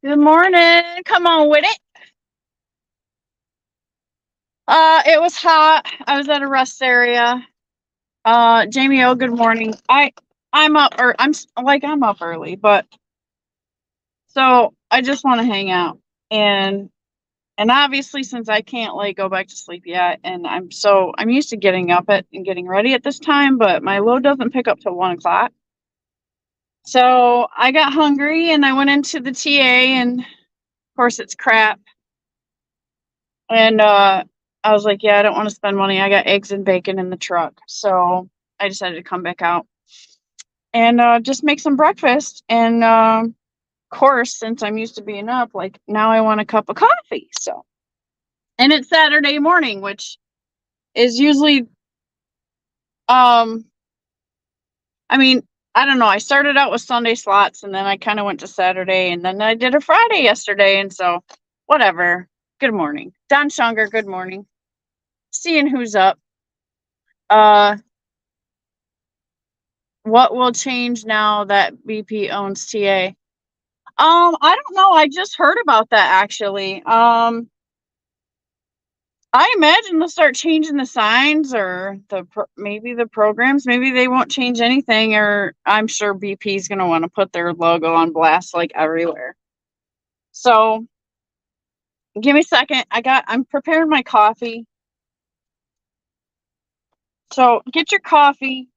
Good morning. Come on with it. It was hot. I was at a rest area. Jamie O, good morning. I'm up or I'm up early, but so I just want to hang out. And and obviously since I can't like go back to sleep yet, and I'm used to getting up at and getting ready at this time, but my load doesn't pick up till 1 o'clock. So I got hungry and I went into the TA, and of course it's crap. And I was like, yeah, I don't want to spend money. I got eggs and bacon in the truck. So I decided to come back out and just make some breakfast. And of course, since I'm used to being up, like now I want a cup of coffee. So, and it's Saturday morning, which is usually, um, I mean, I don't know. I started out with Sunday slots and then I kind of went to Saturday and then I did a Friday yesterday. And so, whatever. Good morning. Don Schunger, good morning. Seeing who's up. Uh, What will change now that BP owns TA? I don't know. I just heard about that actually. I imagine they'll start changing the signs or maybe the programs. Maybe they won't change anything, or I'm sure BP is going to want to put their logo on blast like everywhere. So give me a second. I'm preparing my coffee. So get your coffee.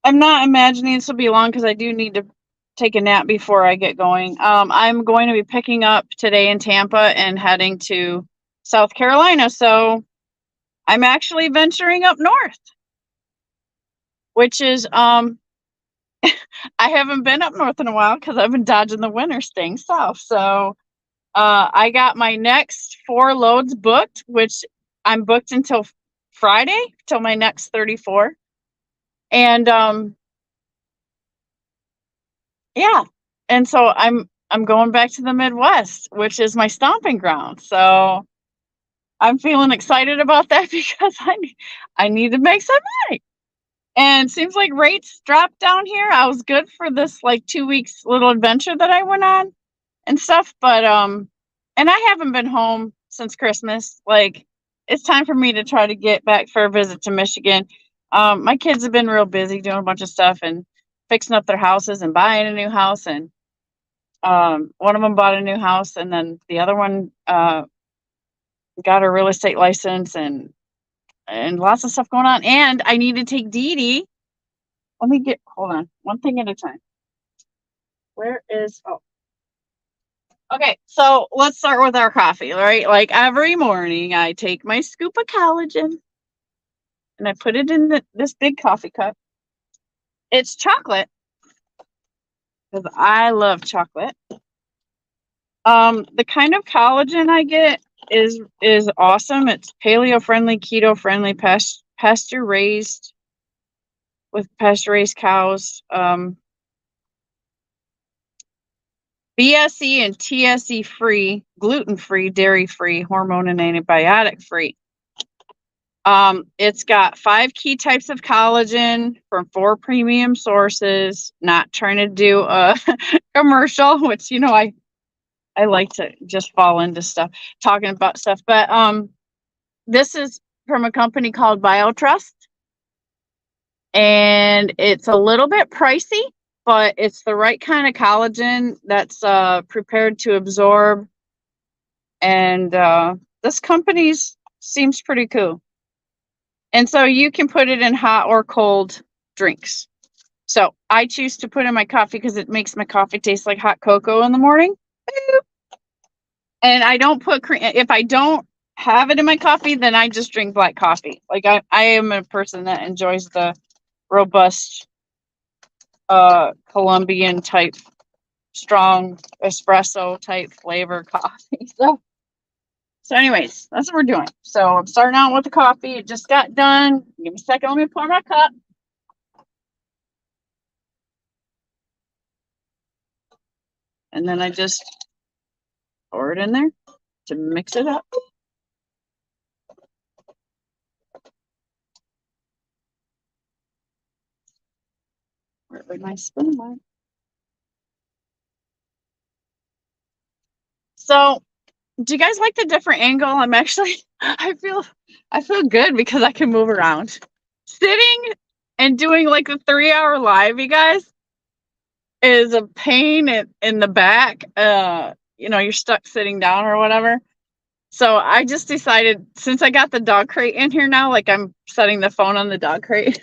I'm not imagining this will be long because I do need to take a nap before I get going. I'm going to be picking up today in Tampa and heading to South Carolina. So I'm actually venturing up north, which is I haven't been up north in a while because I've been dodging the winter, staying south. So I got my next 4 loads booked, which I'm booked until Friday, till my next 34. And yeah. And so I'm going back to the Midwest, which is my stomping ground. So I'm feeling excited about that because I need to make some money. And it seems like rates dropped down here. I was good for this like 2 weeks little adventure that I went on and stuff, but and I haven't been home since Christmas. Like it's time for me to try to get back for a visit to Michigan. My kids have been real busy doing a bunch of stuff and fixing up their houses and buying a new house, and one of them bought a new house, and then the other one got a real estate license, and lots of stuff going on. And I need to take Dee Dee. Hold on, one thing at a time. Oh, okay. So let's start with our coffee, right? Like every morning, I take my scoop of collagen and I put it in this big coffee cup. It's chocolate because I love chocolate. The kind of collagen I get is awesome. It's paleo friendly, keto friendly, pasture raised with pasture raised cows. BSE and TSE free, gluten free, dairy free, hormone and antibiotic free. It's got 5 key types of collagen from 4 premium sources. Not trying to do a commercial, which I like to just fall into stuff, talking about stuff. But this is from a company called BioTrust, and it's a little bit pricey, but it's the right kind of collagen that's prepared to absorb. And this company's seems pretty cool. And so you can put it in hot or cold drinks. So I choose to put in my coffee because it makes my coffee taste like hot cocoa in the morning. And I don't put cream. If I don't have it in my coffee, then I just drink black coffee. Like I am a person that enjoys the robust Colombian type, strong espresso type flavor coffee. So anyways, that's what we're doing. So I'm starting out with the coffee. It just got done. Give me a second. Let me pour my cup. And then I just pour it in there to mix it up. Where would my spoon went? So, do you guys like the different angle? I'm actually, I feel good because I can move around. Sitting and doing like a 3-hour live, you guys, is a pain in the back. You're stuck sitting down or whatever. So I just decided, since I got the dog crate in here now, like I'm setting the phone on the dog crate.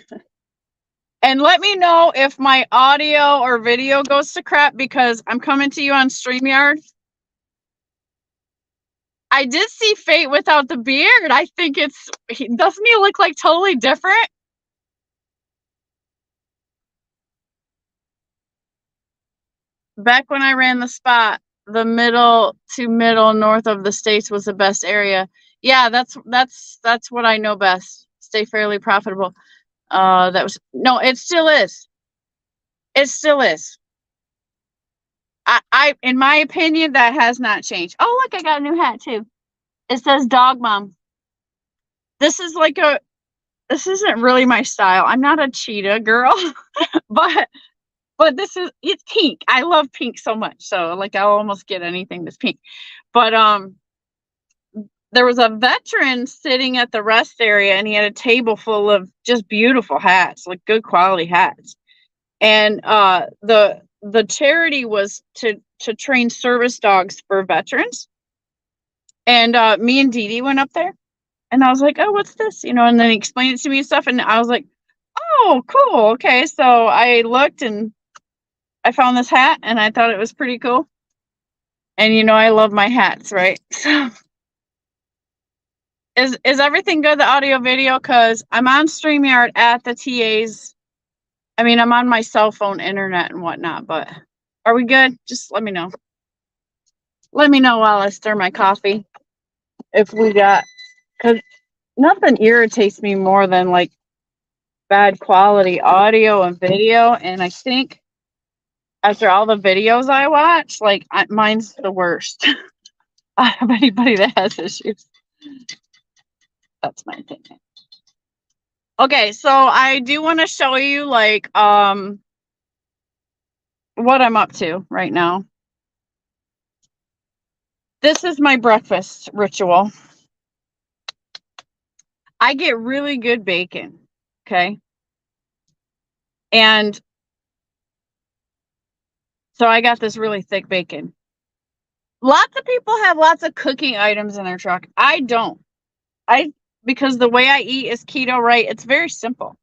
And let me know if my audio or video goes to crap because I'm coming to you on StreamYard. I did see Fate without the beard. I think doesn't he look like totally different? Back when I ran the spot, the middle to middle north of the states was the best area. Yeah, that's what I know best. Stay fairly profitable. No, it still is. It still is. I in my opinion, that has not changed. Oh, look, I got a new hat too. It says dog mom. This is this isn't really my style. I'm not a cheetah girl, but it's pink. I love pink so much. So like I'll almost get anything that's pink. But there was a veteran sitting at the rest area and he had a table full of just beautiful hats, like good quality hats. And the charity was to train service dogs for veterans. And me and Dee Dee went up there and I was like, oh, what's this? And then he explained it to me and stuff. And I was like, oh, cool. Okay. So I looked and I found this hat and I thought it was pretty cool. And I love my hats, right? So is everything good, the audio video? Because I'm on StreamYard at the TA's. I mean, I'm on my cell phone internet and whatnot, but are we good? Just let me know. Let me know while I stir my coffee if we got, because nothing irritates me more than like bad quality audio and video. And I think after all the videos I watch, like mine's the worst out of anybody that has issues. That's my opinion. Okay, so I do want to show you like what I'm up to right now. This is my breakfast ritual. I get really good bacon, okay? And so I got this really thick bacon. Lots of people have lots of cooking items in their truck. I don't. Because the way I eat is keto, right? It's very simple.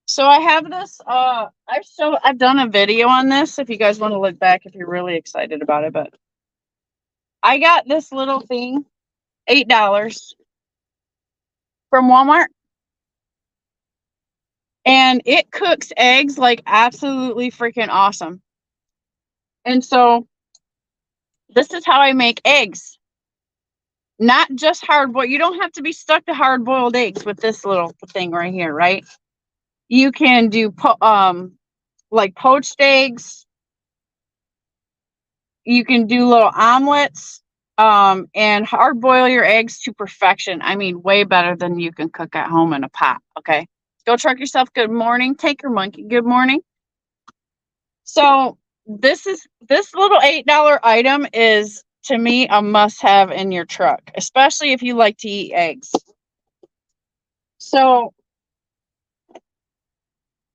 So I have this, I've done a video on this if you guys want to look back if you're really excited about it, but I got this little thing, $8 from Walmart. And it cooks eggs like absolutely freaking awesome. And so this is how I make eggs. Not just hard boiled. You don't have to be stuck to hard boiled eggs with this little thing right here, right? You can do like poached eggs. You can do little omelets and hard boil your eggs to perfection. I mean, way better than you can cook at home in a pot. Okay. Go truck yourself. Good morning. Take your monkey. Good morning. So this little $8 item is to me a must have in your truck, especially if you like to eat eggs. So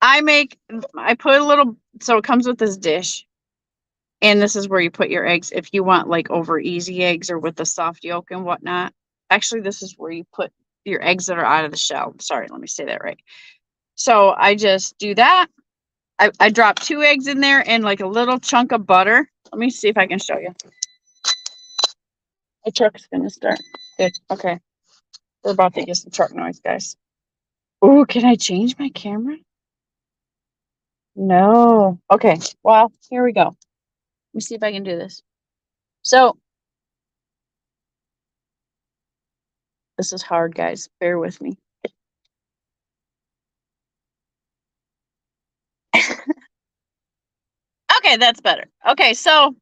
I put a little, so it comes with this dish. And this is where you put your eggs if you want like over easy eggs or with the soft yolk and whatnot. Actually, this is where you put your eggs that are out of the shell. Sorry, let me say that right. So I just do that. I drop 2 eggs in there and like a little chunk of butter. Let me see if I can show you. The truck's gonna start. Good. Okay. We're about to get some truck noise, guys. Ooh, can I change my camera? No. Okay. Well, here we go. Let me see if I can do this. So this is hard, guys. Bear with me. Okay, that's better. Okay, so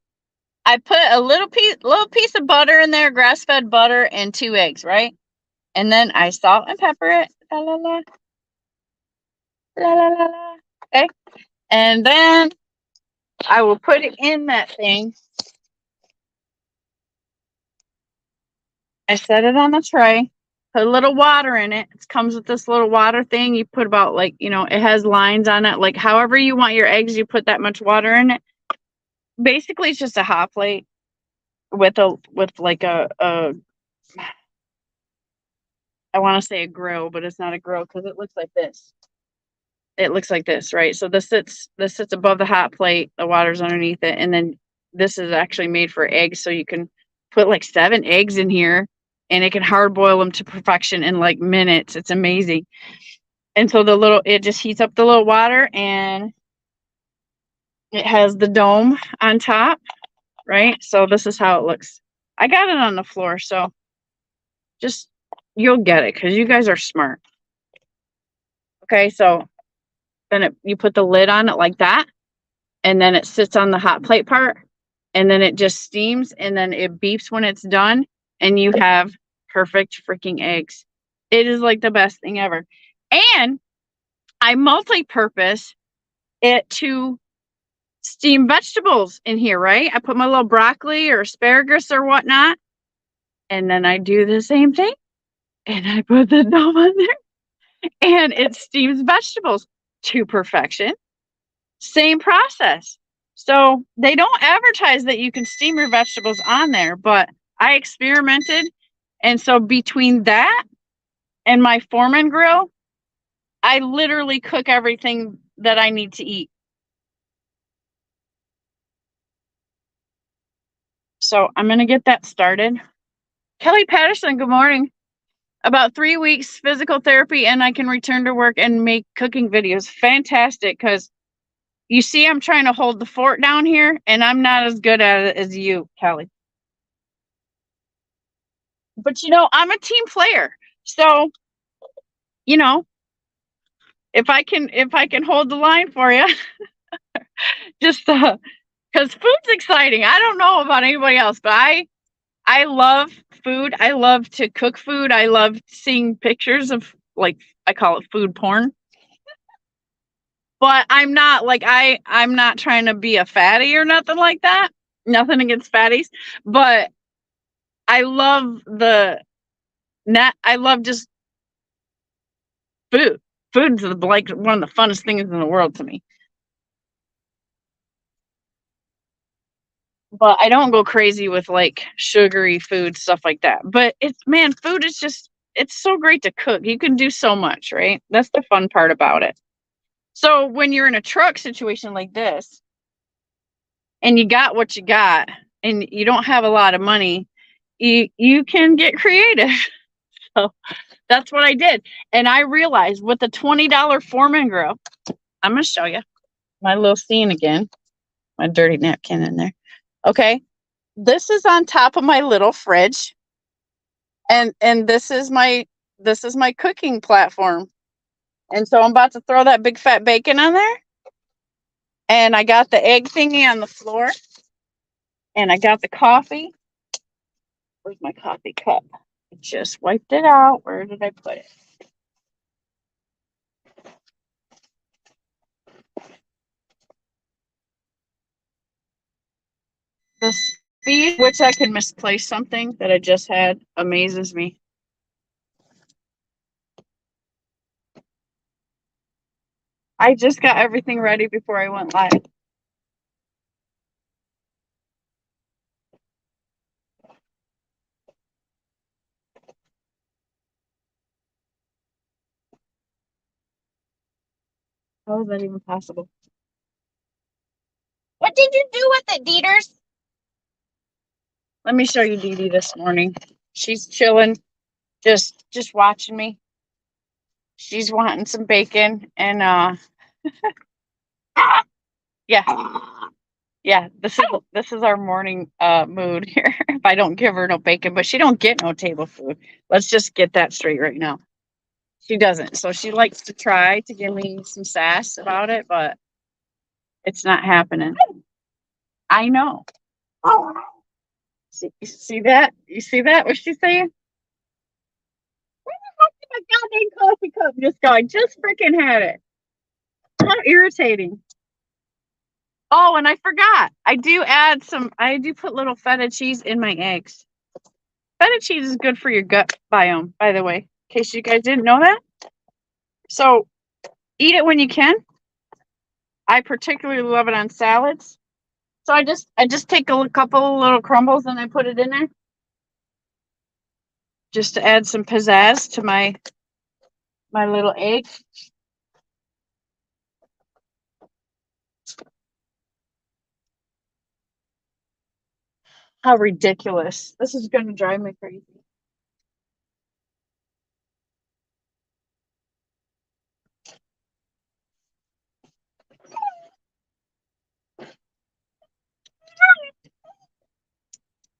I put a little piece of butter in there, grass-fed butter, and 2 eggs, right? And then I salt and pepper it. La la la. La la la la. Okay. And then I will put it in that thing. I set it on the tray, put a little water in it. It comes with this little water thing. You put about like, it has lines on it. Like however you want your eggs, you put that much water in it. Basically, it's just a hot plate with like a I want to say a grill, but it's not a grill because it looks like this. It looks like this, right? So this sits above the hot plate. The water's underneath it, and then this is actually made for eggs, so you can put like 7 eggs in here, and it can hard boil them to perfection in like minutes. It's amazing. And so it just heats up the little water, and it has the dome on top, right? So this is how it looks. I got it on the floor, so just you'll get it because you guys are smart. Okay, so then you put the lid on it like that, and then it sits on the hot plate part, and then it just steams, and then it beeps when it's done, and you have perfect freaking eggs. It is like the best thing ever. And I multi-purpose it to steam vegetables in here, right? I put my little broccoli or asparagus or whatnot, and then I do the same thing, and I put the dome on there, and it steams vegetables to perfection. Same process. So they don't advertise that you can steam your vegetables on there, but I experimented. And so between that and my Foreman grill, I literally cook everything that I need to eat. So I'm going to get that started. Kelly Patterson, good morning. About 3 weeks physical therapy, and I can return to work and make cooking videos. Fantastic, because you see, I'm trying to hold the fort down here, and I'm not as good at it as you, Kelly. But I'm a team player. So, if I can hold the line for you, just because food's exciting. I don't know about anybody else, but I love food. I love to cook food. I love seeing pictures of, like, I call it food porn. But I'm not like I'm not trying to be a fatty or nothing like that. Nothing against fatties, but I love I love just food. Food's like one of the funnest things in the world to me. But I don't go crazy with like sugary food, stuff like that. But food is just, it's so great to cook. You can do so much, right? That's the fun part about it. So when you're in a truck situation like this and you got what you got and you don't have a lot of money, you can get creative. So that's what I did. And I realized with the $20 Foreman grill, I'm going to show you my little scene again, my dirty napkin in there. Okay. This is on top of my little fridge. And this is my cooking platform. And so I'm about to throw that big fat bacon on there. And I got the egg thingy on the floor. And I got the coffee. Where's my coffee cup? I just wiped it out. Where did I put it? The speed which I can misplace something that I just had amazes me. I just got everything ready before I went live. How is that even possible? What did you do with it, Dieters? Let me show you Dee Dee this morning. She's chilling, just watching me. She's wanting some bacon and yeah, this is our morning mood here. If I don't give her no bacon, but she don't get no table food. Let's just get that straight right now. She doesn't. So she likes to try to give me some sass about it, but it's not happening. I know. See that? You see that? What's she saying? Where the heck did my goddamn coffee cup just go? I just freaking had it. How irritating. Oh, and I forgot. I do put little feta cheese in my eggs. Feta cheese is good for your gut biome, by the way, in case you guys didn't know that. So eat it when you can. I particularly love it on salads. So I just take a couple little crumbles and I put it in there just to add some pizzazz to my little egg. How ridiculous. This is going to drive me crazy.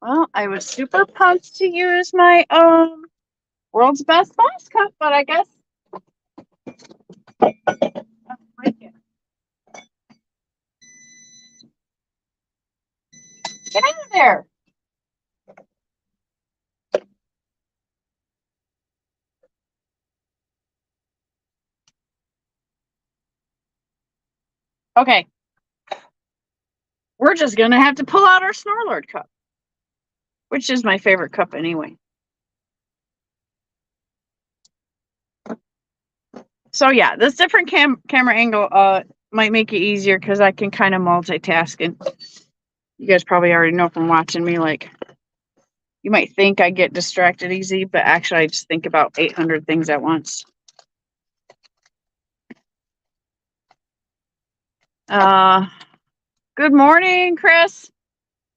Well, I was super pumped to use my world's best boss cup, but I guess I don't like it. Get out of there. Okay. We're just going to have to pull out our Snorlord cup, which is my favorite cup anyway. So yeah, this different camera angle might make it easier because I can kind of multitask. And you guys probably already know from watching me, like, you might think I get distracted easy, but actually I just think about 800 things at once. Good morning, Chris.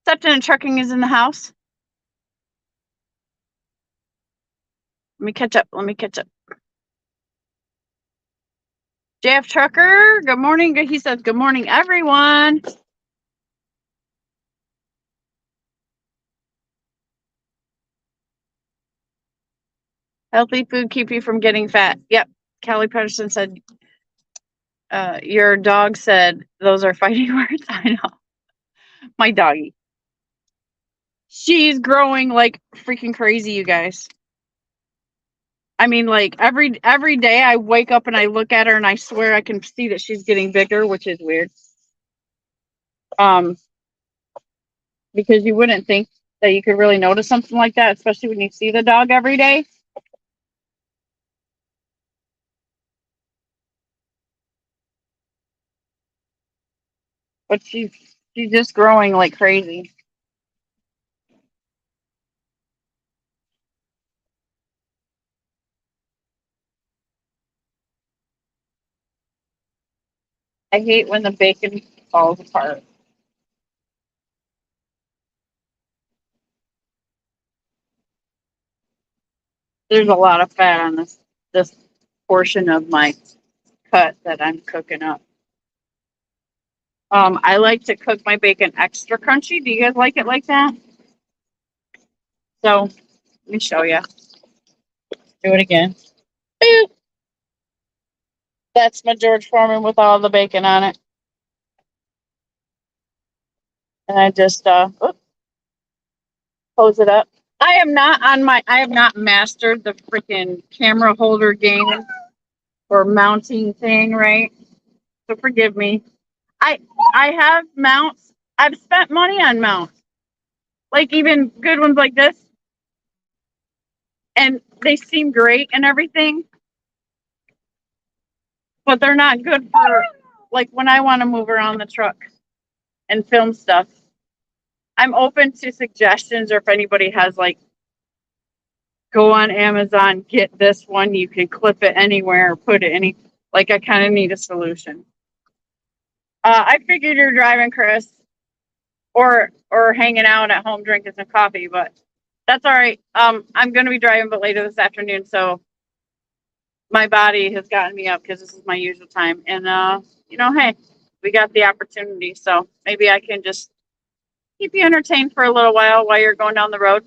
Septon and Trucking is in the house. Let me catch up. JF Trucker, good morning. He says, good morning, everyone. Healthy food keep you from getting fat. Yep. Callie Pedersen said, your dog said those are fighting words. I know. My doggy. She's growing like freaking crazy, you guys. I mean, like every day I wake up and I look at her and I swear I can see that she's getting bigger, which is weird. Because you wouldn't think that you could really notice something like that, especially when you see the dog every day. But she's just growing like crazy. I hate when the bacon falls apart. There's a lot of fat on this portion of my cut that I'm cooking up. I like to cook my bacon extra crunchy. Do you guys like it like that? So let me show you. Do it again. Boop. That's my George Foreman with all the bacon on it. And I just close it up. I have not mastered the freaking camera holder game or mounting thing, right? So forgive me. I have mounts. I've spent money on mounts. Like even good ones like this. And they seem great and everything. But they're not good for like when I want to move around the truck and film stuff. I'm open to suggestions, or if anybody has like, go on Amazon, get this one, you can clip it anywhere or put it any, like I kind of need a solution. I figured you're driving, Chris, or hanging out at home drinking some coffee, but that's all right. I'm going to be driving, but later this afternoon, so my body has gotten me up because this is my usual time. And, hey, we got the opportunity, so maybe I can just keep you entertained for a little while you're going down the road.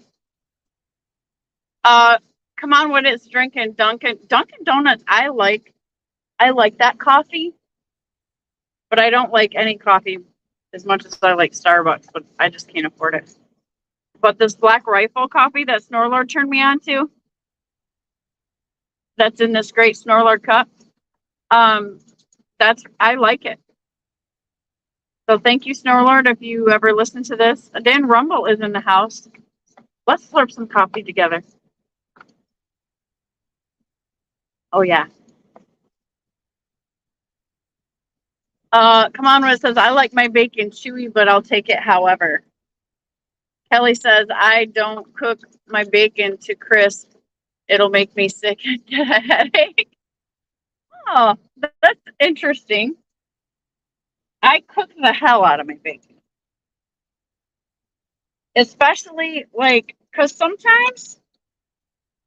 Come on, what is drinking? Dunkin' Donuts. I like that coffee, but I don't like any coffee as much as I like Starbucks, but I just can't afford it. But this Black Rifle coffee that Snorlord turned me on to, that's in this great Snorlord cup, I like it. So thank you, Snorlord, if you ever listen to this. Dan Rumble is in the house. Let's slurp some coffee together. Oh, yeah. Come on, Rose says, I like my bacon chewy, but I'll take it however. Kelly says, I don't cook my bacon to crisp. It'll make me sick and get a headache. Oh, that's interesting. I cook the hell out of my bacon. Especially, like, because sometimes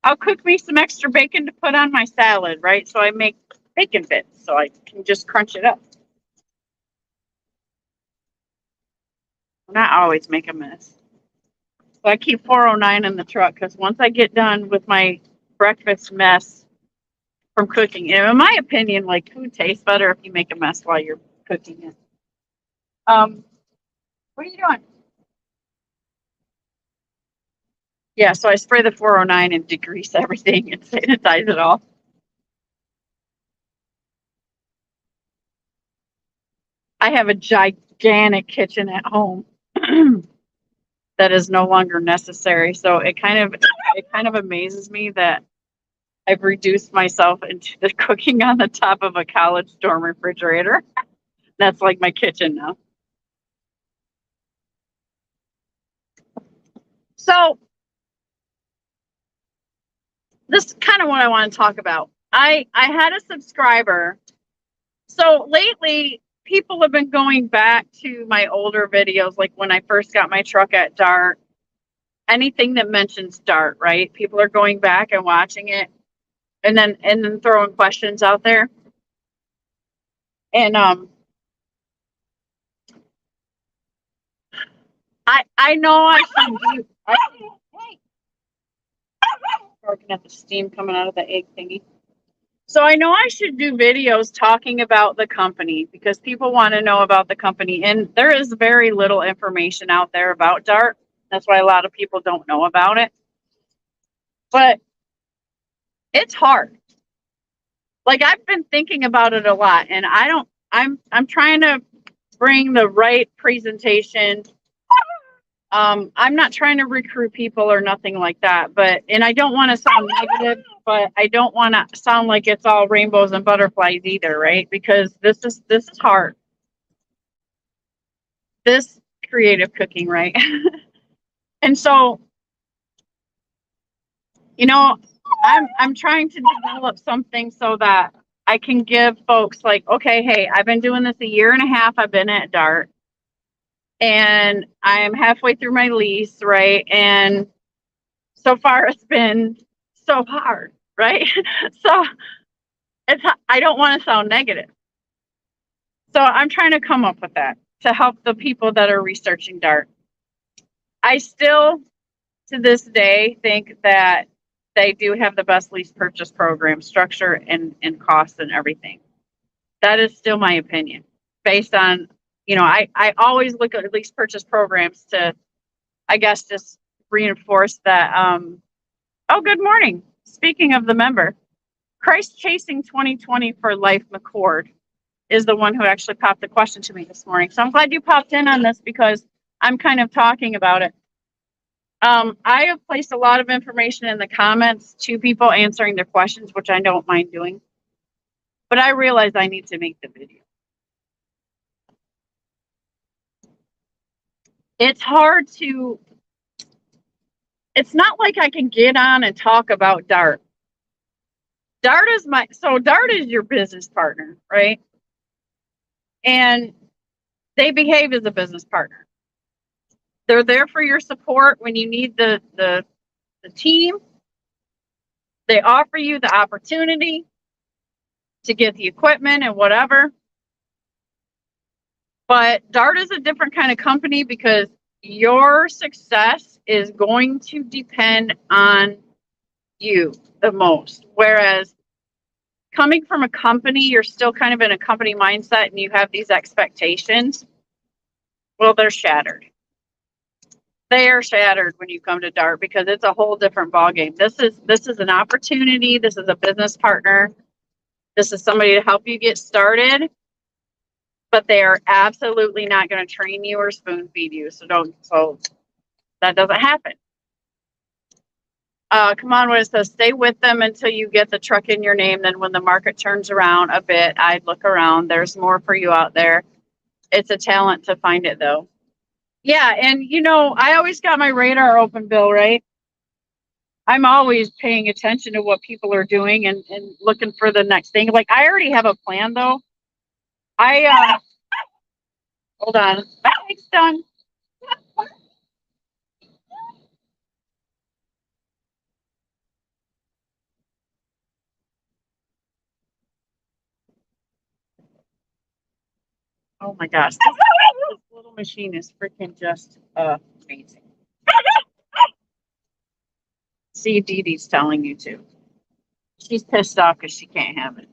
I'll cook me some extra bacon to put on my salad, right? So I make bacon bits so I can just crunch it up. Not always make a mess. So I keep 409 in the truck because once I get done with my breakfast mess from cooking, and in my opinion, like food tastes better if you make a mess while you're cooking it. What are you doing? Yeah, so I spray the 409 and degrease everything and sanitize it all. I have a gigantic kitchen at home that is no longer necessary. So it kind of amazes me that I've reduced myself into the cooking on the top of a college dorm refrigerator. That's like my kitchen now. So this is kind of what I want to talk about. I had a subscriber. So lately, people have been going back to my older videos, like when I first got my truck at Dart. Anything that mentions Dart, right? People are going back and watching it, and then throwing questions out there. And I know I should do. Hey, barking at the steam coming out of the egg thingy. So I know I should do videos talking about the company because people want to know about the company, and there is very little information out there about Dart. That's why a lot of people don't know about it. But it's hard. Like I've been thinking about it a lot, and I'm trying to bring the right presentation. I'm not trying to recruit people or nothing like that, and I don't want to sound negative, but I don't want to sound like it's all rainbows and butterflies either, right? Because this is hard. This creative cooking, right? And so, I'm trying to develop something so that I can give folks like, okay, hey, I've been doing this a year and a half. I've been at Dart. And I'm halfway through my lease, right? And so far it's been so hard, right? So I don't want to sound negative. So I'm trying to come up with that to help the people that are researching Dart. I still, to this day, think that they do have the best lease purchase program structure and cost and everything. That is still my opinion based on, I always look at lease purchase programs to, I guess, just reinforce that. Oh, good morning. Speaking of the member, Christ Chasing 2020 for Life McCord is the one who actually popped the question to me this morning. So I'm glad you popped in on this because I'm kind of talking about it. I have placed a lot of information in the comments to people answering their questions, which I don't mind doing. But I realize I need to make the video. It's hard to, it's not like I can get on and talk about Dart. Dart is your business partner, right? And they behave as a business partner. They're there for your support when you need the team. They offer you the opportunity to get the equipment and whatever. But Dart is a different kind of company because your success is going to depend on you the most. Whereas coming from a company, you're still kind of in a company mindset and you have these expectations. Well, they're shattered. They are shattered when you come to Dart because it's a whole different ballgame. This is an opportunity. This is a business partner. This is somebody to help you get started. But they are absolutely not going to train you or spoon feed you. So that doesn't happen. Come on, what it says, stay with them until you get the truck in your name. Then when the market turns around a bit, I'd look around. There's more for you out there. It's a talent to find it though. Yeah, and I always got my radar open, Bill, right? I'm always paying attention to what people are doing and looking for the next thing. Like I already have a plan though. I hold on. My mic's done. Oh my gosh. This little machine is freaking just amazing. See, Dee Dee's telling you to. She's pissed off because she can't have it.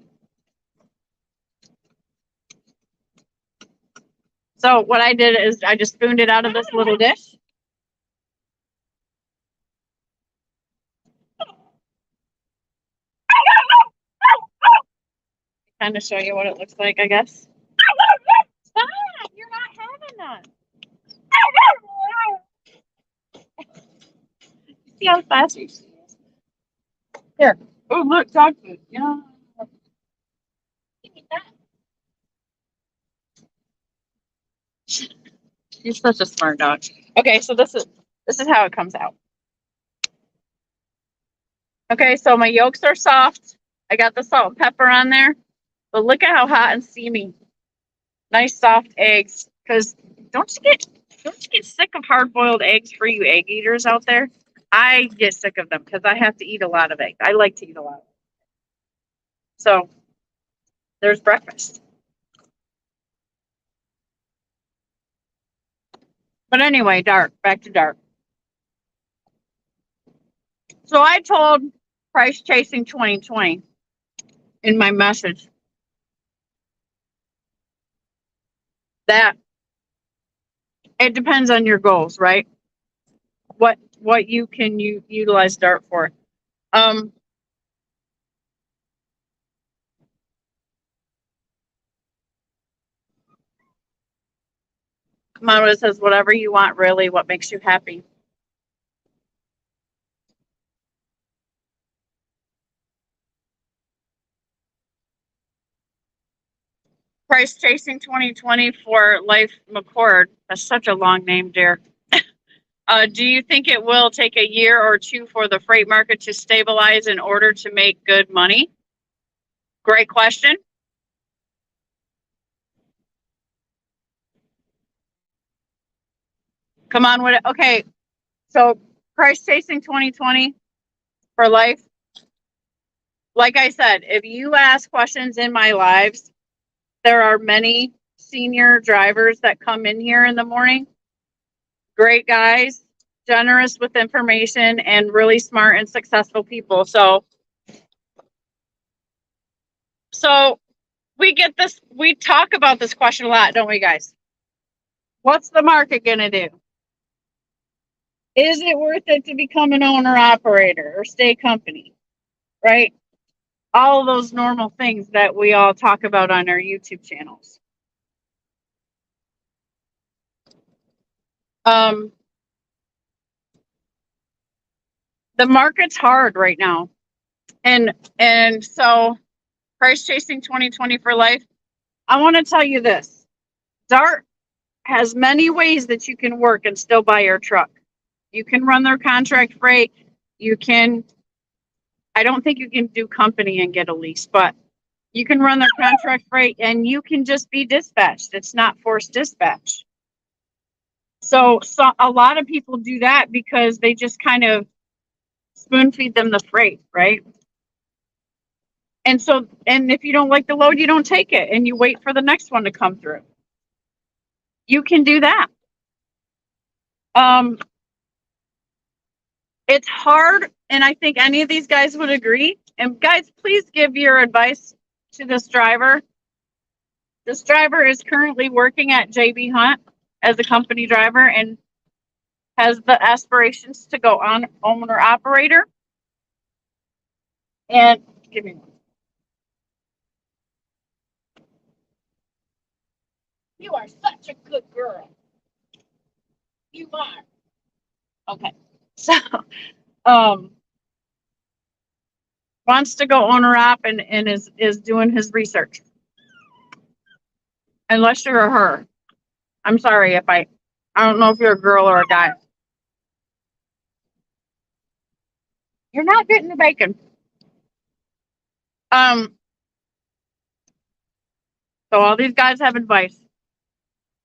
So what I did is I just spooned it out of this little dish. Kind of show you what it looks like, I guess. Stop! You're not having that. See how fast she is? Here. Oh, look, dog food. Yeah. Give me that. She's such a smart dog. Okay, so this is how it comes out. Okay, so my yolks are soft. I got the salt and pepper on there. But look at how hot and steamy. Nice soft eggs. Because don't you get sick of hard boiled eggs for you egg eaters out there? I get sick of them because I have to eat a lot of eggs. I like to eat a lot. So there's breakfast. But anyway, back to dark. So I told Price Chasing 2020 in my message that it depends on your goals, right? What you can utilize DART for. Come on, it says whatever you want, really, what makes you happy. Price Chasing 2020 for Life McCord. That's such a long name, dear. Do you think it will take a year or two for the freight market to stabilize in order to make good money? Great question. Come on with it. Okay, so Price Chasing 2020 for life. Like I said, if you ask questions in my lives, there are many senior drivers that come in here in the morning. Great guys, generous with information, and really smart and successful people. So we talk about this question a lot, don't we, guys? What's the market going to do? Is it worth it to become an owner operator or stay company? Right? All of those normal things that we all talk about on our YouTube channels. The market's hard right now. And so Price Chasing 2020 for life. I want to tell you this. DART has many ways that you can work and still buy your truck. You can run their contract freight. I don't think you can do company and get a lease, but you can run their contract freight and you can just be dispatched. It's not forced dispatch. So a lot of people do that because they just kind of spoon feed them the freight, right? And if you don't like the load, you don't take it and you wait for the next one to come through. You can do that. It's hard, and I think any of these guys would agree. And guys, please give your advice to this driver. This driver is currently working at JB Hunt as a company driver and has the aspirations to go on owner operator. And give me one. You are such a good girl. You are. Okay. So, wants to go owner op and is doing his research. Unless you're a her. I'm sorry if I don't know if you're a girl or a guy. You're not getting the bacon. So all these guys have advice.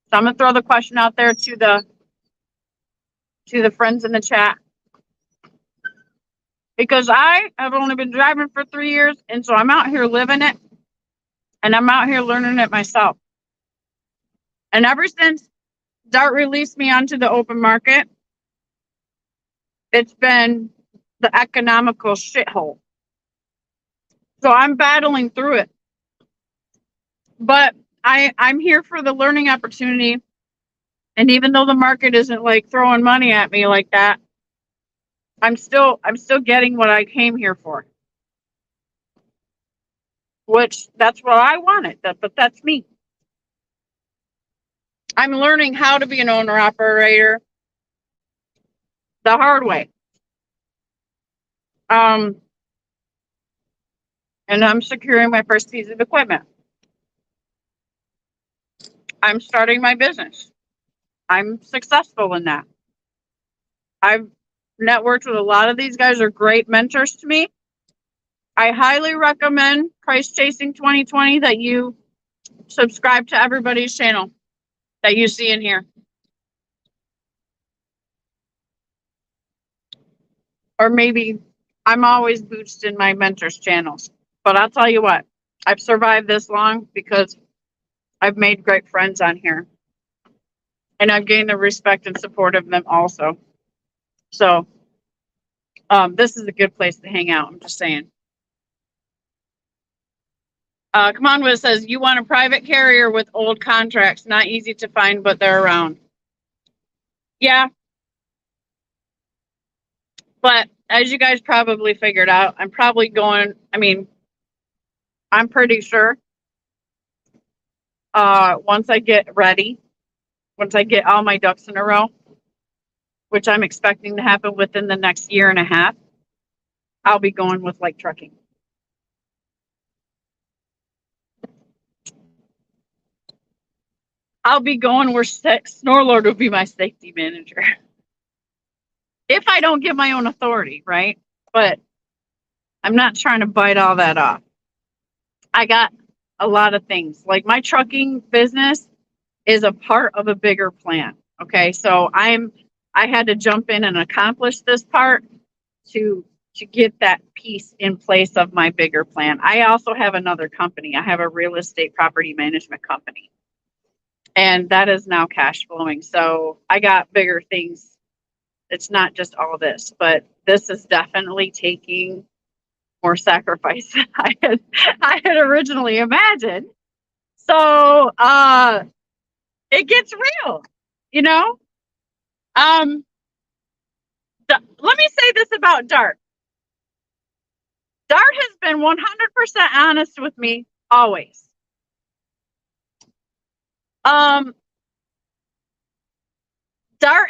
So I'm gonna throw the question out there to the friends in the chat. Because I have only been driving for 3 years, and so I'm out here living it, and I'm out here learning it myself. And ever since DART released me onto the open market, it's been the economical shithole. So I'm battling through it. But I'm here for the learning opportunity. And even though the market isn't like throwing money at me like that, I'm still getting what I came here for. Which that's what I wanted. But that's me. I'm learning how to be an owner operator the hard way. And I'm securing my first piece of equipment. I'm starting my business. I'm successful in that. I've networked with a lot of these guys, are great mentors to me. I highly recommend Price Chasing 2020 that you subscribe to everybody's channel that you see in here. Or maybe I'm always boosting my mentors' channels. But I'll tell you what, I've survived this long because I've made great friends on here. And I've gained the respect and support of them also. So this is a good place to hang out. I'm just saying. Come on, Wiz says, you want a private carrier with old contracts. Not easy to find, but they're around. Yeah. But as you guys probably figured out, I'm probably going, I'm pretty sure once I get ready, once I get all my ducks in a row, which I'm expecting to happen within the next year and a half, I'll be going with like trucking. I'll be going where Snorlord will be my safety manager. If I don't get my own authority, right? But I'm not trying to bite all that off. I got a lot of things. Like my trucking business is a part of a bigger plan. Okay. So I had to jump in and accomplish this part to get that piece in place of my bigger plan. I also have another company. I have a real estate property management company. And that is now cash flowing. So I got bigger things. It's not just all this, but this is definitely taking more sacrifice than I had originally imagined. So it gets real, you know. Let me say this about DART. DART has been 100% honest with me always. DART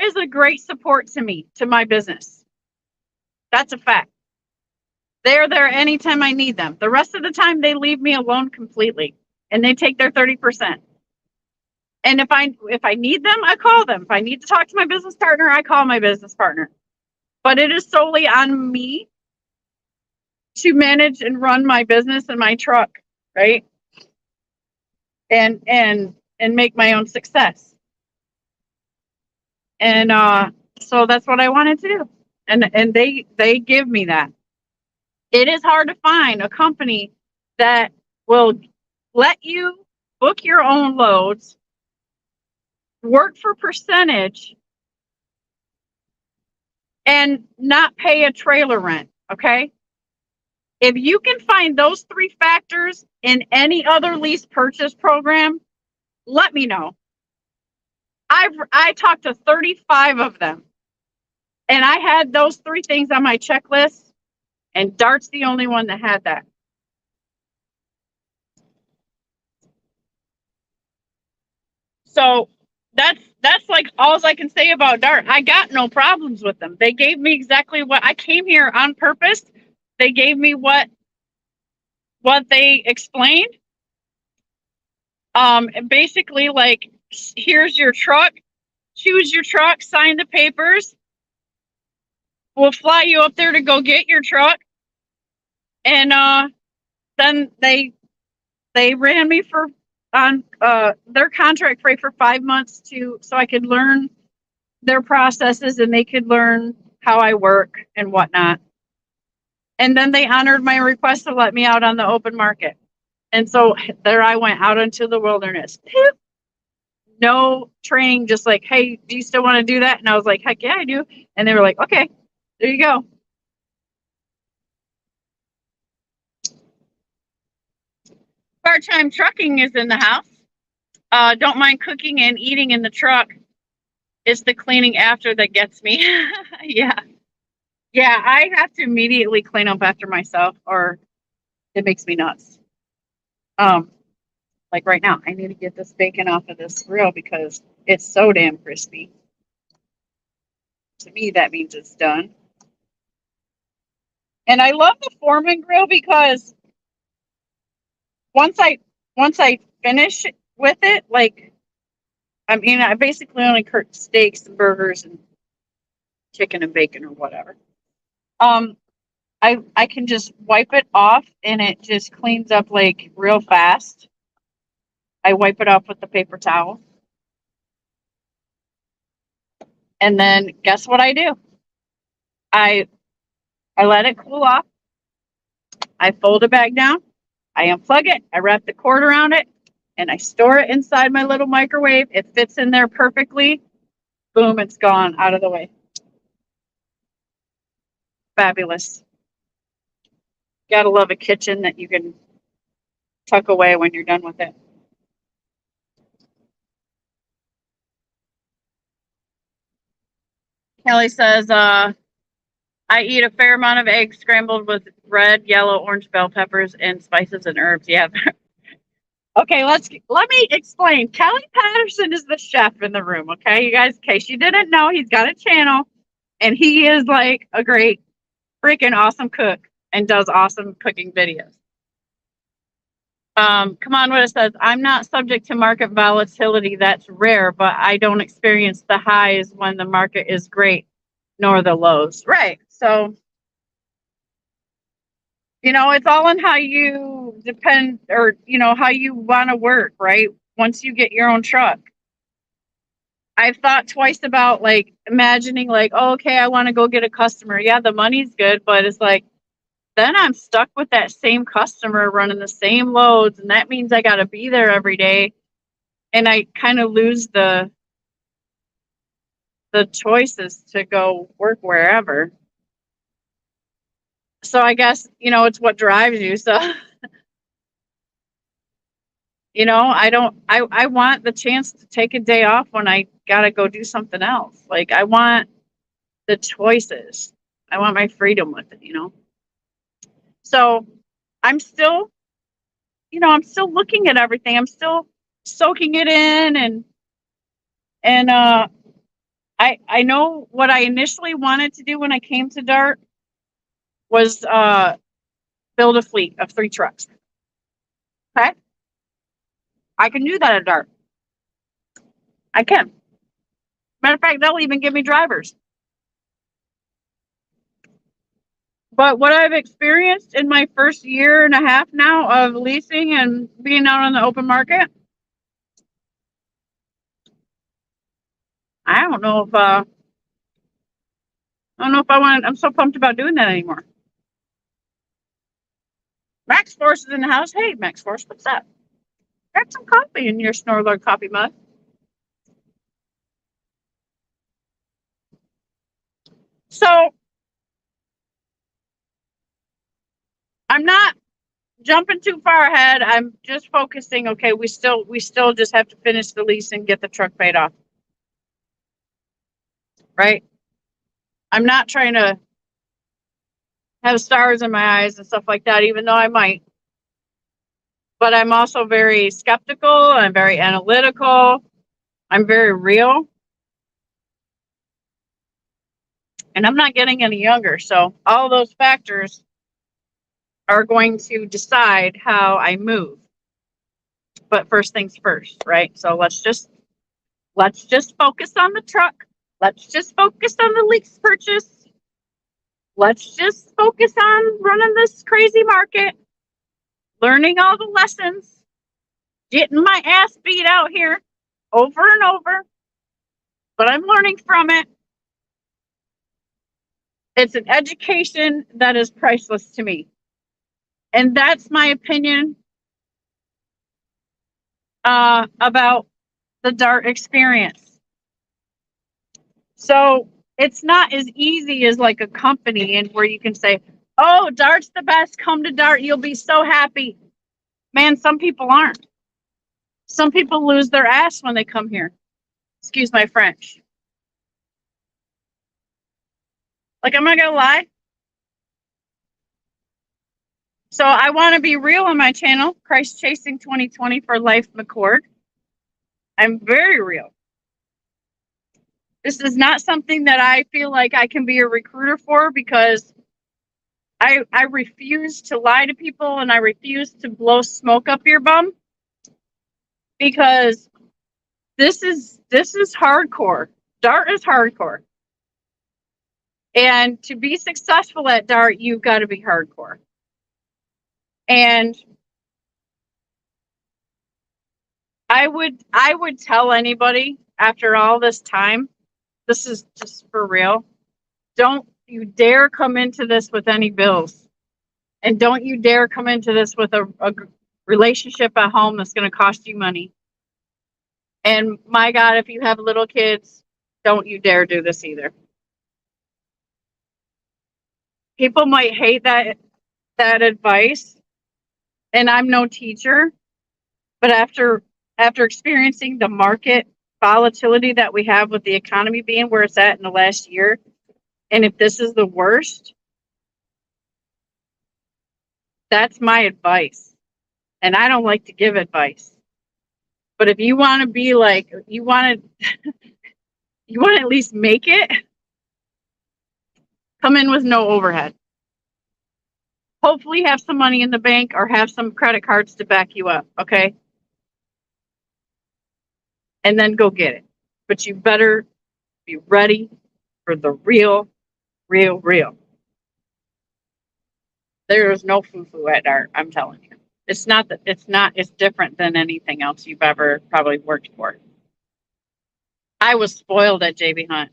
is a great support to me, to my business. That's a fact. They're there anytime I need them. The rest of the time, they leave me alone completely, and they take their 30%. And if I need them, I call them. If I need to talk to my business partner, I call my business partner. But it is solely on me to manage and run my business and my truck, right? And make my own success. And so that's what I wanted to do. And they give me that. It is hard to find a company that will let you book your own loads, work for percentage, and not pay a trailer rent, okay? If you can find those 3 factors in any other lease purchase program, let me know. I talked to 35 of them, and I had those 3 things on my checklist, and DART's the only one that had that. So that's like all I can say about DART. I got no problems with them. They gave me exactly what I came here on purpose. They gave me what what they explained, basically, like, here's your truck, choose your truck, sign the papers. We'll fly you up there to go get your truck. And then they ran me for on their contract rate for 5 months so I could learn their processes and they could learn how I work and whatnot. And then they honored my request to let me out on the open market. And so there I went out into the wilderness. No training, just like, hey, do you still want to do that? And I was like, heck yeah, I do. And they were like, okay, there you go. Part-time trucking is in the house. Don't mind cooking and eating in the truck. It's the cleaning after that gets me. Yeah. Yeah, I have to immediately clean up after myself or it makes me nuts. Like right now, I need to get this bacon off of this grill because it's so damn crispy. To me, that means it's done. And I love the Foreman grill because once I finish with it, like, I mean, I basically only cook steaks and burgers and chicken and bacon or whatever. I can just wipe it off and it just cleans up like real fast. I wipe it off with the paper towel. And then guess what I do? I let it cool off. I fold it back down. I unplug it. I wrap the cord around it and I store it inside my little microwave. It fits in there perfectly. Boom, it's gone out of the way. Fabulous. Gotta love a kitchen that you can tuck away when you're done with it. Kelly says, I eat a fair amount of eggs scrambled with red, yellow, orange bell peppers and spices and herbs. Yeah. Okay, let me explain. Kelly Patterson is the chef in the room, okay? You guys, in case you didn't know, he's got a channel and he is like a great freaking awesome cook and does awesome cooking videos. Come on, what it says, I'm not subject to market volatility. That's rare, but I don't experience the highs when the market is great, nor the lows. Right. So, it's all in how you depend or, how you want to work, right? Once you get your own truck. I've thought twice about like imagining like, oh, okay, I want to go get a customer. Yeah, the money's good, but it's like, then I'm stuck with that same customer running the same loads. And that means I got to be there every day. And I kind of lose the choices to go work wherever. So I guess, it's what drives you. So, I want the chance to take a day off when I got to go do something else. Like I want the choices. I want my freedom with it. So I'm still, I'm still looking at everything. I'm still soaking it in and I know what I initially wanted to do when I came to Dart was build a fleet of 3 trucks. Okay? I can do that at Dart. I can. Matter of fact, they'll even give me drivers. But what I've experienced in my first year and a half now of leasing and being out on the open market, I don't know if I'm so pumped about doing that anymore. Max Force is in the house. Hey, Max Force, what's up? Grab some coffee in your Snorlord coffee mug. So I'm not jumping too far ahead. I'm just focusing. Okay, we still just have to finish the lease and get the truck paid off. Right? I'm not trying to have stars in my eyes and stuff like that, even though I might. But I'm also very skeptical. I'm very analytical. I'm very real. And I'm not getting any younger. So all those factors are going to decide how I move. But first things first, right? So let's just focus on the truck. Let's just focus on the lease purchase. Let's just focus on running this crazy market, learning all the lessons, getting my ass beat out here over and over, but I'm learning from it. It's an education that is priceless to me. And that's my opinion about the DART experience. So it's not as easy as like a company and where you can say, oh, DART's the best, come to DART, you'll be so happy. Man, some people aren't. Some people lose their ass when they come here. Excuse my French. Like, I'm not gonna lie. So I want to be real on my channel, Christ Chasing 2020 for Life McCord. I'm very real. This is not something that I feel like I can be a recruiter for, because I refuse to lie to people and I refuse to blow smoke up your bum, because this is hardcore. DART is hardcore. And to be successful at DART, you've got to be hardcore. And I would tell anybody after all this time, this is just for real, don't you dare come into this with any bills. And don't you dare come into this with a relationship at home that's going to cost you money. And my God, if you have little kids, don't you dare do this either. People might hate that advice, and I'm no teacher, but after experiencing the market volatility that we have with the economy being where it's at in the last year, and if this is the worst, that's my advice. And I don't like to give advice. But if you want to be like, you want to at least make it, come in with no overhead. Hopefully have some money in the bank or have some credit cards to back you up, okay? And then go get it. But you better be ready for the real. There is no foo-foo at DART, I'm telling you. It's different than anything else you've ever probably worked for. I was spoiled at JB Hunt.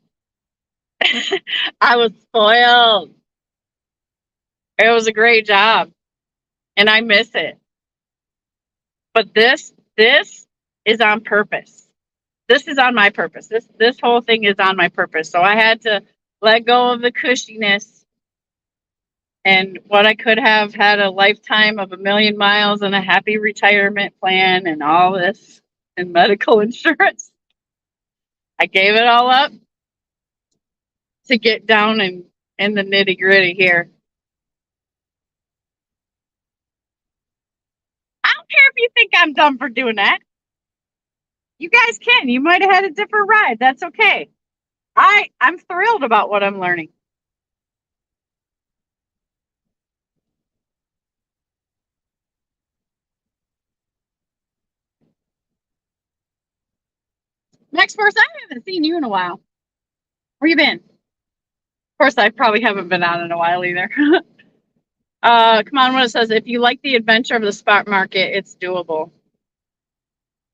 I was spoiled. It was a great job, and I miss it. But this is on purpose. This is on my purpose. This whole thing is on my purpose. So I had to let go of the cushiness and what I could have had a lifetime of 1,000,000 miles and a happy retirement plan and all this and medical insurance. I gave it all up to get down in the nitty gritty here. I don't care if you think I'm dumb for doing that. You guys can. You might have had a different ride. That's okay. I'm thrilled about what I'm learning. Next person, I haven't seen you in a while. Where you been? Of course, I probably haven't been on in a while either. Come on, what it says, if you like the adventure of the spot market, it's doable.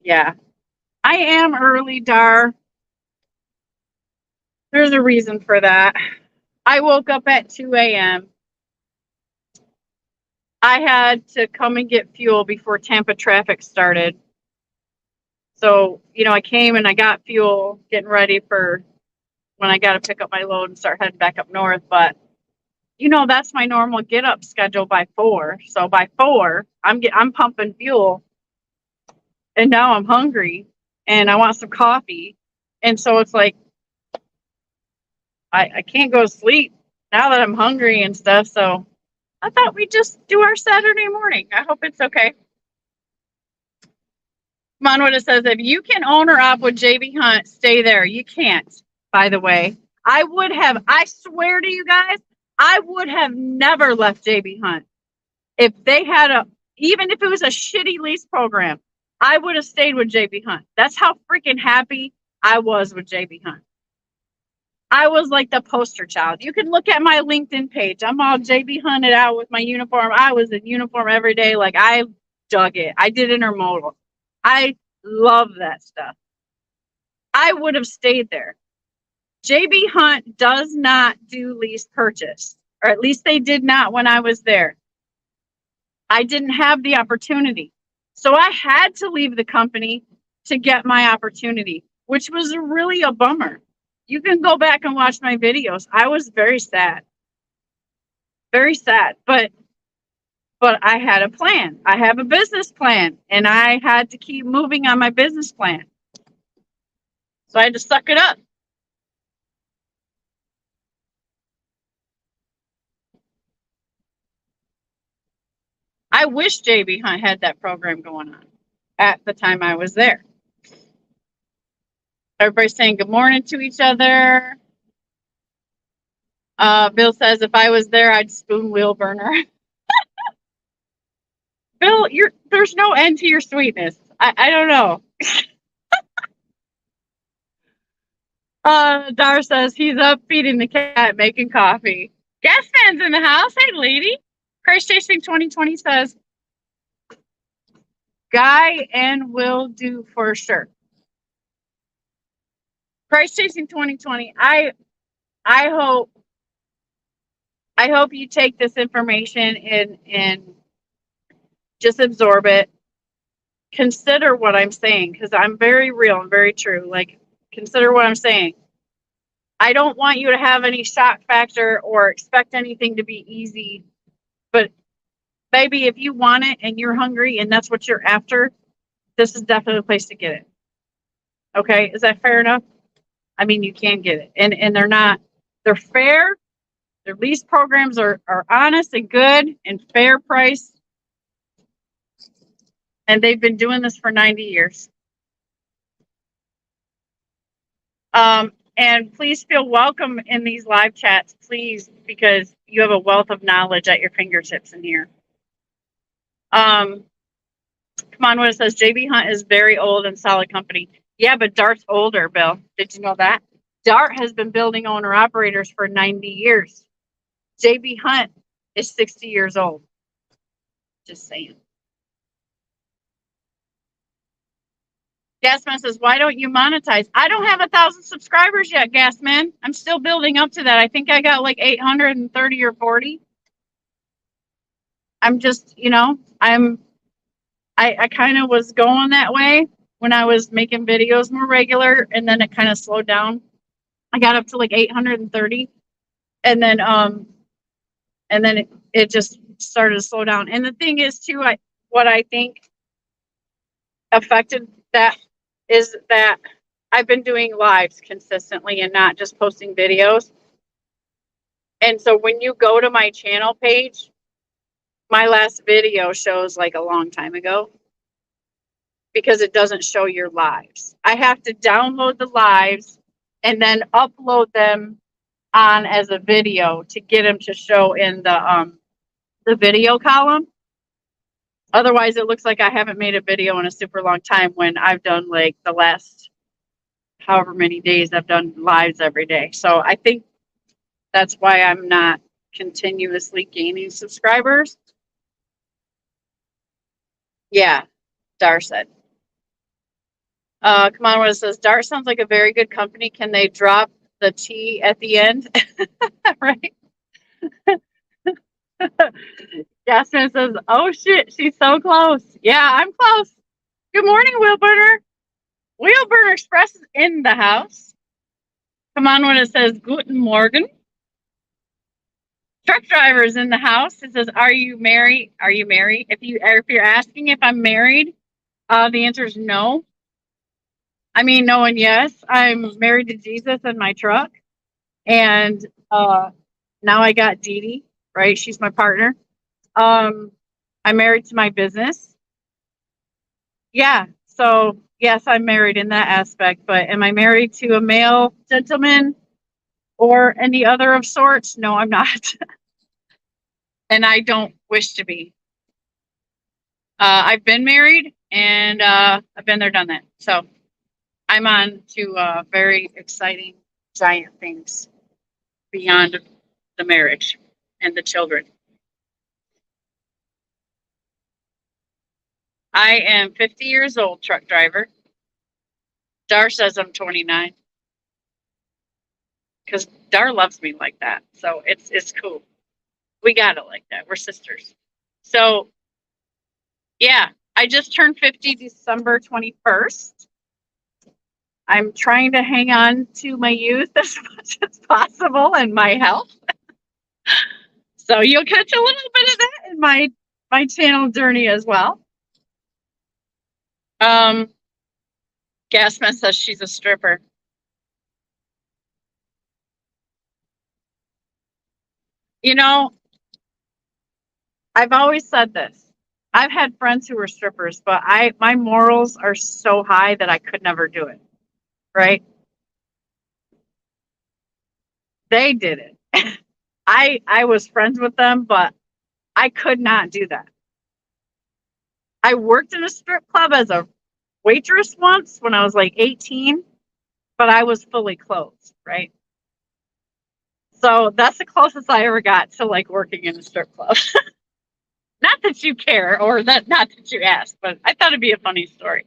Yeah. I am early, Dar. There's a reason for that. I woke up at 2 a.m. I had to come and get fuel before Tampa traffic started. So, I came and I got fuel, getting ready for when I got to pick up my load and start heading back up north. But, that's my normal get up schedule by 4. So by 4, I'm pumping fuel. And now I'm hungry and I want some coffee. And so it's like, I can't go to sleep now that I'm hungry and stuff. So I thought we'd just do our Saturday morning. I hope it's okay. Come on, what it says, if you can own or op with JB Hunt, stay there. You can't, by the way. I swear to you guys, I would have never left JB Hunt. If they had even if it was a shitty lease program, I would have stayed with JB Hunt. That's how freaking happy I was with JB Hunt. I was like the poster child. You can look at my LinkedIn page. I'm all JB Hunted out with my uniform. I was in uniform every day. Like, I dug it. I did intermodal. I love that stuff. I would have stayed there. JB Hunt does not do lease purchase, or at least they did not when I was there. I didn't have the opportunity. So I had to leave the company to get my opportunity, which was really a bummer. You can go back and watch my videos. I was very sad. Very sad. But I had a plan. I have a business plan, and I had to keep moving on my business plan. So I had to suck it up. I wish JB Hunt had that program going on at the time I was there. Everybody's saying good morning to each other. Bill says, if I was there, I'd spoon wheel burner. Bill, there's no end to your sweetness. I don't know. Dar says he's up feeding the cat, making coffee. Gas man's in the house. Hey, lady. Christ Chasing 2020 says, Guy and will do for sure. Christ Chasing 2020. I hope you take this information and just absorb it. Consider what I'm saying, because I'm very real and very true. Like, consider what I'm saying. I don't want you to have any shock factor or expect anything to be easy. But, baby, if you want it and you're hungry and that's what you're after, this is definitely a place to get it. Okay? Is that fair enough? I mean, you can get it. And they're fair. Their lease programs are honest and good and fair price. And they've been doing this for 90 years. And please feel welcome in these live chats, please, because you have a wealth of knowledge at your fingertips in here. Come on, what it says, JB Hunt is very old and solid company. Yeah, but Dart's older, Bill. Did you know that? Dart has been building owner-operators for 90 years. JB Hunt is 60 years old. Just saying. Gasman says, why don't you monetize? I don't have 1,000 subscribers yet, Gasman. I'm still building up to that. I think I got like 830 or 40. I'm just, I kind of was going that way when I was making videos more regular, and then it kind of slowed down. I got up to like 830, and then it just started to slow down. And the thing is too, what I think affected that is that I've been doing lives consistently and not just posting videos. And so when you go to my channel page, my last video shows like a long time ago because it doesn't show your lives. I have to download the lives and then upload them on as a video to get them to show in the video column. Otherwise, it looks like I haven't made a video in a super long time when I've done like the last however many days I've done lives every day. So I think that's why I'm not continuously gaining subscribers. Yeah, Dar said. Come on, what it says, Dart sounds like a very good company. Can they drop the T at the end? Right? Jasmine says, oh shit, she's so close. Yeah, I'm close. Good morning, Wheelburner. Wheelburner Express is in the house. Come on, when it says Guten Morgen. Truck driver is in the house. It says, are you married? Are you married? If you're asking if I'm married, the answer is no. I mean, no and yes. I'm married to Jesus in my truck. And now I got Dee Dee, right? She's my partner. I'm married to my business. Yeah. So yes, I'm married in that aspect, but am I married to a male gentleman or any other of sorts? No, I'm not. And I don't wish to be. I've been married and I've been there, done that. So I'm on to very exciting, giant things beyond the marriage and the children. I am 50 years old, truck driver. Dar says I'm 29 because Dar loves me like that. So it's cool. We got it like that. We're sisters. So yeah, I just turned 50 December 21st. I'm trying to hang on to my youth as much as possible and my health. So you'll catch a little bit of that in my channel journey as well. Um, Gasman says she's a stripper. You know, I've always said this. I've had friends who were strippers, but my morals are so high that I could never do it. Right? They did it. I was friends with them, but I could not do that. I worked in a strip club as a waitress once when I was like 18, but I was fully clothed, right? So that's the closest I ever got to like working in a strip club. Not that you care or that not that you asked, but I thought it'd be a funny story.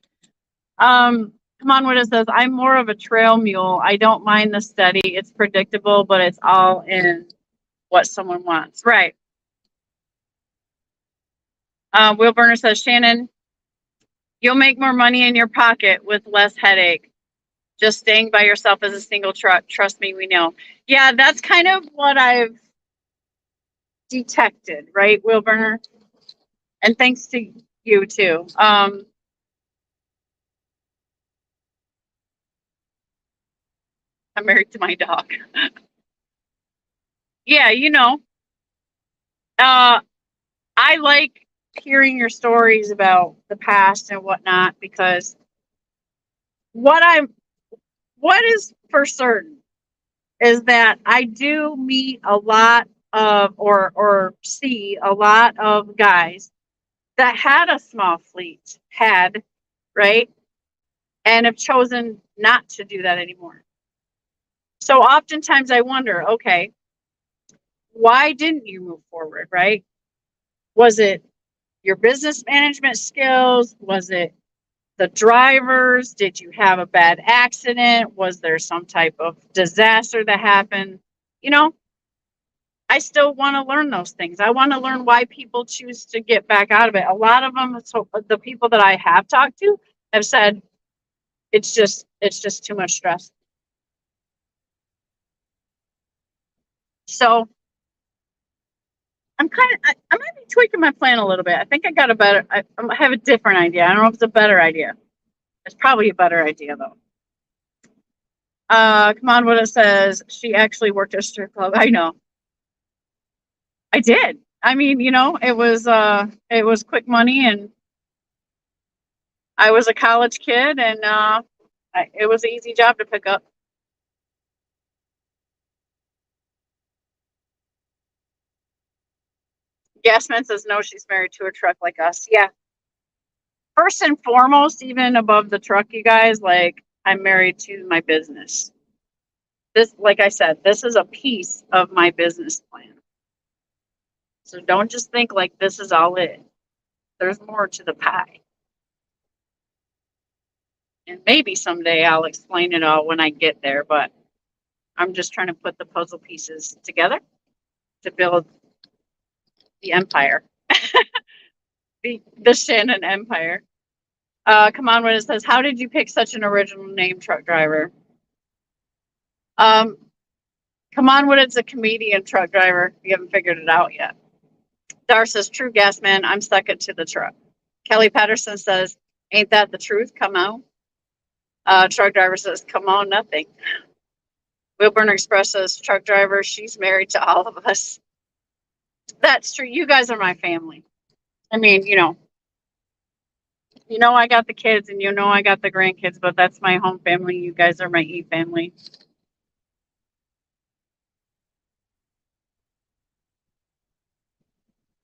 Come on, what it says, I'm more of a trail mule. I don't mind the steady. It's predictable, but it's all in what someone wants. Right. Will Burner says, Shannon, you'll make more money in your pocket with less headache. Just staying by yourself as a single truck. Trust me, we know. Yeah, that's kind of what I've detected, right, Will Burner? And thanks to you too. I'm married to my dog. Yeah, uh, I like hearing your stories about the past and whatnot because what I'm what is for certain is that I do meet a lot of or see a lot of guys that had a small fleet, right? And have chosen not to do that anymore. So oftentimes I wonder, okay, why didn't you move forward, right? Was it your business management skills? Was it the drivers? Did you have a bad accident? Was there some type of disaster that happened? You know, I still want to learn those things. I want to learn why people choose to get back out of it. A lot of them, so the people that I have talked to have said it's just too much stress. So I might be tweaking my plan a little bit. I think I got a better, I have a different idea. I don't know if it's a better idea. It's probably a better idea though. Come on, what it says. She actually worked at a strip club. I know. I did. I mean, it was quick money and I was a college kid and it was an easy job to pick up. Gasman says no, she's married to a truck like us. Yeah. First and foremost, even above the truck, you guys, like I'm married to my business. This, like I said, this is a piece of my business plan. So don't just think like this is all it. There's more to the pie. And maybe someday I'll explain it all when I get there, but I'm just trying to put the puzzle pieces together to build the empire, the Shannon empire. Come on, when it says, how did you pick such an original name, truck driver? Um, come on, when it's a comedian truck driver. You haven't figured it out yet. Dar says, true gas man, I'm second to the truck. Kelly Patterson says, ain't that the truth? Come on. Truck driver says, come on, nothing. Wilburn Express says, truck driver, she's married to all of us. That's true. You guys are my family. I mean, I got the kids and I got the grandkids, but that's my home family. You guys are my E family.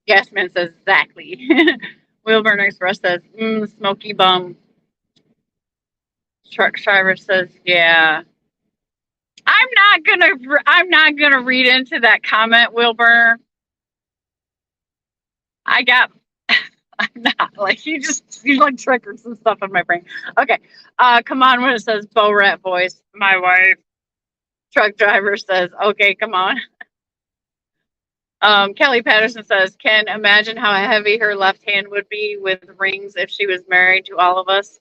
Gasman says, exactly. Wilburn Express says, smoky bum. Truck driver says, yeah. I'm not gonna read into that comment, Wilbur. I got I'm not like you like triggers and stuff in my brain. Okay. Come on when it says Bo Rat voice. My wife. Truck driver says, okay, come on. Kelly Patterson says, can imagine how heavy her left hand would be with rings if she was married to all of us.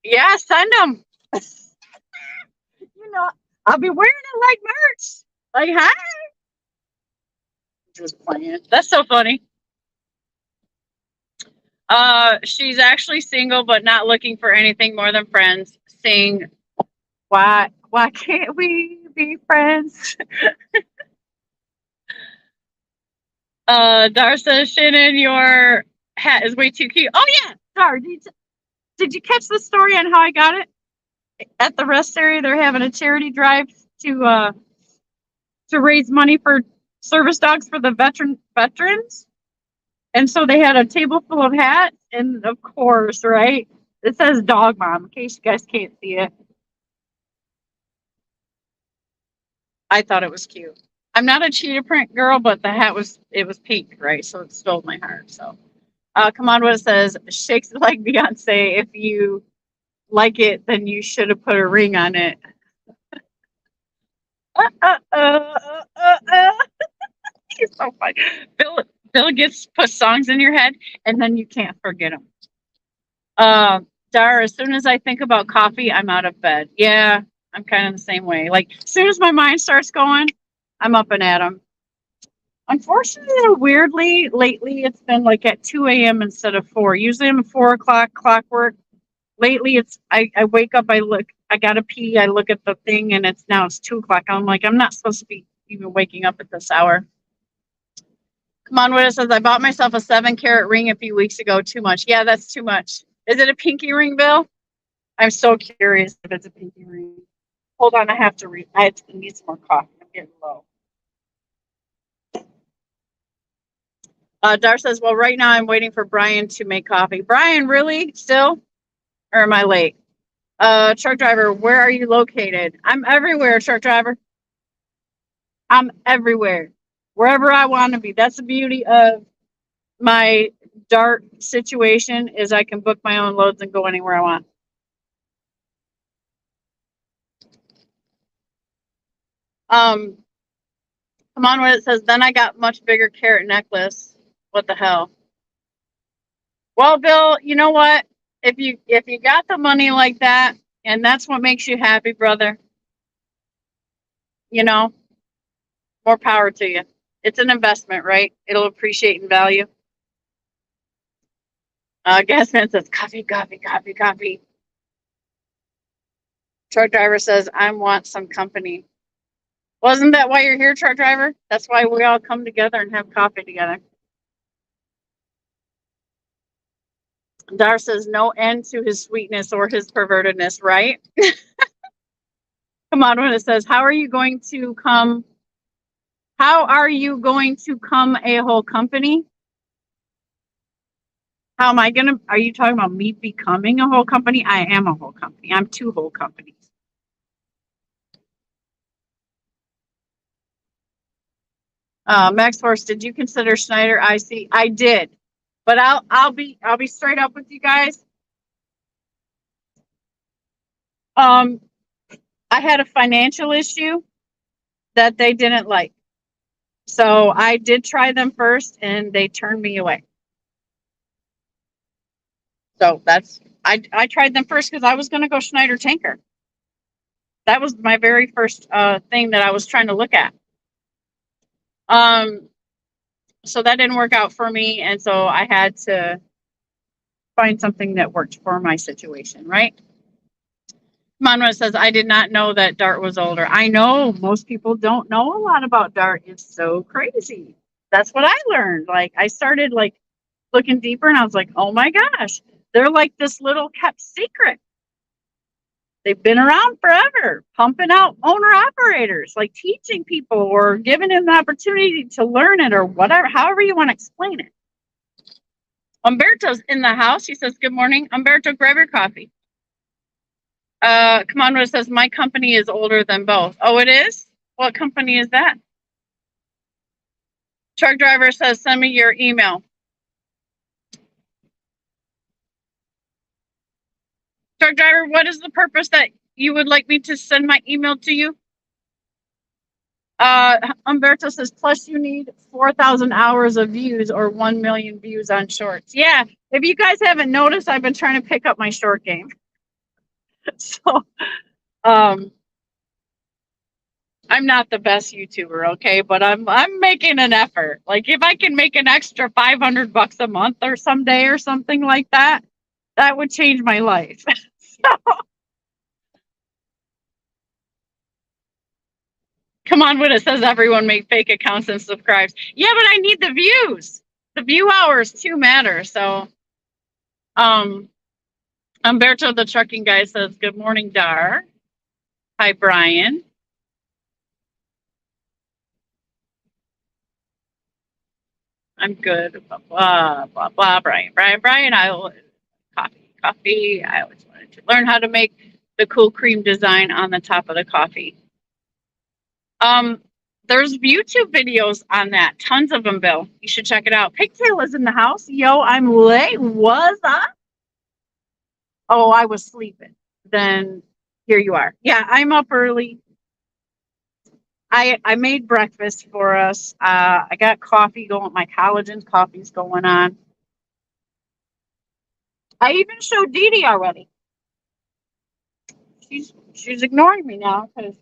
Yeah, send them. I'll be wearing it like merch. Like, hi. Just playing. That's so funny. She's actually single, but not looking for anything more than friends. Sing, why can't we be friends? Dar says, Shannon, your hat is way too cute. Oh yeah, Dar, did you catch the story on how I got it? At the rest area, they're having a charity drive to raise money for service dogs for the veterans. And so they had a table full of hats, and of course, right, it says Dog Mom, in case you guys can't see it. I thought it was cute. I'm not a cheetah print girl, but the hat was pink, right? So it stole my heart. So, come on, what it says, shakes it like Beyonce. If you like it, then you should have put a ring on it. It's so funny. Bill gets put songs in your head, and then you can't forget them. Dara, as soon as I think about coffee, I'm out of bed. Yeah, I'm kind of the same way. Like, as soon as my mind starts going, I'm up and at 'em. Unfortunately, weirdly, lately it's been like at 2 a.m. instead of 4. Usually I'm a 4 o'clock clockwork. Lately, I wake up, I gotta pee, I look at the thing, and it's 2 o'clock. I'm like, I'm not supposed to be even waking up at this hour. Come on, what it says, I bought myself a 7-carat ring a few weeks ago. Too much. Yeah, that's too much. Is it a pinky ring, Bill? I'm so curious if it's a pinky ring. Hold on, I have to read. I need some more coffee. I'm getting low. Dar says, well, right now I'm waiting for Brian to make coffee. Brian, really? Still? Or am I late? Truck driver, where are you located? I'm everywhere, truck driver. I'm everywhere. Wherever I want to be. That's the beauty of my DART situation is I can book my own loads and go anywhere I want. Come on, what it says, then I got much bigger carrot necklace. What the hell? Well, Bill, you know what? If you got the money like that, and that's what makes you happy, brother, you know, more power to you. It's an investment, right? It'll appreciate in value. Gasman says, coffee, coffee, coffee, coffee. Truck driver says, I want some company. Wasn't that why you're here, truck driver? That's why we all come together and have coffee together. Dar says, no end to his sweetness or his pervertedness, right? Come on, when it says, how are you going to come a whole company? How am I are you talking about me becoming a whole company? I am a whole company. I'm 2 whole companies. Max Horse, did you consider Schneider IC? I did, but I'll be straight up with you guys. I had a financial issue that they didn't like, so I did try them first, and they turned me away. So I tried them first because I was going to go Schneider Tanker. That was my very first thing that I was trying to look at. So that didn't work out for me, and so I had to find something that worked for my situation, right? Monroe says, I did not know that DART was older. I know most people don't know a lot about DART. It's so crazy. That's what I learned. Like, I started like looking deeper, and I was like, oh my gosh, they're like this little kept secret. They've been around forever, pumping out owner operators, like teaching people or giving them the opportunity to learn it or whatever, however you want to explain it. Umberto's in the house. He says, good morning. Umberto, grab your coffee. Commander says, my company is older than both. Oh, it is? What company is that? Truck driver says, send me your email. Truck driver, what is the purpose that you would like me to send my email to you? Umberto says, plus you need 4,000 hours of views or 1 million views on shorts. Yeah, if you guys haven't noticed, I've been trying to pick up my short game. So, I'm not the best YouTuber, okay, but I'm making an effort. Like if I can make an extra $500 a month or someday or something like that, that would change my life. Come on, when it says everyone make fake accounts and subscribes. Yeah, but I need the views. The view hours too matter. So, Umberto, the trucking guy, says, good morning, Dar. Hi, Brian. I'm good. Blah, blah, blah, blah. Brian. I will coffee. I always wanted to learn how to make the cool cream design on the top of the coffee. There's YouTube videos on that. Tons of them, Bill. You should check it out. Pigtail is in the house. Yo, I'm late. Was I? Oh, I was sleeping. Then here you are. Yeah, I'm up early. I made breakfast for us. I got coffee going. My collagen coffee's going on. I even showed Dee Dee already. She's ignoring me now because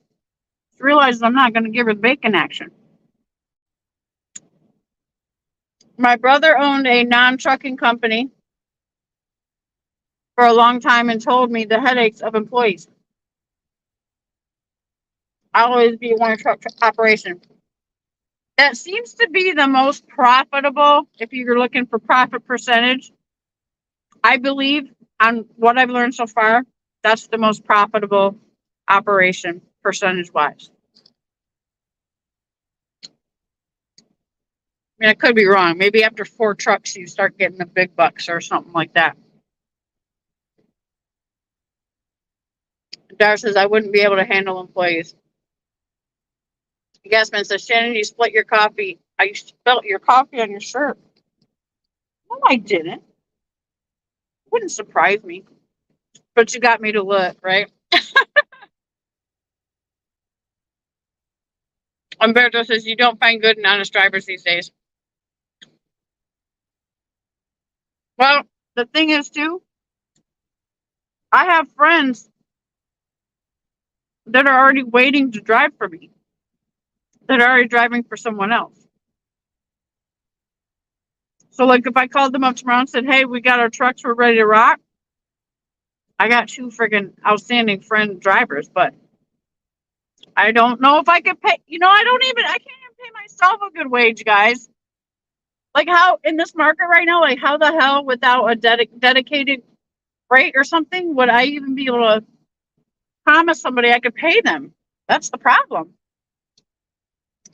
she realizes I'm not going to give her the bacon action. My brother owned a non-trucking company for a long time and told me the headaches of employees. I'll always be one truck operation. That seems to be the most profitable if you're looking for profit percentage. I believe on what I've learned so far, that's the most profitable operation percentage wise. I mean, I could be wrong. Maybe after 4 trucks, you start getting the big bucks or something like that. Dar says, I wouldn't be able to handle employees. Gasman says, Shannon, you split your coffee. You spilled your coffee on your shirt. No, I didn't. Wouldn't surprise me. But you got me to look, right? Umberto says, you don't find good and honest drivers these days. Well, the thing is, too, I have friends that are already waiting to drive for me, that are already driving for someone else. So, like, if I called them up tomorrow and said, hey, we got our trucks, we're ready to rock, I got 2 friggin' outstanding friend drivers, but I don't know if I could pay. I can't even pay myself a good wage, guys. Like, how in this market right now, like, how the hell without a dedicated rate or something would I even be able to promise somebody I could pay them? That's the problem.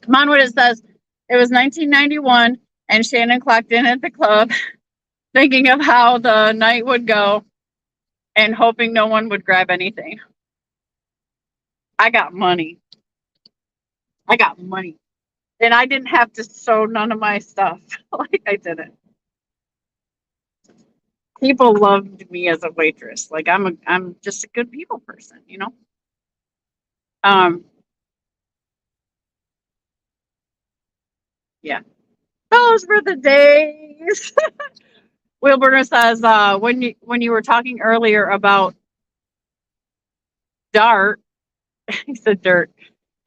Come on, what it says. It was 1991, and Shannon clocked in at the club, thinking of how the night would go and hoping no one would grab anything. I got money. And I didn't have to sew none of my stuff. Like, I didn't. People loved me as a waitress. Like, I'm just a good people person, Yeah. Those were the days. Wilbur says, when you were talking earlier about dart, he said dirt,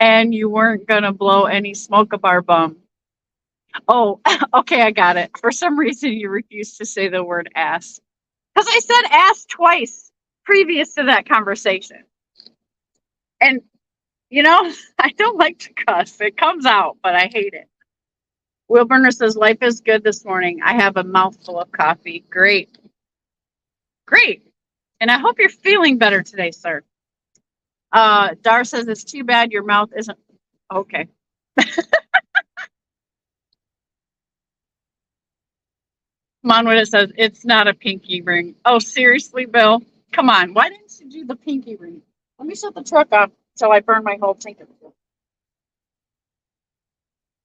and you weren't gonna blow any smoke up our bum. Oh, okay, I got it. For some reason, you refused to say the word ass. Because I said ass twice previous to that conversation. And, I don't like to cuss. It comes out, but I hate it. Will Burner says, life is good this morning. I have a mouthful of coffee. Great. And I hope you're feeling better today, sir. Dar says, it's too bad your mouth isn't. Okay. Come on, when it says it's not a pinky ring. Oh, seriously, Bill? Come on. Why didn't you do the pinky ring? Let me shut the truck off until I burn my whole tank of fuel.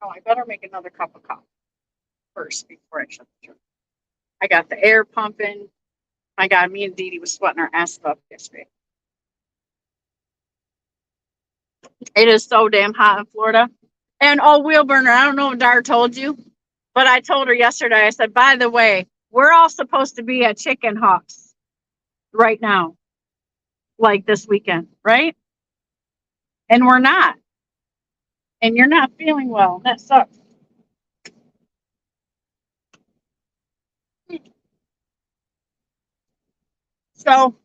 Oh, I better make another cup of coffee first before I shut the truck. I got the air pumping. My God, me and Dee Dee was sweating our ass off yesterday. It is so damn hot in Florida. And oh, wheel burner, I don't know if Dar told you, but I told her yesterday, I said, by the way, we're all supposed to be at Chicken Hawks right now, like this weekend, right? And we're not. And you're not feeling well. That sucks. So,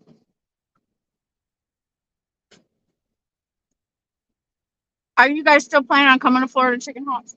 are you guys still planning on coming to Florida Chicken Hawks?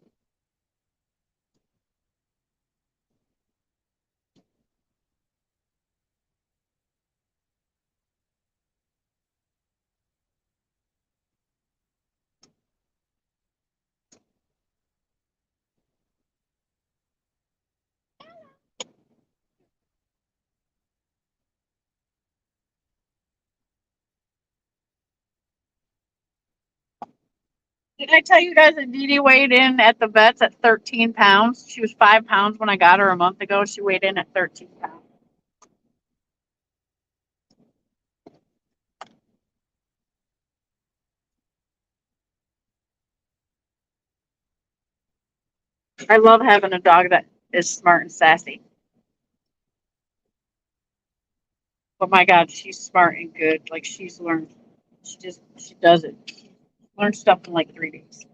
Did I tell you guys that Dee Dee weighed in at the vets at 13 pounds? She was 5 pounds when I got her a month ago. She weighed in at 13 pounds. I love having a dog that is smart and sassy. But my God, she's smart and good. Like she's learned. She does it. She learned stuff in like 3 days.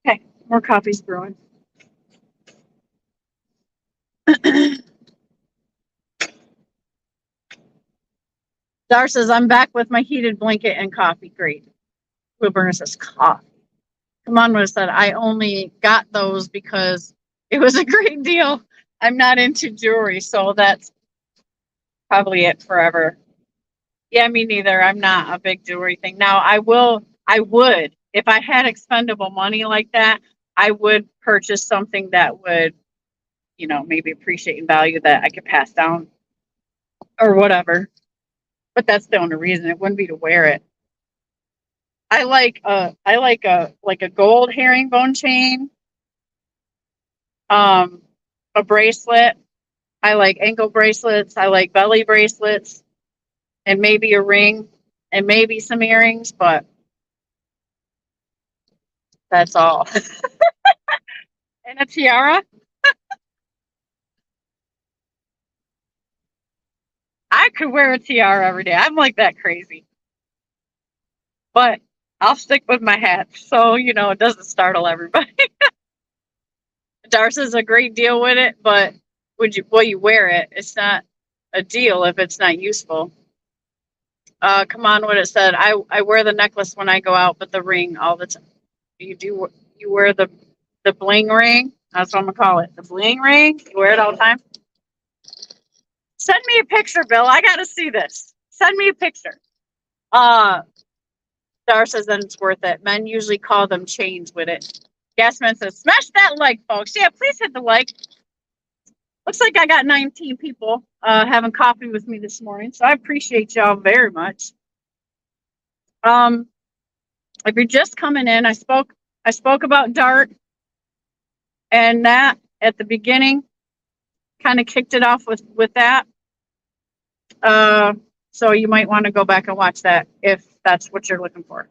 Okay, more coffee's brewing. Dar says, I'm back with my heated blanket and coffee. Great. Wilburner says, coffee. Come on, Rose said, I only got those because it was a great deal. I'm not into jewelry, so that's probably it forever. Yeah, me neither. I'm not a big jewelry thing. Now, I would, if I had expendable money like that, I would purchase something that would, maybe appreciate in value that I could pass down or whatever. But that's the only reason. It wouldn't be to wear it. I like a gold herringbone chain, a bracelet. I like ankle bracelets. I like belly bracelets, and maybe a ring, and maybe some earrings. But that's all. And a tiara. I could wear a tiara every day. I'm like that crazy. But I'll stick with my hat, so it doesn't startle everybody. Darcy's a great deal with it, but will you wear it? It's not a deal if it's not useful. Come on, what it said. I wear the necklace when I go out, but the ring all the time. You wear the bling ring? That's what I'm gonna call it. The bling ring. You wear it all the time. Send me a picture, Bill. I gotta see this. Send me a picture. Dar says that it's worth it. Men usually call them chains with it. Gasman says, smash that like, folks. Yeah, please hit the like. Looks like I got 19 people having coffee with me this morning, so I appreciate y'all very much. If you're just coming in, I spoke about Dart, and that at the beginning kind of kicked it off with that. So you might want to go back and watch that if that's what you're looking for.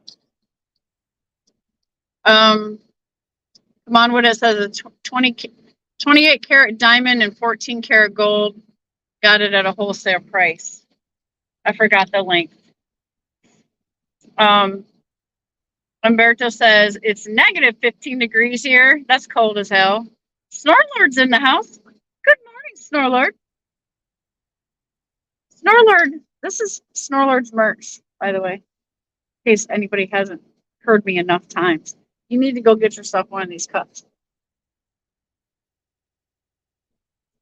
Come on, what it says, a 28 karat diamond and 14 karat gold. Got it at a wholesale price. I forgot the link. Umberto says it's negative 15 degrees here. That's cold as hell. Snorlord's in the house. Good morning, Snorlord. Snorlord, this is Snorlord's merch, by the way, in case anybody hasn't heard me enough times. You need to go get yourself one of these cups.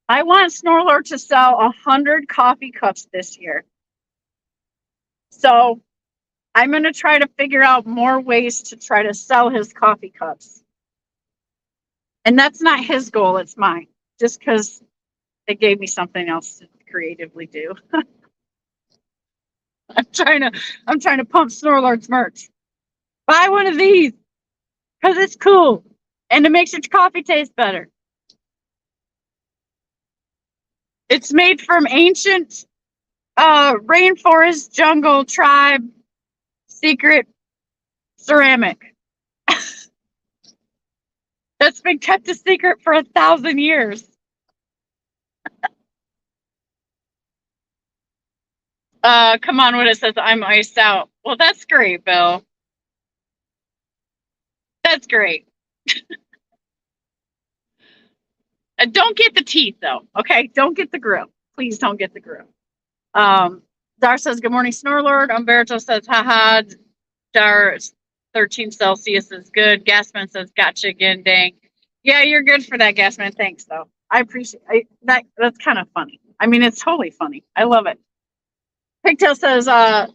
I want Snorlord to sell 100 coffee cups this year. So I'm going to try to figure out more ways to try to sell his coffee cups. And that's not his goal, it's mine. Just because it gave me something else to creatively do. I'm trying to pump Snorlord's merch. Buy one of these because it's cool and it makes your coffee taste better. It's made from ancient rainforest jungle tribe secret ceramic that's been kept a secret for 1,000 years. Come on when it says I'm iced out. Well, that's great, Bill. That's great. Don't get the teeth though. Okay, don't get the grill. Please don't get the grill. Dar says, good morning, Snorlord. Umberto says, haha. Dar 13 Celsius is good. Gasman says, gotcha again, dang. Yeah, you're good for that, Gasman. Thanks, though. I appreciate that. That's kind of funny. I mean, it's totally funny. I love it. Pigtail says,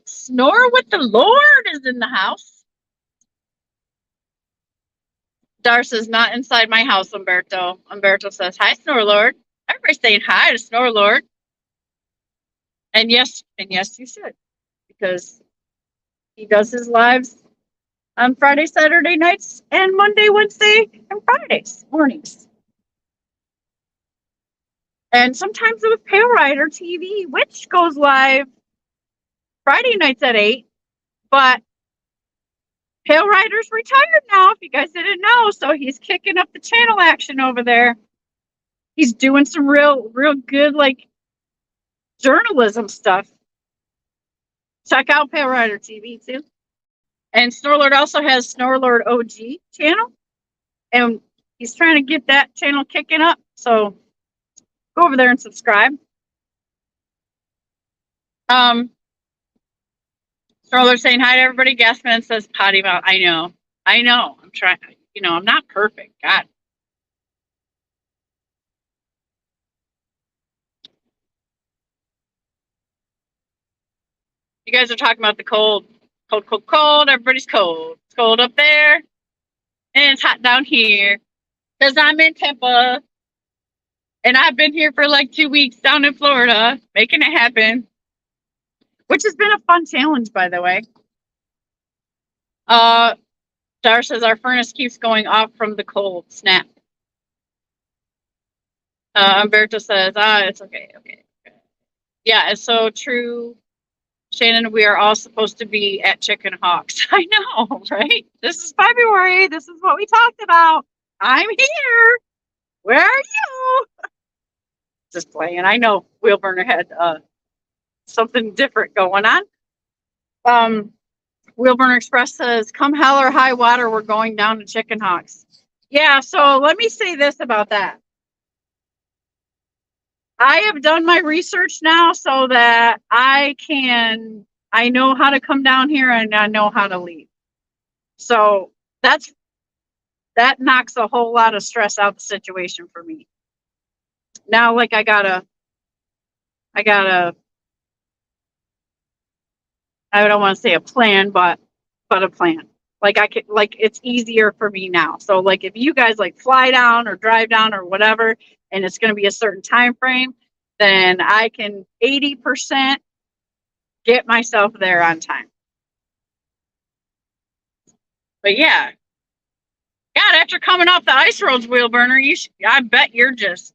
snore with the Lord is in the house. Dar says, not inside my house, Umberto. Umberto says, hi, Snorlord. Everybody's saying hi to Snorlord. And yes, you should. Because he does his lives on Friday, Saturday nights, and Monday, Wednesday, and Fridays mornings. And sometimes with Pale Rider TV, which goes live Friday nights at 8. But Pale Rider's retired now, if you guys didn't know. So he's kicking up the channel action over there. He's doing some real good, like, journalism stuff. Check out Pale Rider TV, too. And Snorlord also has Snorlord OG channel. And he's trying to get that channel kicking up. So go over there and subscribe. Snorlord saying hi to everybody. Gasman says potty mouth. I know. I'm trying. I'm not perfect. God. You guys are talking about the cold. Cold. Everybody's cold. It's cold up there. And it's hot down here. Because I'm in Tampa. And I've been here for like 2 weeks down in Florida, making it happen. Which has been a fun challenge, by the way. Dar says our furnace keeps going off from the cold. Snap. Umberto says, it's okay. Yeah, it's so true. Shannon, we are all supposed to be at Chicken Hawks. I know, right? This is February. This is what we talked about. I'm here. Where are you? Just playing. I know Wheelburner had something different going on. Wheelburner Express says, come hell or high water, we're going down to Chicken Hawks. Yeah, so let me say this about that. I have done my research now so that I know how to come down here and I know how to leave. So that knocks a whole lot of stress out the situation for me. Now, like I gotta, I don't want to say a plan, but a plan. Like it's easier for me now. So like if you guys like fly down or drive down or whatever, and it's going to be a certain time frame, then I can 80% get myself there on time. But yeah, God, after coming off the ice roads, Wheelburner, I bet you're just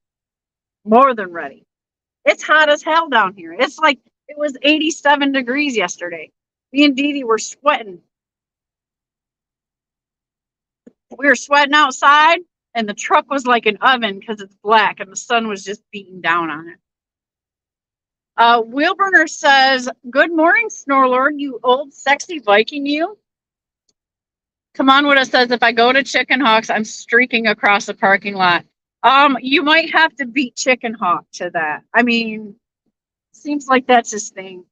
more than ready. It's hot as hell down here. It's like it was 87 degrees yesterday. Me and Dee Dee were sweating. We were sweating outside, and the truck was like an oven because it's black, and the sun was just beating down on it. Wheelburner says, good morning, Snorlord, you old sexy Viking, you. Come on, what it says, if I go to Chicken Hawks, I'm streaking across the parking lot. You might have to beat Chicken Hawk to that. I mean, seems like that's his thing.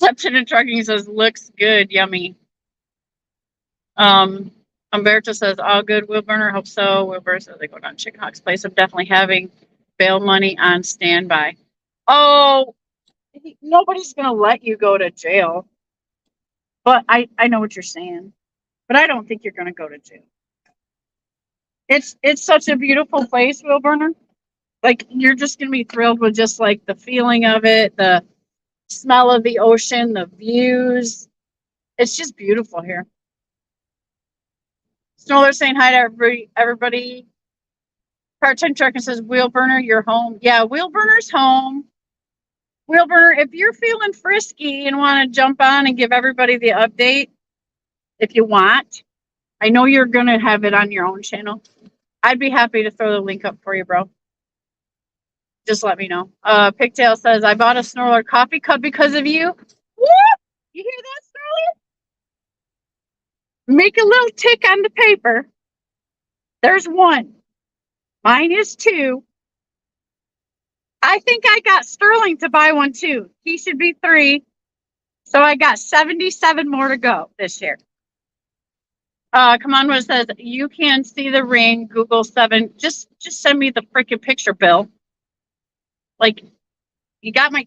Reception and Trucking says, looks good, yummy. Umberto says, all good, Wheelburner, hope so. Wheelburner says, I go down to Chicken Hawk's place. I'm definitely having Bail money on standby. Oh, nobody's going to let you go to jail. But I know what you're saying. But I don't think you're going to go to jail. It's such a beautiful place, Will Burner. Like, you're just going to be thrilled with just like the feeling of it, the smell of the ocean, the views. It's just beautiful here. Snoller saying hi to everybody. Part-time trucker says, Wheel Burner, you're home. Yeah, Wheel Burner's home. Wheel Burner, if you're feeling frisky and want to jump on and give everybody the update, if you want, I know you're going to have it on your own channel. I'd be happy to throw the link up for you, bro. Just let me know. Pigtail says, I bought a Snorler coffee cup because of you. Woo! You hear that, Snorler? Make a little tick on the paper. There's one. Mine is two. I think I got Sterling to buy one too. He should be 3. So I got 77 more to go this year. Come on, what says, you can see the ring, Google 7. Just send me the freaking picture, Bill. Like, you got my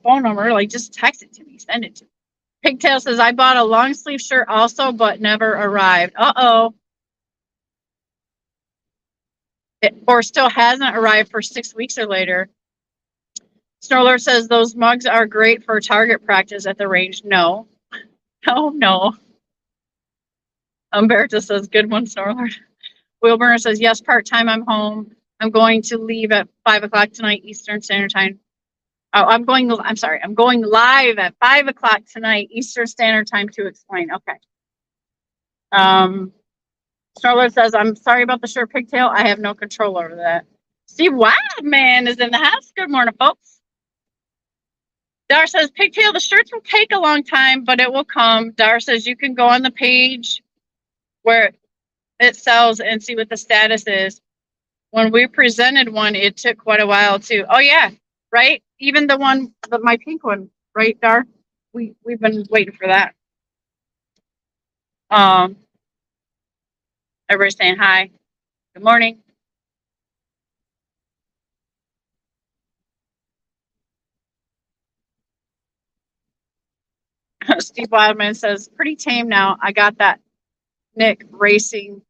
phone number, like just text it to me, send it to me. Pigtail says, I bought a long sleeve shirt also, but never arrived. Uh-oh. Or still hasn't arrived for 6 weeks or later. Snorler says, those mugs are great for target practice at the range. No. No. Umberto says, good one, Snorler. Wilburner says, yes, part-time, I'm home. I'm going to leave at 5 o'clock tonight, Eastern Standard Time. Oh, I'm going live at 5 o'clock tonight, Eastern Standard Time to explain. Okay. Snorler says, I'm sorry about the short pigtail. I have no control over that. Steve Wildman is in the house. Good morning, folks. Dar says, pigtail, the shirts will take a long time, but it will come. Dar says, you can go on the page where it sells and see what the status is. When we presented one, it took quite a while too. Oh yeah, right? Even the one, my pink one, right, Dar? We've been waiting for that. Everybody's saying hi. Good morning. Steve Wildman says, pretty tame now. I got that Nick racing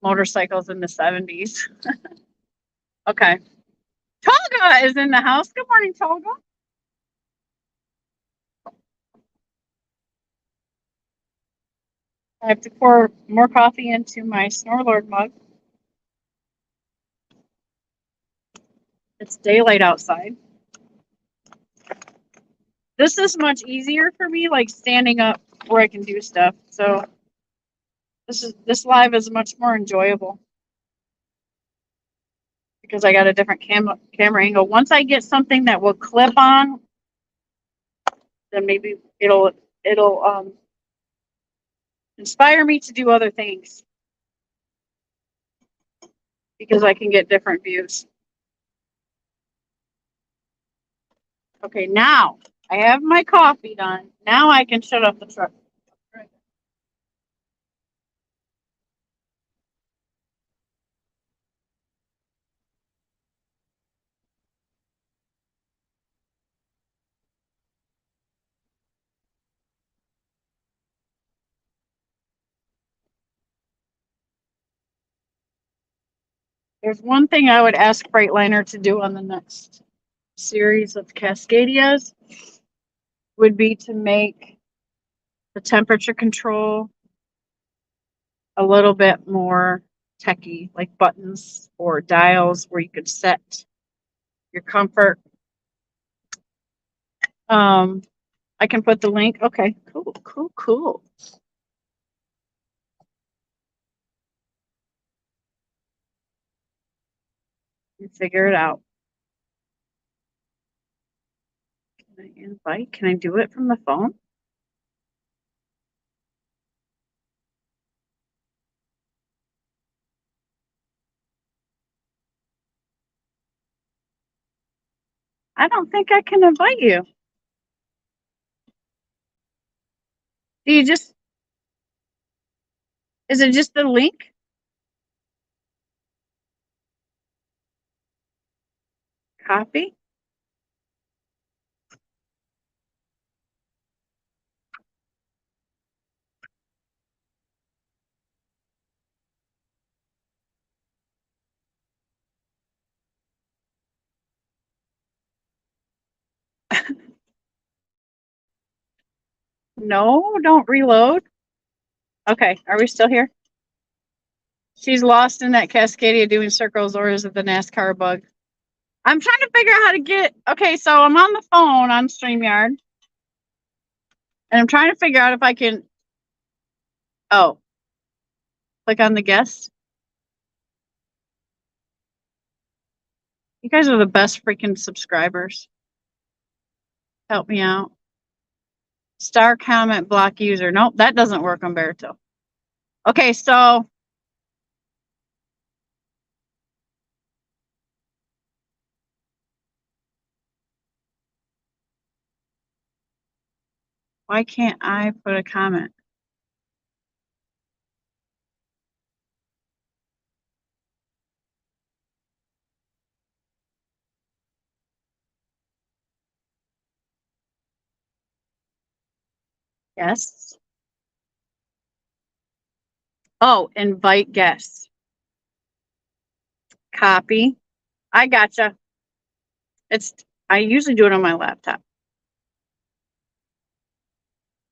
motorcycles in the 70s. Okay. Tolga is in the house. Good morning, Tolga. I have to pour more coffee into my Snorlord mug. It's daylight outside. This is much easier for me, like standing up where I can do stuff. So this live is much more enjoyable because I got a different camera angle. Once I get something that will clip on, then maybe it'll inspire me to do other things because I can get different views. Okay, now I have my coffee done. Now I can shut off the truck. There's one thing I would ask Freightliner to do on the next series of Cascadias would be to make the temperature control a little bit more techy, like buttons or dials where you could set your comfort. I can put the link. Okay, cool. You figure it out. Can I invite? Can I do it from the phone? I don't think I can invite you. Do you just, is it just the link? Copy. No, don't reload. Okay, are we still here? She's lost in that Cascadia doing circles, or is it the NASCAR bug? I'm trying to figure out how to get. Okay, so I'm on the phone on StreamYard, and I'm trying to figure out if I can. Oh, click on the guest. You guys are the best freaking subscribers. Help me out. Star comment block user. Nope, that doesn't work, Umberto. Okay, so why can't I put a comment? Yes. Oh, invite guests. Copy. I gotcha. I usually do it on my laptop.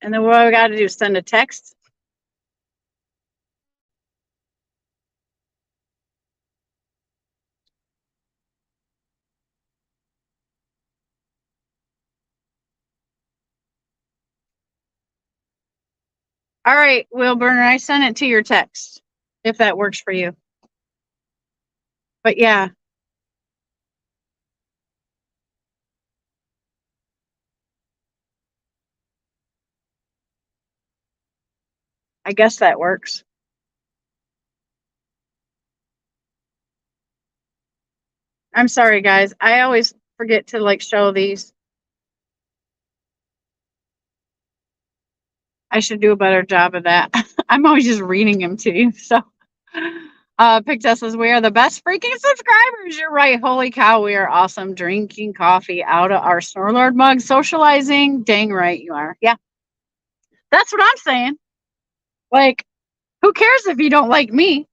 And then what I got to do? Send a text. All right, Will Burner, I sent it to your text if that works for you. But yeah. I guess that works. I'm sorry, guys. I always forget to like show these. I should do a better job of that. I'm always just reading them to you. So, Pictet says, we are the best freaking subscribers. You're right. Holy cow. We are awesome. Drinking coffee out of our Snorlord mug, socializing. Dang right you are. Yeah. That's what I'm saying. Like, who cares if you don't like me?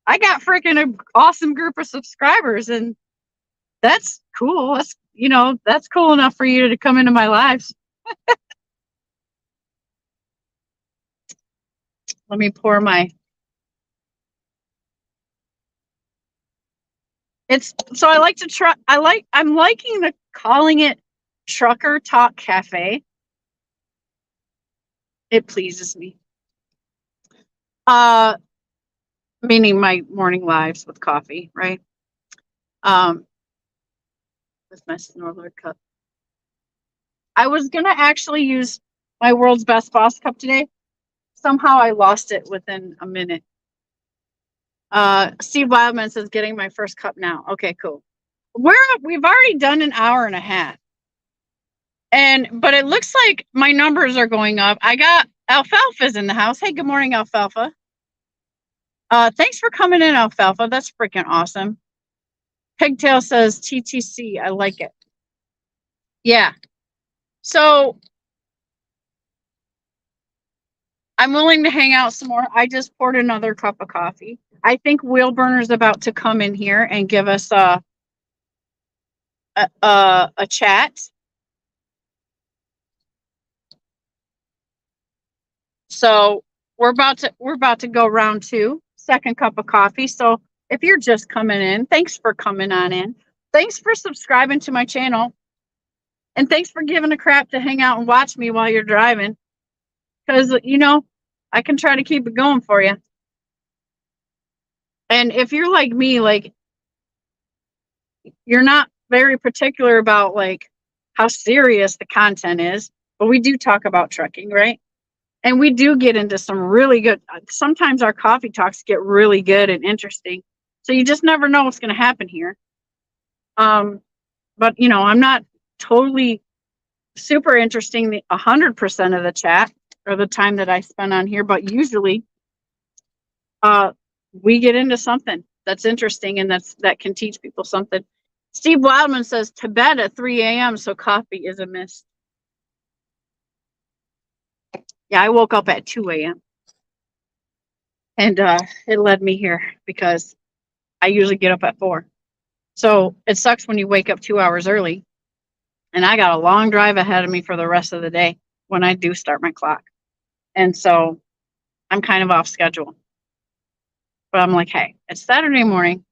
I got freaking an awesome group of subscribers, and that's cool. That's cool enough for you to come into my lives. Let me pour my. It's so I like to try. I'm liking the calling it Trucker Talk Cafe. It pleases me. Meaning my morning lives with coffee, right? With my Snorlord cup. I was gonna actually use my World's Best Boss cup today. Somehow I lost it within a minute. Steve Wildman says getting my first cup now. Okay, cool. We've already done an hour and a half. But it looks like my numbers are going up. I got Alfalfa's in the house. Hey, good morning, Alfalfa. Thanks for coming in, Alfalfa. That's freaking awesome. Pigtail says TTC. I like it. Yeah. So I'm willing to hang out some more. I just poured another cup of coffee. I think Wheel Burner's about to come in here and give us a chat. So we're about to go round two, second cup of coffee. So if you're just coming in, thanks for coming on in. Thanks for subscribing to my channel. And thanks for giving a crap to hang out and watch me while you're driving. Because, I can try to keep it going for you. And if you're like me, like, you're not very particular about, like, how serious the content is. But we do talk about trucking, right? And we do get into some really good, sometimes our coffee talks get really good and interesting. So you just never know what's going to happen here. But, I'm not totally super interesting 100% of the chat or the time that I spend on here. But usually we get into something that's interesting and that can teach people something. Steve Wildman says to bed at 3 a.m. so coffee is a miss. Yeah, I woke up at 2 a.m. and it led me here because I usually get up at 4. So it sucks when you wake up 2 hours early, and I got a long drive ahead of me for the rest of the day when I do start my clock. And so I'm kind of off schedule. But I'm like, hey, it's Saturday morning.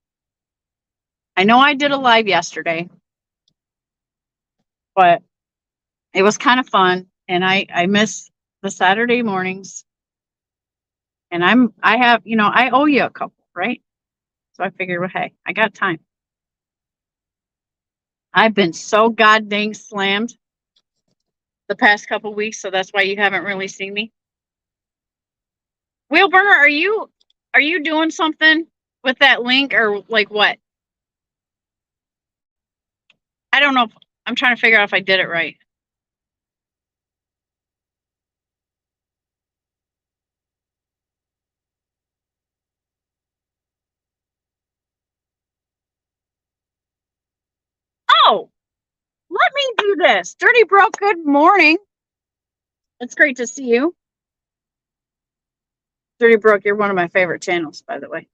I know I did a live yesterday, but it was kind of fun, and I miss the Saturday mornings. And I owe you a couple, right? So I figured, well, hey, I got time. I've been so god dang slammed the past couple weeks, so that's why you haven't really seen me. Wheelburner, are you doing something with that link or like what? I don't know. I'm trying to figure out if I did it right. Oh, let me do this. Dirty Bro, good morning. It's great to see you. Dirty Brook, you're one of my favorite channels, by the way.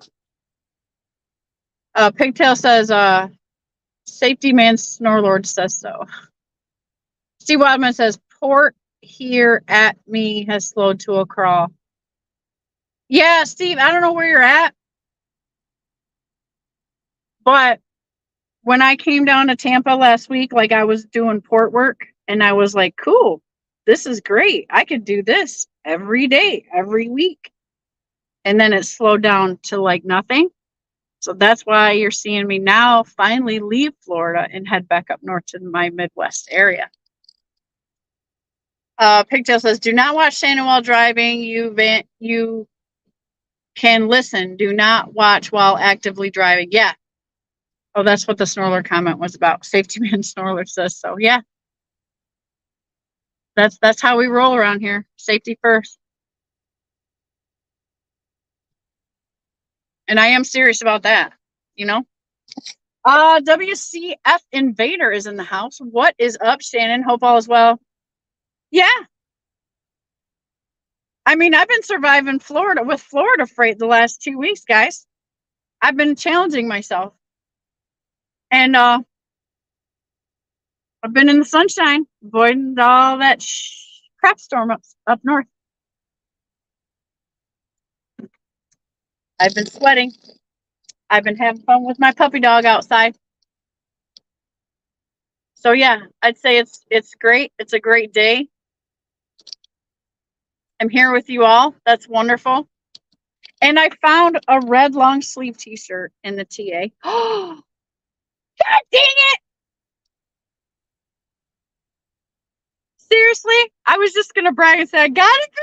Pigtail says, Safety Man Snorlord says so. Steve Wildman says, port here at me has slowed to a crawl. Yeah, Steve, I don't know where you're at, but when I came down to Tampa last week, like I was doing port work, and I was like, cool, this is great. I could do this every day, every week. And then it slowed down to like nothing. So that's why you're seeing me now finally leave Florida and head back up north to my Midwest area. Pigtail says, do not watch Shannon while driving. You can listen. Do not watch while actively driving. Yeah. Oh, that's what the Snorler comment was about. Safety Man Snorler says so. Yeah. That's how we roll around here. Safety first. And I am serious about that, you know? WCF Invader is in the house. What is up, Shannon? Hope all is well. Yeah. I mean, I've been surviving Florida with Florida freight the last 2 weeks, guys. I've been challenging myself. And I've been in the sunshine, avoiding all that crap storm up north. I've been sweating. I've been having fun with my puppy dog outside. So yeah, I'd say it's great. It's a great day. I'm here with you all. That's wonderful. And I found a red long sleeve t-shirt in the TA. Oh, God dang it! Seriously? I was just gonna brag and say I got it for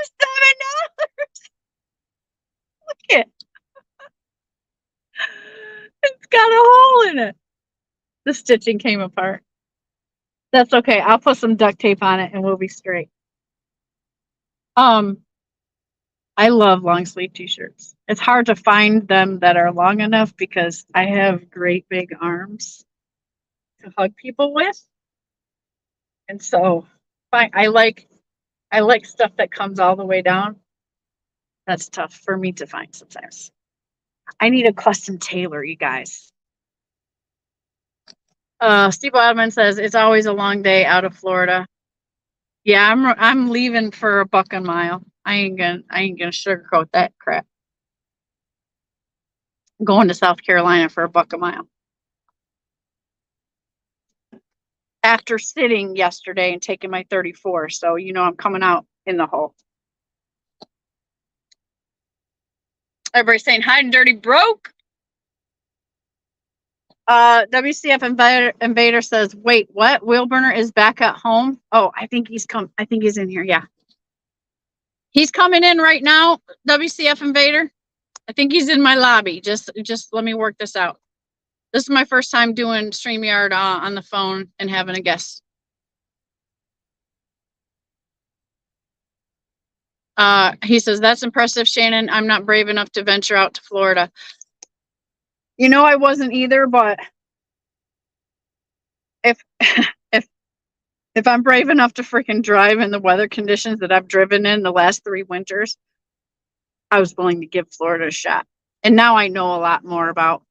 $7. Look it. It's got a hole in it. The stitching came apart. That's okay. I'll put some duct tape on it and we'll be straight. I love long sleeve t-shirts. It's hard to find them that are long enough because I have great big arms to hug people with. And so I like stuff that comes all the way down. That's tough for me to find sometimes. I need a custom tailor, you guys. Steve Wildman says it's always a long day out of Florida. Yeah, I'm leaving for a buck a mile. I ain't gonna sugarcoat that crap. I'm going to South Carolina for a buck a mile. After sitting yesterday and taking my 34, so I'm coming out in the hole. Everybody's saying hi, Dirty Broke. WCF Invader says, wait, what? Wheelburner is back at home? Oh, I think he's in here. Yeah. He's coming in right now, WCF Invader. I think he's in my lobby. Just let me work this out. This is my first time doing StreamYard on the phone and having a guest. He says, that's impressive, Shannon. I'm not brave enough to venture out to Florida. I wasn't either, but if if if I'm brave enough to freaking drive in the weather conditions that I've driven in the last 3 winters, I was willing to give Florida a shot. And now I know a lot more about,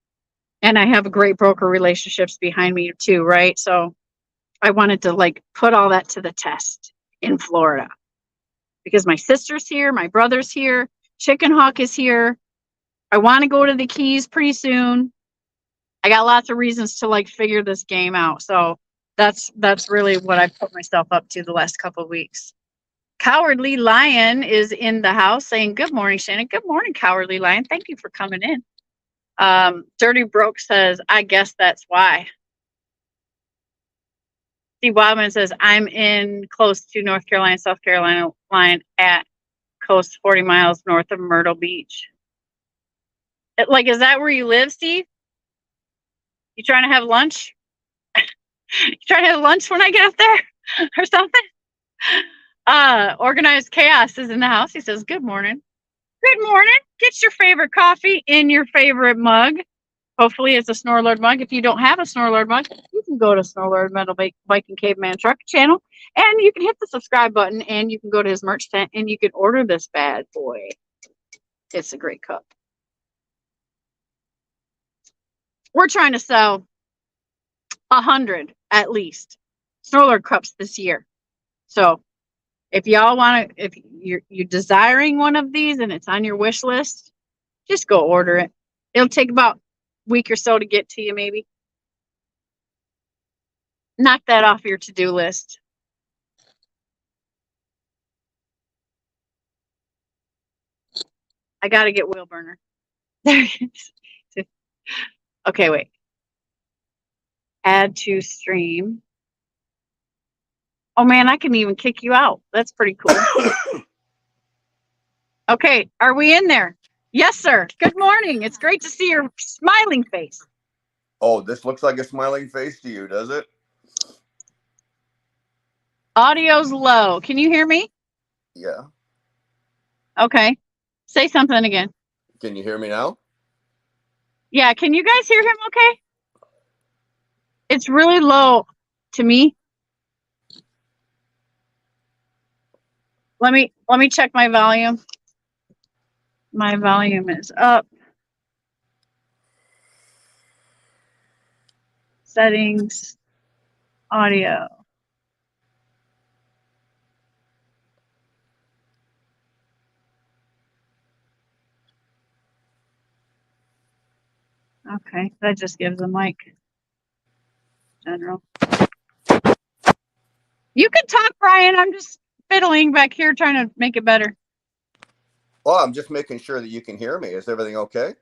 and I have great broker relationships behind me too, right? So I wanted to like put all that to the test in Florida because my sister's here, my brother's here, Chicken Hawk is here. I want to go to the Keys pretty soon. I got lots of reasons to like figure this game out. So that's really what I've put myself up to the last couple of weeks. Cowardly Lion is in the house saying, good morning, Shannon. Good morning, Cowardly Lion. Thank you for coming in. Dirty Broke says, I guess that's why. Steve Wildman says, I'm in close to North Carolina, South Carolina line at coast 40 miles north of Myrtle Beach. Like, is that where you live, Steve? You trying to have lunch? You trying to have lunch when I get up there or something? Organized Chaos is in the house. He says, good morning. Good morning. Get your favorite coffee in your favorite mug. Hopefully it's a Snorlord mug. If you don't have a Snorlord mug, you can go to Snorlord Metal Viking Caveman Truck channel and you can hit the subscribe button and you can go to his merch tent and you can order this bad boy. It's a great cup. We're trying to sell 100 at least Snorlord cups this year. So if y'all want to, if you're desiring one of these and it's on your wish list, just go order it. It'll take about a week or so to get to you, maybe. Knock that off your to-do list. I got to get wheel burner. There it is. Okay, wait. Add to stream. Oh man, I can even kick you out. That's pretty cool. Okay, are we in there? Yes, sir. Good morning. It's great to see your smiling face. Oh, this looks like a smiling face to you, does it? Audio's low. Can you hear me? Yeah. Okay. Say something again. Can you hear me now? Yeah, can you guys hear him okay? It's really low to me. Let me check my volume. My volume is up. Settings, audio. Okay, that just gives a mic. General. You can talk, Brian. I'm just fiddling back here trying to make it better. Well, I'm just making sure that you can hear me. Is everything okay?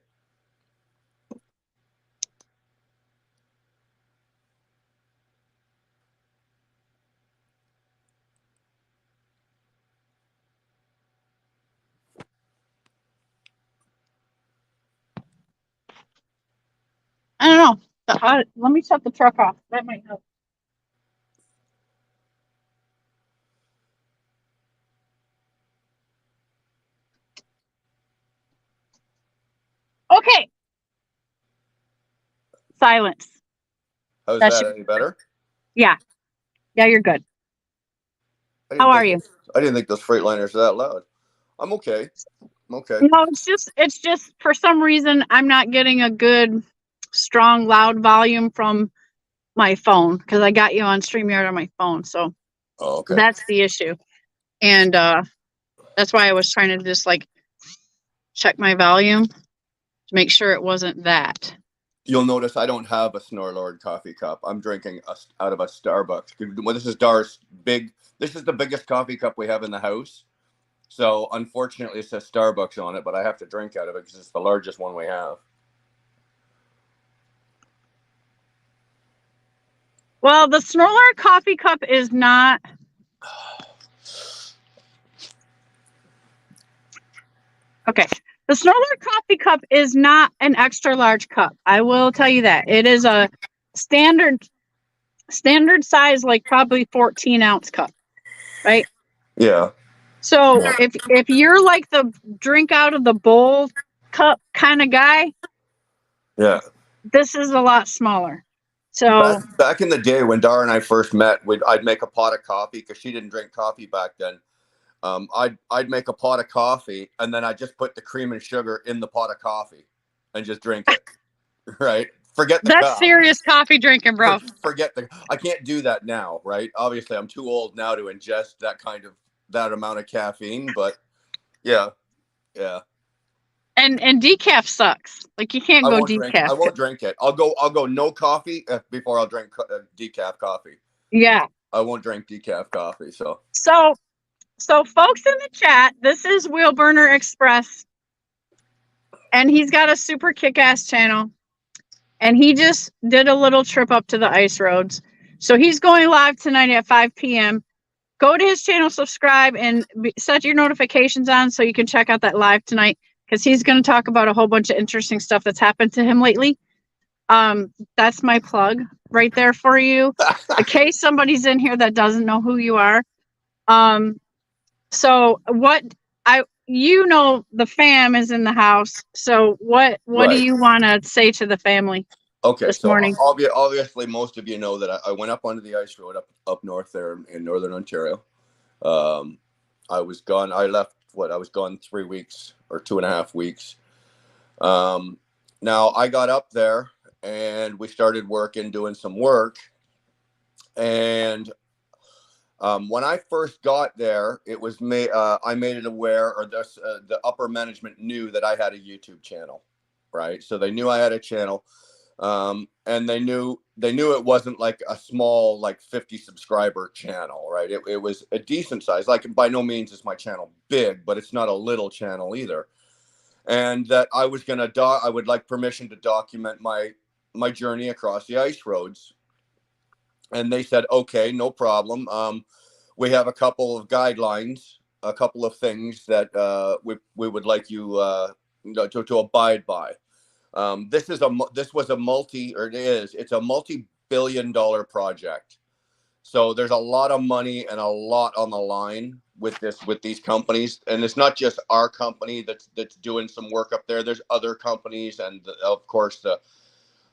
I don't know. Let me shut the truck off. That might help. Okay. Silence. How's that any better? Yeah. Yeah, you're good. How are you? I didn't think those Freightliners are that loud. I'm okay. Okay. No, it's just for some reason I'm not getting a good, strong, loud volume from my phone because I got you on StreamYard on my phone. So okay. That's the issue. And that's why I was trying to just like check my volume to make sure it wasn't that. You'll notice I don't have a Snorlord coffee cup. I'm drinking out of a Starbucks. Well, this is Dar's big. This is the biggest coffee cup we have in the house. So unfortunately, it says Starbucks on it, but I have to drink out of it because it's the largest one we have. Well, the Snorlord coffee cup is not. Okay. The Snorlord coffee cup is not an extra large cup. I will tell you that. It is a standard size, like probably 14-ounce cup, right? Yeah. So if you're like the drink out of the bowl cup kind of guy, yeah, this is a lot smaller. So back in the day when Dara and I first met, I'd make a pot of coffee because she didn't drink coffee back then. I'd make a pot of coffee and then I just put the cream and sugar in the pot of coffee and just drink it. Right? Forget the that's cup. serious coffee drinking, bro. Forget the. I can't do that now, right? Obviously, I'm too old now to ingest that amount of caffeine. But yeah, yeah. And decaf sucks. Like you can't I go won't drink. decaf. I won't drink it. I'll go no coffee before I'll drink decaf coffee. Yeah. I won't drink decaf coffee. So So folks in the chat, this is Wheel Burner Express, and he's got a super kick-ass channel, and he just did a little trip up to the ice roads. So he's going live tonight at 5 p.m. Go to his channel, subscribe, and set your notifications on so you can check out that live tonight, because he's going to talk about a whole bunch of interesting stuff that's happened to him lately. That's my plug right there for you, in case somebody's in here that doesn't know who you are. So the fam is in the house. So what do right. you want to say to the family Okay, this so morning? obviously most of you know that I went up onto the ice road up north there in northern Ontario. I was gone. I left. I was gone 3 weeks or 2.5 weeks. Now I got up there and we started working, doing some work. And when I first got there, it was I made it aware, or the upper management knew that I had a YouTube channel, right? So they knew I had a channel, and they knew it wasn't like a small, like 50 subscriber channel, right? It was a decent size. Like by no means is my channel big, but it's not a little channel either. And that I was gonna I would like permission to document my journey across the ice roads. And they said, okay, no problem. We have a couple of guidelines, a couple of things that we would like you to abide by. This was a it's a multi-billion-dollar project. So there's a lot of money and a lot on the line with these companies, and it's not just our company that's doing some work up there. There's other companies, and of course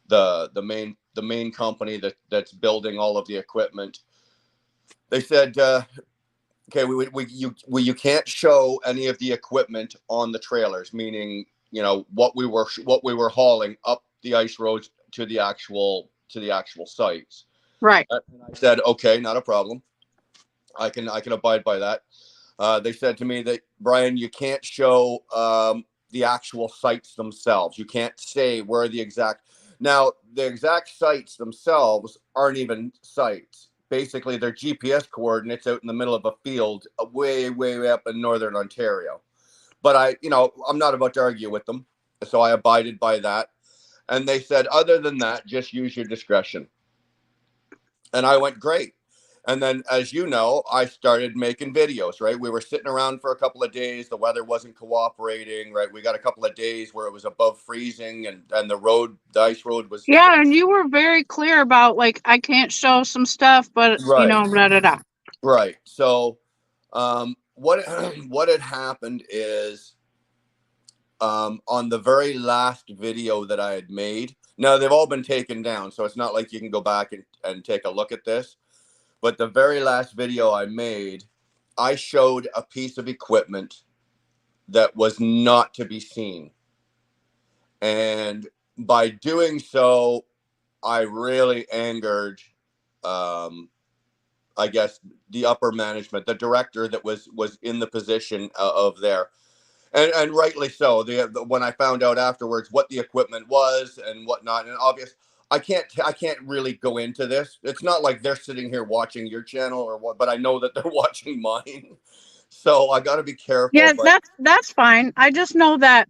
the main company that's building all of the equipment. They said, okay, you can't show any of the equipment on the trailers, meaning what we were hauling up the ice roads to the actual sites. Right. And I said, okay, not a problem. I can abide by that. They said to me that, Brian, you can't show the actual sites themselves. You can't say where the exact sites themselves aren't even sites. Basically, they're GPS coordinates out in the middle of a field way up in northern Ontario. But I'm not about to argue with them, so I abided by that. And they said, other than that, just use your discretion. And I went, great. And then, as you know, I started making videos, right? We were sitting around for a couple of days. The weather wasn't cooperating, right? We got a couple of days where it was above freezing, and the ice road was. Yeah, and you were very clear about, like, I can't show some stuff, but Right. blah, blah, blah. Right. So what had happened is, on the very last video that I had made, now they've all been taken down, so it's not like you can go back and take a look at this. But the very last video I made, I showed a piece of equipment that was not to be seen. And by doing so, I really angered, I guess, the upper management, the director that was in the position of there. And rightly so. When I found out afterwards what the equipment was and whatnot, and obvious, I can't really go into this. It's not like they're sitting here watching your channel or what, but I know that they're watching mine. So I got to be careful. Yeah, but that's fine. I just know that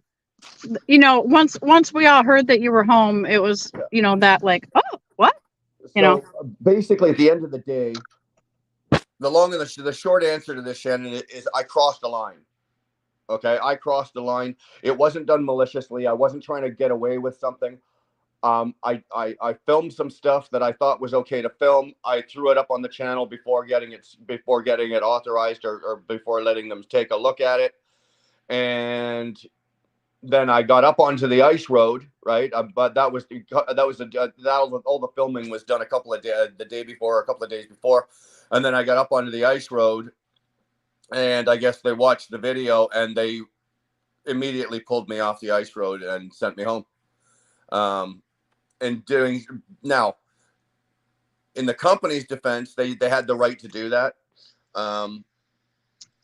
once we all heard that you were home, it was that, like, oh, what? Basically, at the end of the day, the long and the short answer to this, Shannon, is I crossed the line. Okay, I crossed the line. It wasn't done maliciously. I wasn't trying to get away with something. I filmed some stuff that I thought was okay to film. I threw it up on the channel before getting it authorized, or before letting them take a look at it. And then I got up onto the ice road, right? But all the filming was done the day before, a couple of days before, and then I got up onto the ice road, and I guess they watched the video and they immediately pulled me off the ice road and sent me home. And doing now, in the company's defense, they had the right to do that.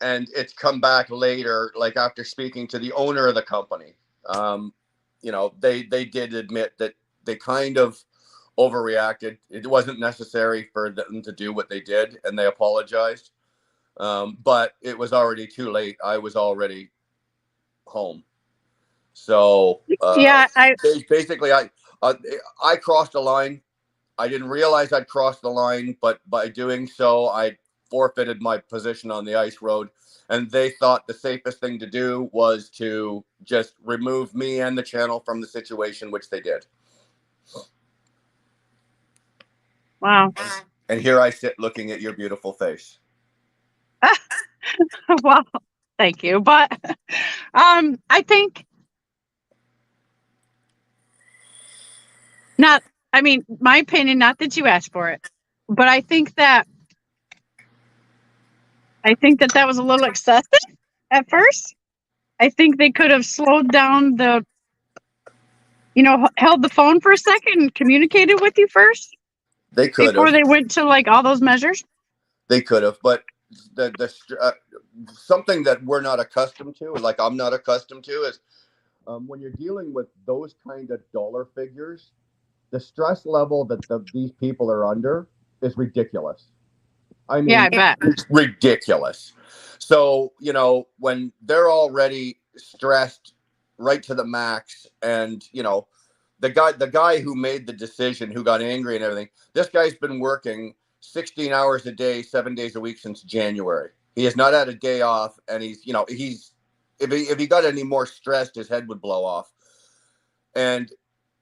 And it's come back later, like after speaking to the owner of the company. They did admit that they kind of overreacted. It wasn't necessary for them to do what they did, and they apologized. But it was already too late. I was already home. So Yeah, basically, I crossed a line. I didn't realize I'd crossed the line, but by doing so, I forfeited my position on the ice road. And they thought the safest thing to do was to just remove me and the channel from the situation, which they did. wow. And here I sit looking at your beautiful face. Well, thank you. But I think not, I mean, my opinion, not that you asked for it, but I think that that was a little excessive at first. I think they could have slowed down held the phone for a second and communicated with you first They could before have. they went to like all those measures. They could have, but something that we're not accustomed to, like I'm not accustomed to, is when you're dealing with those kind of dollar figures, the stress level that these people are under is ridiculous. I mean, Yeah, I bet. it's ridiculous. So, when they're already stressed right to the max, and, the guy who made the decision, who got angry and everything, this guy's been working 16 hours a day, 7 days a week since January. He has not had a day off, and if he got any more stressed, his head would blow off. And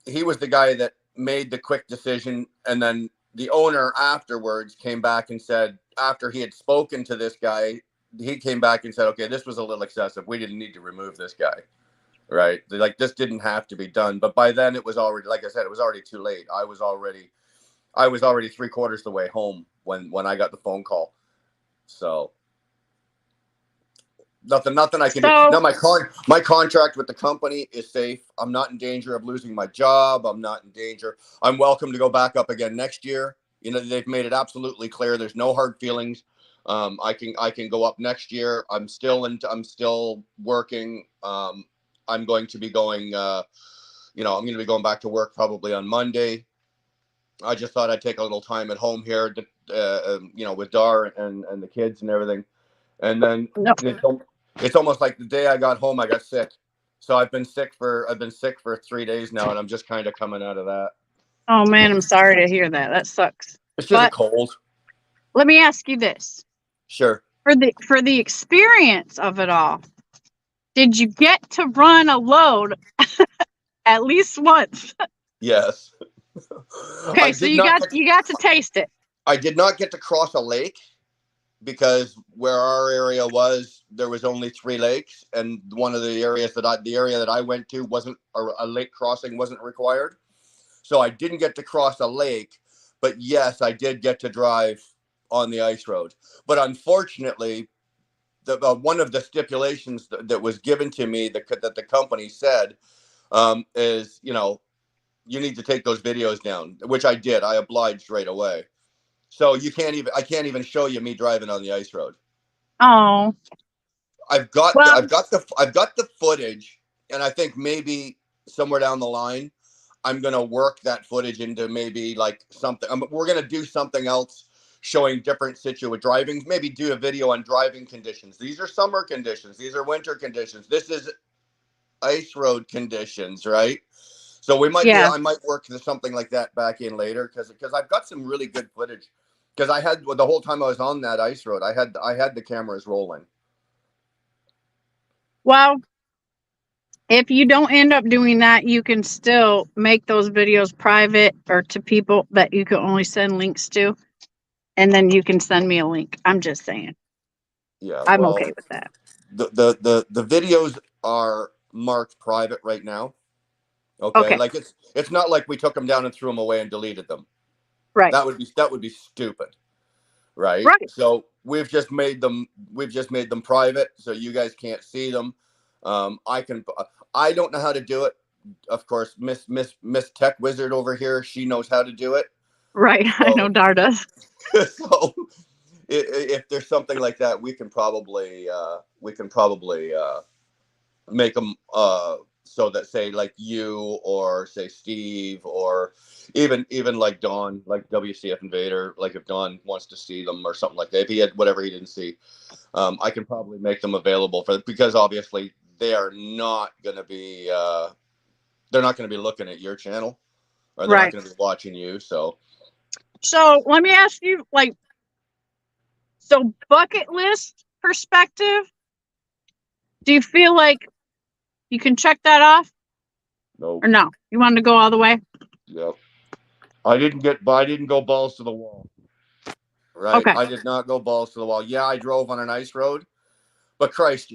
he was the guy that made the quick decision, and then the owner afterwards came back and said, after he had spoken to this guy, he came back and said, okay, this was a little excessive. We didn't need to remove this guy. Right. Like, this didn't have to be done. But by then it was already, like I said, it was already too late. I was already 3/4 the way home when I got the phone call. So nothing I can do. Now my contract with the company is safe. I'm not in danger of losing my job. I'm not in danger. I'm welcome to go back up again next year. They've made it absolutely clear. There's no hard feelings. I can go up next year. I'm still working. I'm going to be going. I'm going to be going back to work probably on Monday. I just thought I'd take a little time at home here, with Dar and the kids and everything. And then it's almost like the day I got home, I got sick. So I've been sick for 3 days now, and I'm just kind of coming out of that. Oh man, I'm sorry to hear that. That sucks. It's just a cold. Let me ask you this. Sure. For the experience of it all, did you get to run a load at least once? Yes. Okay, so you got to taste it. I did not get to cross a lake, because where our area was, there was only 3 lakes, and one of the areas that I went to wasn't a lake crossing wasn't required. So I didn't get to cross a lake, but yes, I did get to drive on the ice road. But unfortunately, one of the stipulations that was given to me that the company said is, you need to take those videos down, which I did. I obliged right away. So I can't even show you me driving on the ice road. Oh. I've got the footage, and I think maybe somewhere down the line, I'm gonna work that footage into maybe like something. We're gonna do something else, showing different driving. Maybe do a video on driving conditions. These are summer conditions. These are winter conditions. This is ice road conditions, right? So I might work something like that back in later, because I've got some really good footage. Because I had, the whole time I was on that ice road, I had the cameras rolling. Well, if you don't end up doing that, you can still make those videos private or to people that you can only send links to, and then you can send me a link. I'm just saying. Yeah, I'm okay with that. The videos are marked private right now. Okay, Okay. like it's not like we took them down and threw them away and deleted them. Right. That would be stupid, right? Right. So we've just made them private, so you guys can't see them. I don't know how to do it. Of course, Miss Tech Wizard over here, she knows how to do it. Right. I know So, Dar does. so if there's something like that, we can probably make them so that, say, like you, or say Steve, or even like Don, like WCF Invader, like if Don wants to see them or something like that, if he had whatever he didn't see, I can probably make them available because obviously they are not going to be they're not going to be looking at your channel, or they're not Right. going to be watching you. So let me ask you, like, so bucket list perspective, do you feel like you can check that off, no, or no? You want to go all the way? yeah, I didn't go balls to the wall. Right, Okay. I did not go balls to the wall. Yeah, I drove on an ice road, but Christ,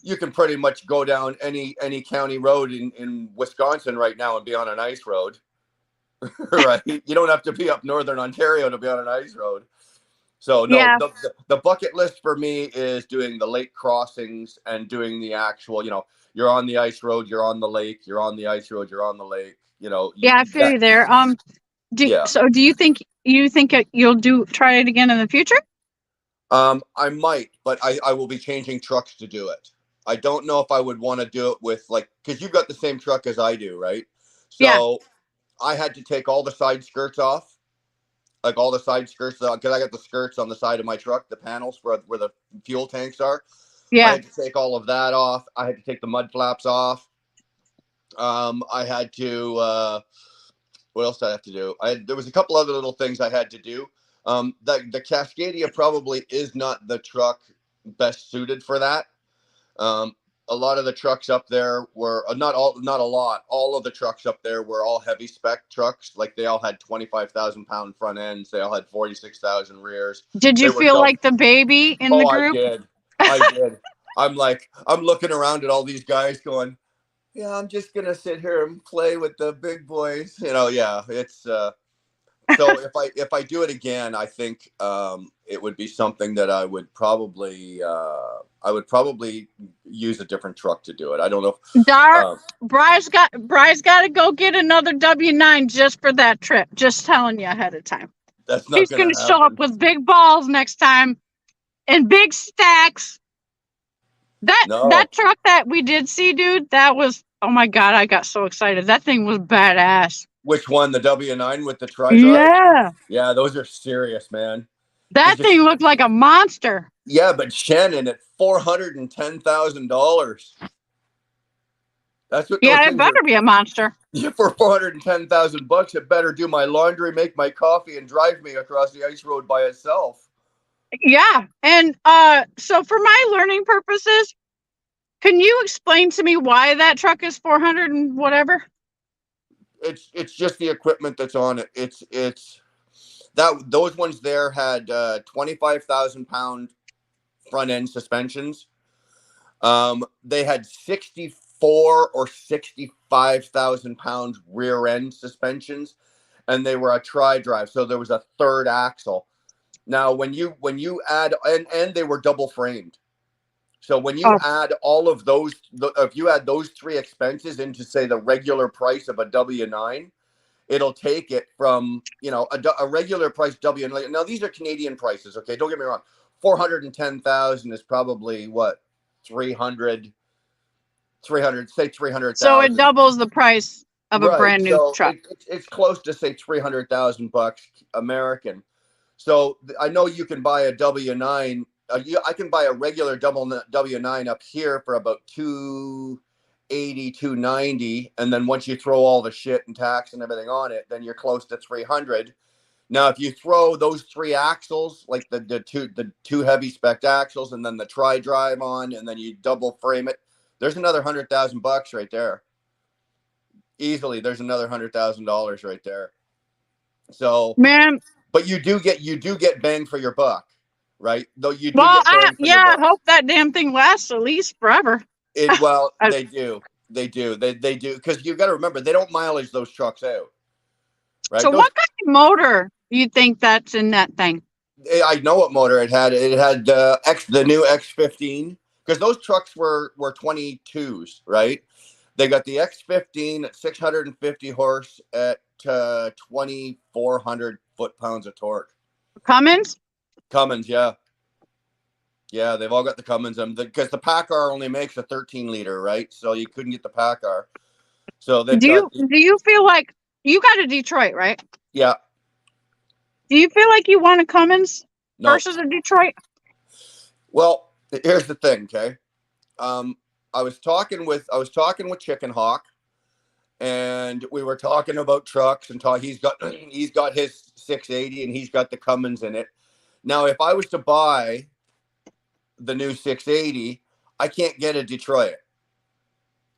you can pretty much go down any county road in Wisconsin right now and be on an ice road. Right, you don't have to be up northern Ontario to be on an ice road. So no, Yeah. the bucket list for me is doing the lake crossings and doing the actual, you're on the ice road, you're on the lake, you're on the ice road, you're on the lake. Yeah, I feel you there. Yeah. Do you think you'll try it again in the future? I might, but I will be changing trucks to do it. I don't know if I would want to do it with, like, because you've got the same truck as I do, right? Yeah. So I had to take all the side skirts off, like all the side skirts, because I got the skirts on the side of my truck, the panels where the fuel tanks are. I Yeah. had to take all of that off. I had to take the mud flaps off. I had to. What else did I have to do? There was a couple other little things I had to do. The Cascadia probably is not the truck best suited for that. A lot of the trucks up there were not a lot. All of the trucks up there were all heavy spec trucks. Like, they all had 25,000-pound front ends. They all had 46,000 rears. Did They you were feel like the baby in the Oh, I group? did. I did. I'm looking around at all these guys going, yeah, I'm just gonna sit here and play with the big boys. Yeah, it's so if I do it again, I think it would be something that I would probably use a different truck to do it. I don't know. Bry's got to go get another W9 just for that trip. Just telling you ahead of time. That's not He's going gonna to show up happen. with big balls next time and big stacks. That truck that we did see, dude, that was, oh my God, I got so excited. That thing was badass. Which one? The W9 with the tri-drive? Yeah. Yeah, those are serious, man. That thing looked like a monster. Yeah, but Shannon, at $410,000. That's what those Yeah, it things better are. be a monster. Yeah, for $410,000, it better do my laundry, make my coffee, and drive me across the ice road by itself. Yeah. And so for my learning purposes, can you explain to me why that truck is 400 and whatever? It's just the equipment that's on it. It's that those ones there had 25,000-pound front end suspensions. They had 64 or 65,000-pound rear end suspensions, and they were a tri-drive, so there was a third axle. Now, when you add, and they were double framed. So when you add all of those, if you add those three expenses into, say, the regular price of a W9, it'll take it from, a regular price W9. Now, these are Canadian prices, okay? Don't get me wrong. 410,000 is probably what, 300, say 300,000. So it doubles the price of a brand new truck. It's close to, say, $300,000 American. So I know you can buy a W9. I can buy a regular W9 up here for about $280, $290, and then once you throw all the shit and tax and everything on it, then you're close to $300. Now, if you throw those three axles, like the two heavy spec axles, and then the tri-drive on, and then you double frame it, there's another $100,000 right there. Easily, there's another $100,000 right there. So, man, but you do get bang for your buck, right? Though you do get bang for your buck. I hope that damn thing lasts at least forever. They do. They do. They do, because you got to remember, they don't mileage those trucks out, right? So Those, what kind of motor do you think that's in that thing? I know what motor it had. It had the new X15, because those trucks were 22s, right? They got the X15 at 650 horse at 2,400 foot-pounds of torque. Cummins? Cummins, yeah. Yeah, they've all got the Cummins, because the PACCAR only makes a 13-liter, right? So you couldn't get the PACCAR. So they've got, Do you feel like you got a Detroit, right? yeah, Do you feel like you want a Cummins no. versus a Detroit? Well, here's the thing, okay? Um, I was talking with Chicken Hawk, and we were talking about trucks, and he's got his 680, and he's got the Cummins in it. Now, if I was to buy the new 680, I can't get a Detroit.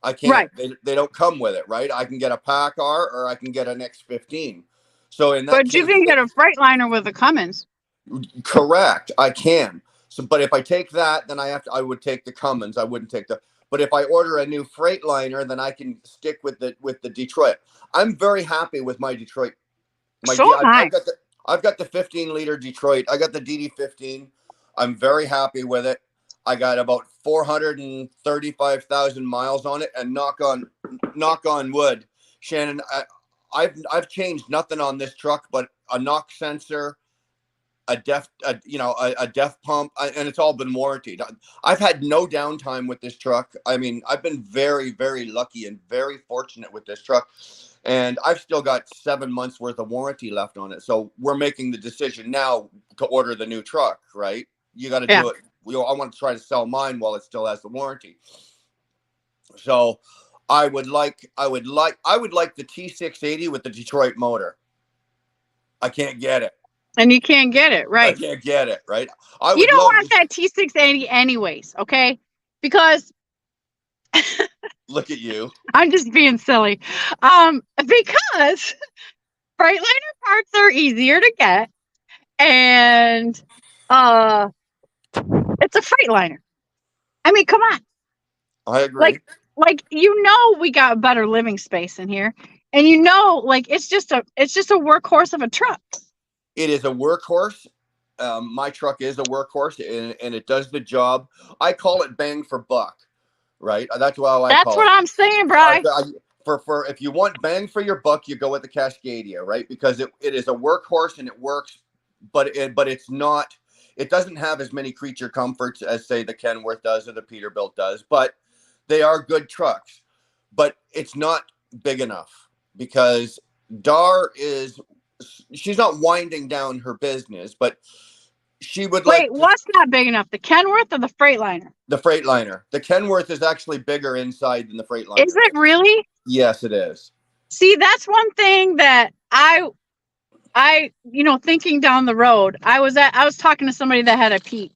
I can't. Right. They don't come with it, right? I can get a PACCAR or I can get an X15. So in that But you case, can get a Freightliner with a Cummins. correct, I can. So, but if I take that, then I would take the Cummins. I wouldn't take the. But if I order a new Freightliner, then I can stick with the Detroit. I'm very happy with my Detroit. So am I. I've got the 15-liter Detroit. I got the DD15. I'm very happy with it. I got about 435,000 miles on it, and knock on wood, Shannon. I've changed nothing on this truck but a knock sensor, a def pump, and it's all been warranted. I've had no downtime with this truck. I mean, I've been very, very lucky and very fortunate with this truck, and I've still got 7 months worth of warranty left on it. So we're making the decision now to order the new truck, right? You got to do it. I want to try to sell mine while it still has the warranty. So I would like the T680 with the Detroit motor. I can't get it. And you can't get it, I right? can't get it, right? You don't want that T680 anyways, okay? Because look at you. I'm just being silly. Because Freightliner parts are easier to get, and it's a Freightliner. I mean, come on. I agree. Like we got better living space in here, and it's just a workhorse of a truck. It is a workhorse. My truck is a workhorse, and it does the job. I call it bang for buck, right? That's what I call it. That's what I'm saying, Bri. For if you want bang for your buck, you go with the Cascadia, right? Because it is a workhorse and it works, but it's not. It doesn't have as many creature comforts as, say, the Kenworth does or the Peterbilt does, but they are good trucks. But it's not big enough, because she's not winding down her business, but she would like. Wait, what's not big enough? The Kenworth or the Freightliner? The Freightliner. The Kenworth is actually bigger inside than the Freightliner. Is it really? Yes, it is. See, that's one thing that I thinking down the road, I was talking to somebody that had a Pete,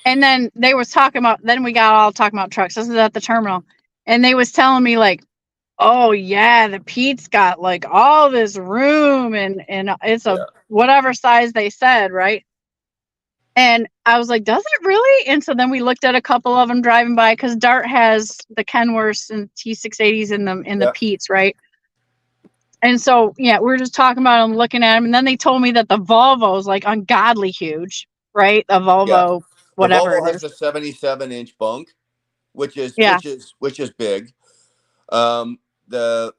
and then we got all talking about trucks. This is at the terminal, and they was telling me like, oh yeah, the Pete's got like all this room, and it's a whatever size they said, right? And I was like, does it really? And so then we looked at a couple of them driving by, because Dart has the Kenworths and T680s in the Pete's, right? And so, we were just talking about them, looking at them, and then they told me that the Volvo's like ungodly huge, right? The Volvo, whatever. The Volvo has a 77-inch bunk, which is big. The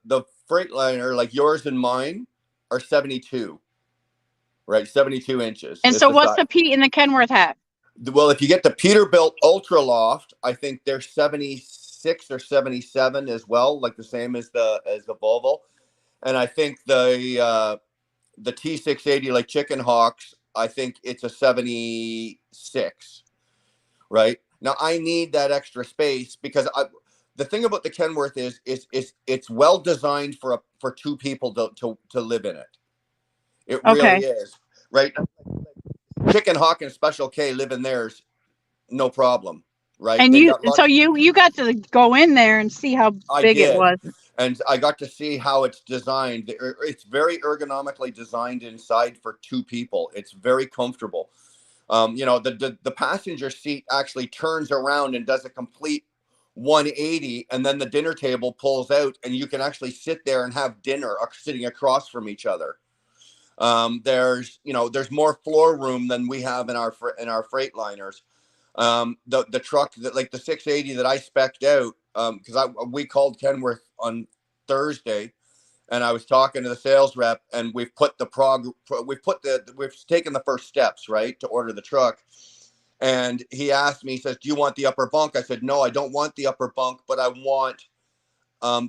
Freightliner, like yours and mine, are 72. Right, 72 inches. And so what's the Pete and the Kenworth have? Well, if you get the Peterbilt Ultra Loft, I think they're 76 or 77 as well, like the same as the Volvo. And I think the T680, like Chicken Hawks, I think it's a 76. Right? Now I need that extra space, because the thing about the Kenworth is it's well designed for two people to live in it. It really is, right? Chicken Hawk and Special K live in theirs, no problem, right? And you got to go in there and see how big it was, and I got to see how it's designed. It's very ergonomically designed inside for two people. It's very comfortable. The passenger seat actually turns around and does a complete 180, and then the dinner table pulls out, and you can actually sit there and have dinner sitting across from each other. There's more floor room than we have in our Freightliners. The truck that, like the 680 that I spec'd out, because we called Kenworth on Thursday, and I was talking to the sales rep, and we've taken the first steps, right, to order the truck. And he asked me, he says, "Do you want the upper bunk?" I said, "No, I don't want the upper bunk, but I want."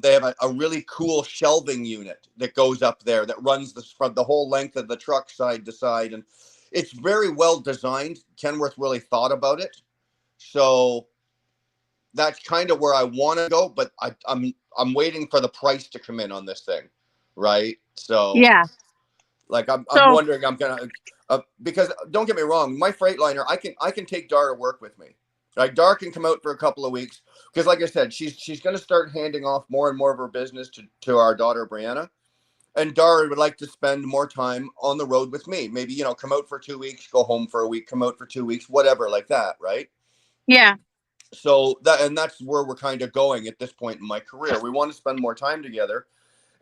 They have a really cool shelving unit that goes up there that runs the whole length of the truck side to side, and it's very well designed. Kenworth really thought about it, so that's kind of where I want to go. But I'm waiting for the price to come in on this thing, right? So Yeah. like I'm So wondering, I'm gonna because don't get me wrong, my Freightliner, I can take Dar to work with me. Like Dar can come out for a couple of weeks because, like I said, she's going to start handing off more and more of her business to our daughter Brianna, and Dar would like to spend more time on the road with me. Maybe come out for 2 weeks, go home for a week, come out for 2 weeks, whatever, like that, right? yeah. So that's where we're kind of going at this point in my career. We want to spend more time together,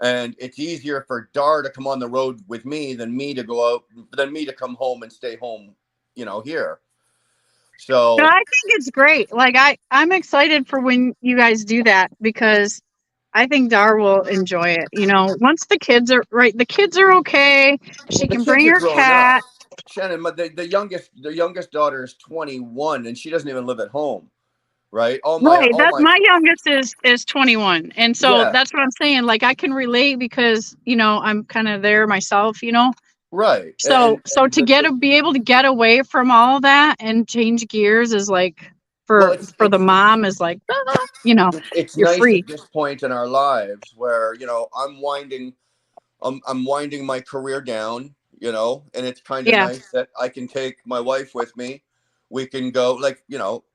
and it's easier for Dar to come on the road with me than me to come home and stay home, here. No, So I think it's great. Like I'm excited for when you guys do that because I think Dar will enjoy it. Once the kids are right, the kids are okay. well, She the can kids bring are her growing up. cat. Shannon, but the youngest daughter is 21, and she doesn't even live at home, right? Right. All That's my my youngest is 21. And so Yeah, that's what I'm saying. Like I can relate because, I'm kind of there myself. right, So and be able to get away from all that and change gears is like well, for the mom is like, it's you're nice free. at this point in our lives where I'm winding my career down, and it's kind of Yeah. nice that I can take my wife with me. We can go, like,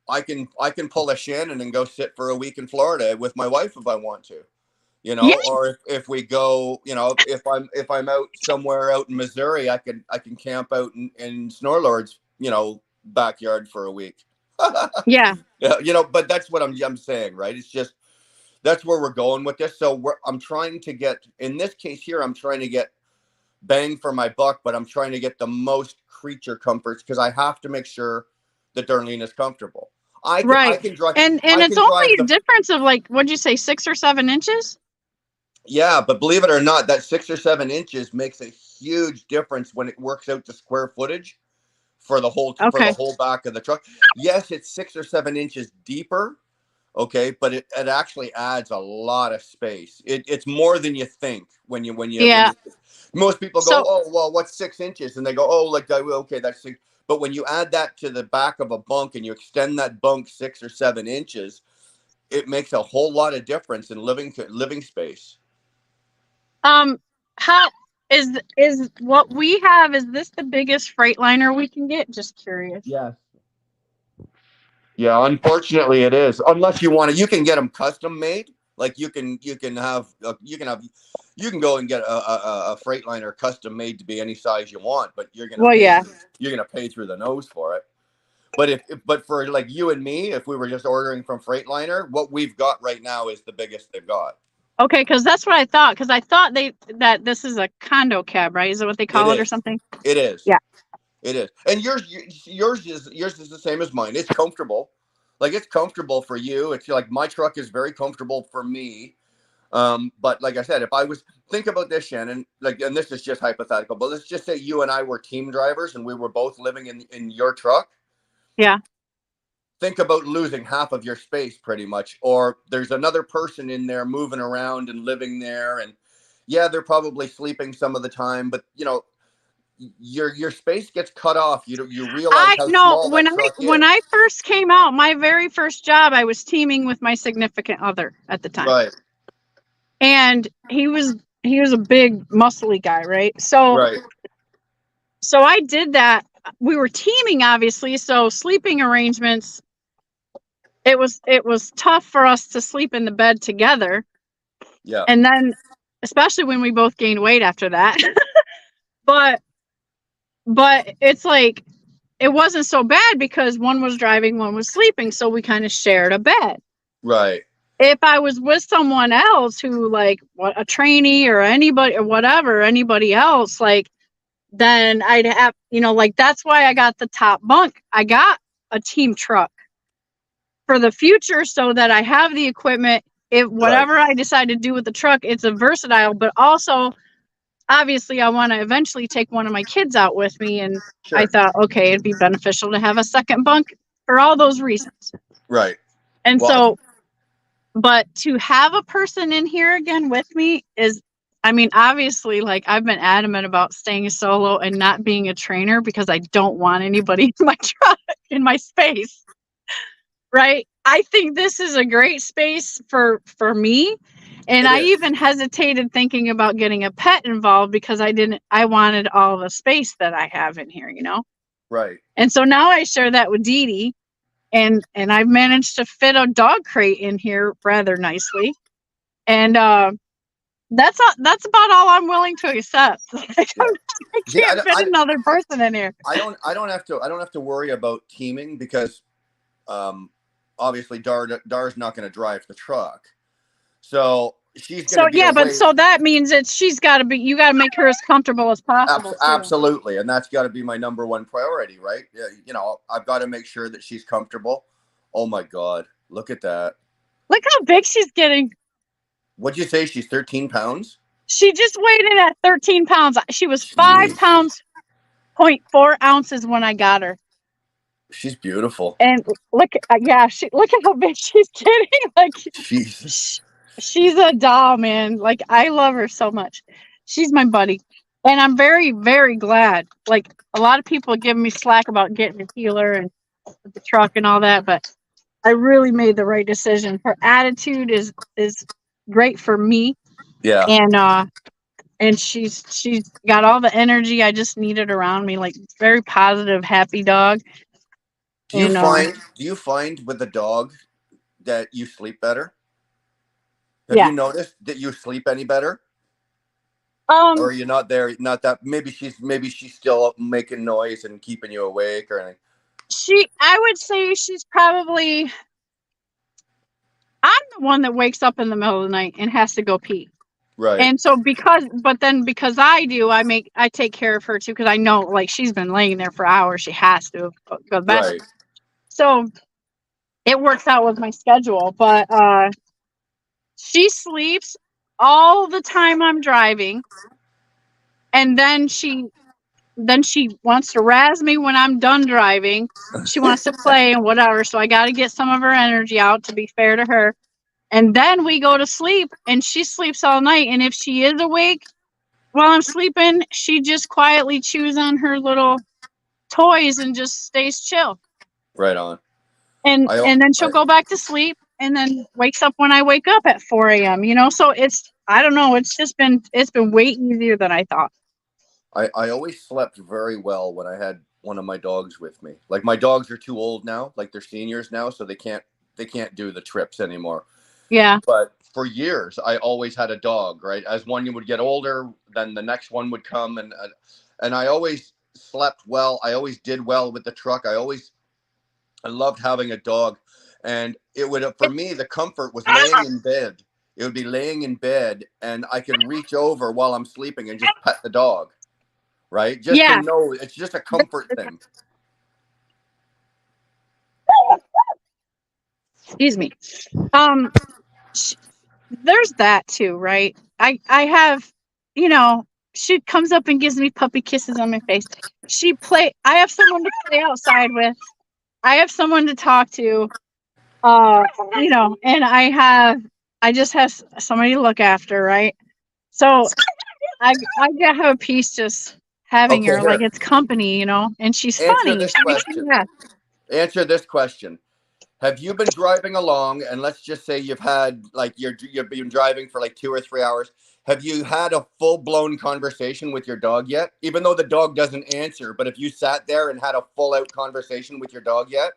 I can pull a Shannon and go sit for a week in Florida with my wife if I want to, Yeah. or if we go, if I'm out somewhere out in Missouri, I can camp out in Snorlord's, backyard for a week. Yeah. Yeah, but that's what I'm saying, right? It's just that's where we're going with this. So I'm trying to get, in this case here, I'm trying to get bang for my buck, but I'm trying to get the most creature comforts because I have to make sure that Darlene is comfortable. I can I Right. can drive And I it's can drive only a the difference of like, what'd you say, 6 or 7 inches? Yeah, but believe it or not, that 6 or 7 inches makes a huge difference when it works out the square footage for the Okay. whole back of the truck. Yes, it's 6 or 7 inches deeper, okay, but it actually adds a lot of space. It's more than you think when you Yeah. most people go, So oh well, what's 6 inches, and they go, oh, like, okay, that's six. But when you add that to the back of a bunk and you extend that bunk 6 or 7 inches, it makes a whole lot of difference in living space. Um, how is what we have? Is this the biggest Freightliner we can get? Just curious. Yes. Yeah, unfortunately it is. Unless you want to, you can get them custom made. Like you can go and get a Freightliner custom made to be any size you want, but Well, yeah. you're gonna pay through the nose for it. But for like you and me, if we were just ordering from Freightliner, what we've got right now is the biggest they've got. Okay, because that's what I thought. Because I thought that this is a condo cab, right? Is that what they It call it or is. something? It is. Yeah. It is. And yours is the same as mine. It's comfortable. Like, it's comfortable for you. It's like my truck is very comfortable for me. But like I said, if I was think about this, Shannon, like, and this is just hypothetical, but let's just say you and I were team drivers and we were both living in your truck. Yeah. Think about losing half of your space pretty much, or there's another person in there moving around and living there, and yeah, they're probably sleeping some of the time, but your space gets cut off. You realize I how know small that truck when is. I first came out, my very first job, I was teaming with my significant other at the time, Right, and he was a big, muscly guy, right? So right. so I did that. We were teaming, obviously, so sleeping arrangements. It was tough for us to sleep in the bed together, Yeah, and then especially when we both gained weight after that. but but it's like it wasn't so bad because one was driving, one was sleeping, so we kind of shared a bed. Right. If I was with someone else who like a trainee or anybody or whatever, anybody else, like, then I'd have, like, that's why I got the top bunk. I got a team truck for the future so that I have the equipment. If Right. whatever I decide to do with the truck, it's a versatile, but also obviously I want to eventually take one of my kids out with me. And I Sure. thought, okay, it'd be beneficial to have a second bunk for all those reasons. Right. And Well, so, but to have a person in here again with me is, I mean, obviously, like, I've been adamant about staying solo and not being a trainer because I don't want anybody in my truck, in my space. Right. I think this is a great space for me. And it I is. even hesitated thinking about getting a pet involved because I wanted all the space that I have in here, Right. And so now I share that with Dee Dee, and I've managed to fit a dog crate in here rather nicely. And that's about all I'm willing to accept. Like, Yeah. I See, can't fit another person in here. I don't have to worry about teaming because obviously Dar's not going to drive the truck. So she's going So to be yeah, but away. so that means that you got to make her as comfortable as possible too. Absolutely. And that's got to be my number one priority, right? I've got to make sure that she's comfortable. Oh my God. Look at that. Look how big she's getting. What'd you say? She's 13 pounds? She just weighed in at 13 pounds. She was Jeez. 5 pounds, 0.4 ounces when I got her. She's beautiful. And look at how big she's getting. Like, Jesus. she's a doll, man. Like, I love her so much. She's my buddy. And I'm very, very glad. Like, a lot of people give me slack about getting a healer and the truck and all that, but I really made the right decision. Her attitude is great for me. Yeah. And she's got all the energy I just needed around me. Like, very positive, happy dog. Do you find with the dog that you sleep better? Have Yeah. you noticed that you sleep any better? Or are you not there? Not that maybe she's still up making noise and keeping you awake or anything. I would say she's probably, I'm the one that wakes up in the middle of the night and has to go pee. Right. And so because I do, I take care of her too. Cause I know, like, she's been laying there for hours. She has to go to bed. Right. So it works out with my schedule, but, she sleeps all the time I'm driving. And then she wants to razz me when I'm done driving. She wants to play and whatever. So I got to get some of her energy out to be fair to her. And then we go to sleep and she sleeps all night. And if she is awake while I'm sleeping, she just quietly chews on her little toys and just stays chill. Right on. And then she'll go back to sleep and then wakes up when I wake up at 4 a.m. So I don't know. It's been way easier than I thought. I always slept very well when I had one of my dogs with me. Like, my dogs are too old now, like they're seniors now, so they can't do the trips anymore. Yeah. But for years, I always had a dog, right? As one would get older, then the next one would come, and I always slept well. I always did well with the truck. I loved having a dog, and it would, for me, the comfort was laying in bed. It would be laying in bed, and I could reach over while I'm sleeping and just pet the dog, right? Just to know, it's just a comfort thing. Excuse me. There's that too, right? I have, she comes up and gives me puppy kisses on my face. I have someone to play outside with. I have someone to talk to. And I just have somebody to look after, right? So I have a piece just having her, like, it's company, and she's funny. Answer this question. Have you been driving along, and let's just say you've had, like, you've been driving for like 2 or 3 hours. Have you had a full-blown conversation with your dog yet? Even though the dog doesn't answer, but if you sat there and had a full-out conversation with your dog yet?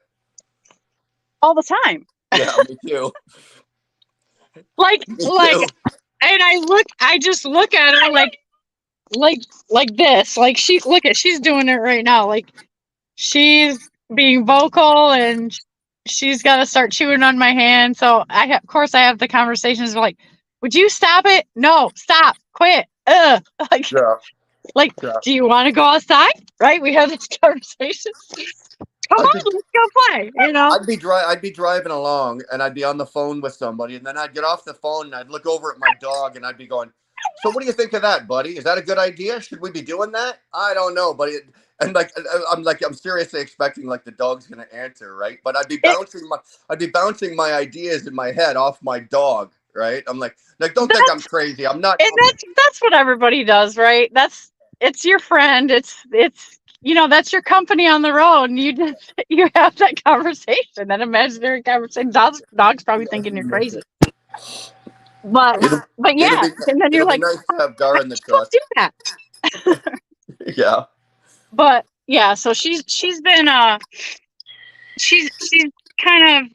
All the time. Yeah, me too. Like, and I just look at her like this. Like, she's doing it right now. Like, she's being vocal and she's got to start chewing on my hand. So of course, I have the conversations like, "Would you stop it? No, stop, quit. Like, Yeah. like, Yeah. do you want to go outside? Right? We have this conversation. Come I'd on, be let's go play. You know." I'd be driving along and I'd be on the phone with somebody, and then I'd get off the phone and I'd look over at my dog and I'd be going, "So what do you think of that, buddy? Is that a good idea? Should we be doing that? I don't know, but and I'm seriously expecting like the dog's gonna answer, right? But It, I'd be bouncing my ideas in my head off my dog, right? I'm like don't think I'm that's crazy. I'm not. and that's what everybody does, right? It's your friend. It's that's your company on the road, and you just you have that conversation, that imaginary conversation. Dog's probably thinking you're crazy, but It'll, it'll yeah, be and then you're it'll be like, nice to have Gar how in the did you truck. do that? Yeah. But yeah, so she's been she's kind of,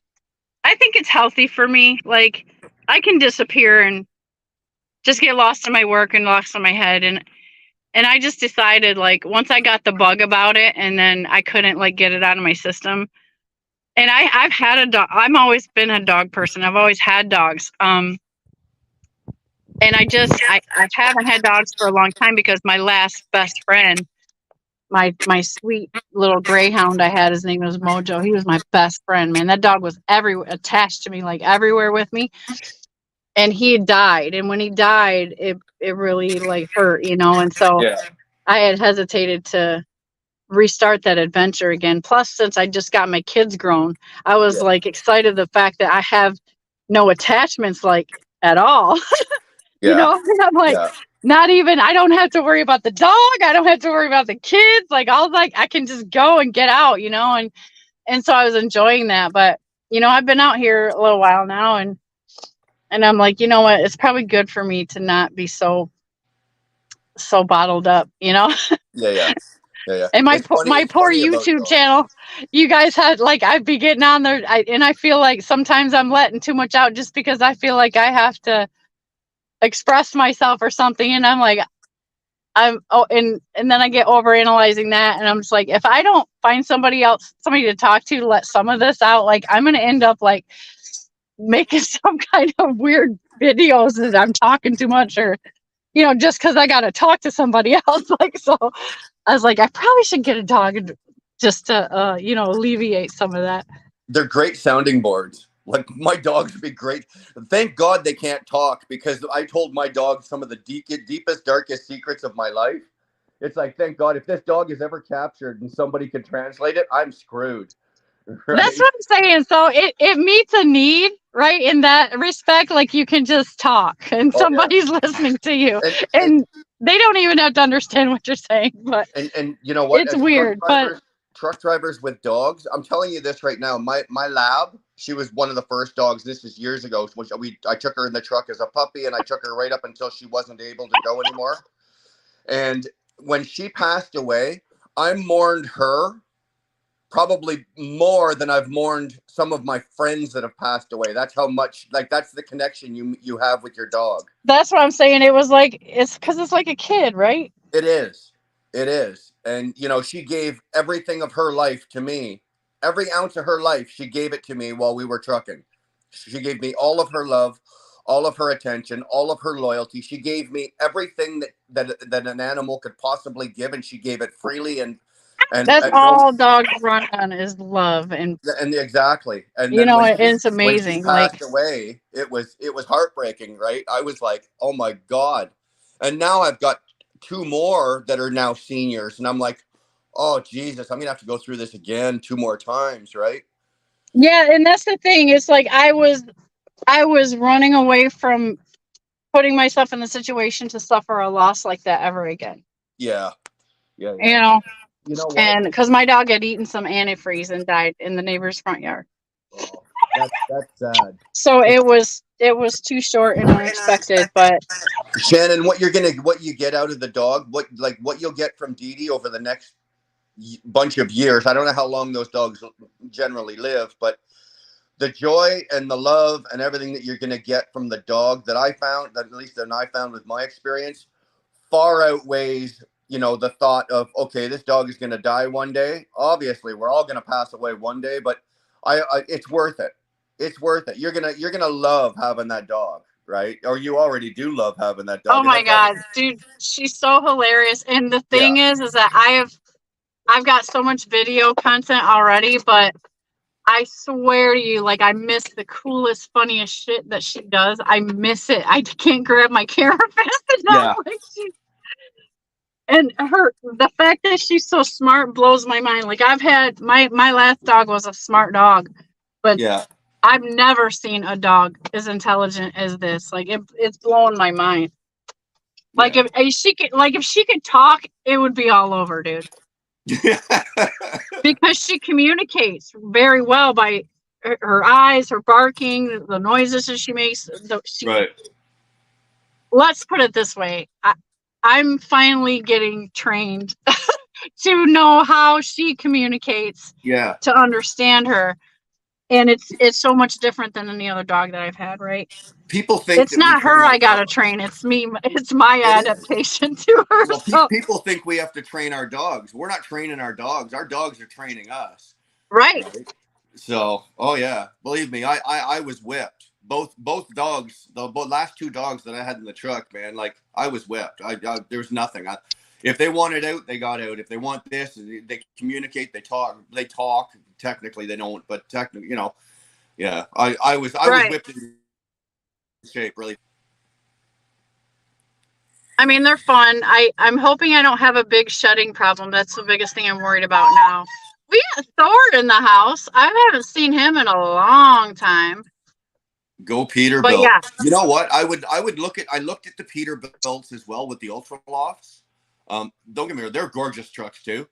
I think it's healthy for me. Like, I can disappear and just get lost in my work and lost in my head, and I just decided, like, once I got the bug about it, and then I couldn't like get it out of my system. And I've had a dog. I've always been a dog person. I've always had dogs. And I haven't had dogs for a long time because my last best friend, my sweet little greyhound I had, his name was Mojo. He was my best friend, man. That dog was attached to me, like everywhere with me. And he had died. And when he died, it really like hurt, And so Yeah. I had hesitated to restart that adventure again. Plus, since I just got my kids grown, I was Yeah. like excited the fact that I have no attachments like at all. Yeah. And I'm like, Yeah. not even, I don't have to worry about the dog. I don't have to worry about the kids. Like, I can just go and get out, and so I was enjoying that. But, I've been out here a little while now, and I'm like, you know what? It's probably good for me to not be so bottled up, Yeah. Yeah. Yeah. Yeah. And It's funny. my It's poor funny about YouTube dogs. channel, you guys had like, I'd be getting on there, and I feel like sometimes I'm letting too much out just because I feel like I have to express myself or something, and I'm like, and then I get over analyzing that, and I'm just like, if I don't find somebody to talk to let some of this out, like, I'm gonna end up like making some kind of weird videos that I'm talking too much, or just because I gotta talk to somebody else. Like, so I was like, I probably should get a dog just to alleviate some of that. They're great sounding boards. Like my dogs would be great. Thank God they can't talk, because I told my dog some of the deepest, darkest secrets of my life. It's like, thank God, if this dog is ever captured and somebody can translate it, I'm screwed. That's Right? what I'm saying. So it meets a need, right? In that respect, like, you can just talk and Oh yeah. somebody's listening to you, And and and they don't even have to understand what you're saying, but and you know what? it's As weird. But truck drivers with dogs, I'm telling you this right now. My lab, she was one of the first dogs. This is years ago. Which I took her in the truck as a puppy, and I took her right up until she wasn't able to go anymore. And when she passed away, I mourned her probably more than I've mourned some of my friends that have passed away. That's how much, like, that's the connection you have with your dog. that's what I'm saying. It was like, it's because it's like a kid, right? It is. It is. And she gave everything of her life to me. Every ounce of her life, she gave it to me while we were trucking. She gave me all of her love, all of her attention, all of her loyalty. She gave me everything that an animal could possibly give, and she gave it freely, That's and no, all dogs run on, is love, and exactly. And then it's when she amazing. Like, passed away, it was heartbreaking, right? I was like, oh my God. And now I've got two more that are now seniors, and I'm like, oh Jesus, I'm gonna have to go through this again two more times, right? yeah, and that's the thing. It's like I was running away from putting myself in the situation to suffer a loss like that ever again. Yeah. Yeah, You yeah. know, You know what? and because my dog had eaten some antifreeze and died in the neighbor's front yard. Oh, that's sad. So it was too short and unexpected, but Shannon, what you get out of the dog, what you'll get from Dee Dee over the next bunch of years. I don't know how long those dogs generally live, but the joy and the love and everything that you're going to get from the dog that I found, that at least that I found with my experience, far outweighs, the thought of, okay, this dog is going to die one day. Obviously, we're all going to pass away one day, but it's worth it. It's worth it. You're gonna love having that dog, right? Or you already do love having that Oh dog. And my that dog, God, dude, she's so hilarious. And the yeah, thing is that I've got so much video content already, but I swear to you, like I miss the coolest, funniest shit that she does. I miss it. I can't grab my camera fast enough. yeah, Like and the fact that she's so smart blows my mind. Like I've had my last dog was a smart dog, but yeah, I've never seen a dog as intelligent as this. Like it's blowing my mind. Like yeah. if she could talk, it would be all over, dude. Because she communicates very well by her eyes, her barking, the noises that she makes. Right. Let's put it this way: I'm finally getting trained to know how she communicates Yeah. to understand her, and it's so much different than any other dog that I've had. Right? People think It's that we not her train our I gotta dogs. train. It's me. It's my It is. adaptation to her. Well, So people think we have to train our dogs. We're not training our dogs. Our dogs are training us. right. Right. So, oh yeah, believe me, I was whipped. Both dogs, the last two dogs that I had in the truck, man, like I was whipped. There's nothing. If they wanted out, they got out. If they want this, they communicate. They talk. They talk. Technically, they don't, but technically, yeah. I was Right. whipped in shape, really. I mean, they're fun. I'm hoping I don't have a big shedding problem. That's the biggest thing I'm worried about now. We got Thor in the house. I haven't seen him in a long time. Go But Peterbilt. yeah, You know what? I looked at the Peterbilts as well with the Ultra Lofts. Don't get me wrong, they're gorgeous trucks too.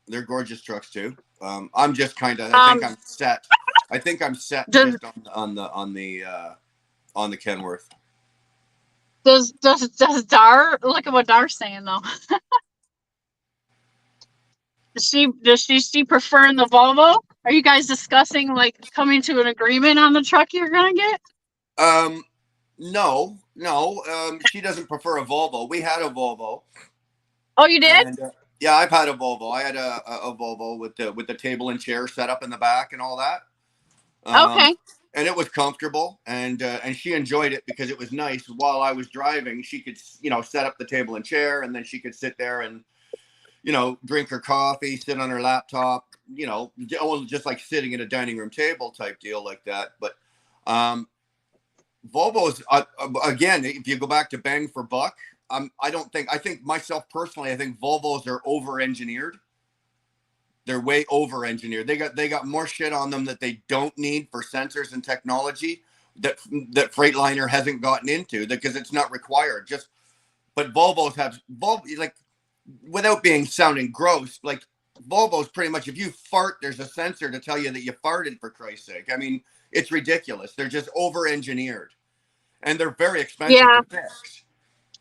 They're gorgeous trucks too. I'm just kind of. I think I'm set. I think I'm set does just on the Kenworth. does Dar look at what Dar's saying though? Does she prefer the Volvo? Are you guys discussing like coming to an agreement on the truck you're gonna get? Um, no, no. She doesn't prefer a Volvo. We had a Volvo, Oh, you did? and yeah, I've had a Volvo. I had a Volvo with the table and chair set up in the back and all that. Um, Okay. and it was comfortable, and she enjoyed it because it was nice. While I was driving, she could set up the table and chair, and then she could sit there and drink her coffee, sit on her laptop, just like sitting at a dining room table type deal like that. But Volvos, again, if you go back to bang for buck, I think myself personally, I think Volvos are over engineered. They're way over engineered. They got more shit on them that they don't need for sensors and technology that Freightliner hasn't gotten into because it's not required. But Volvos have like, without sounding gross, like Volvos pretty much, if you fart, there's a sensor to tell you that you farted, for Christ's sake. I mean, it's ridiculous. They're just over engineered, and they're very expensive Yeah. to fix.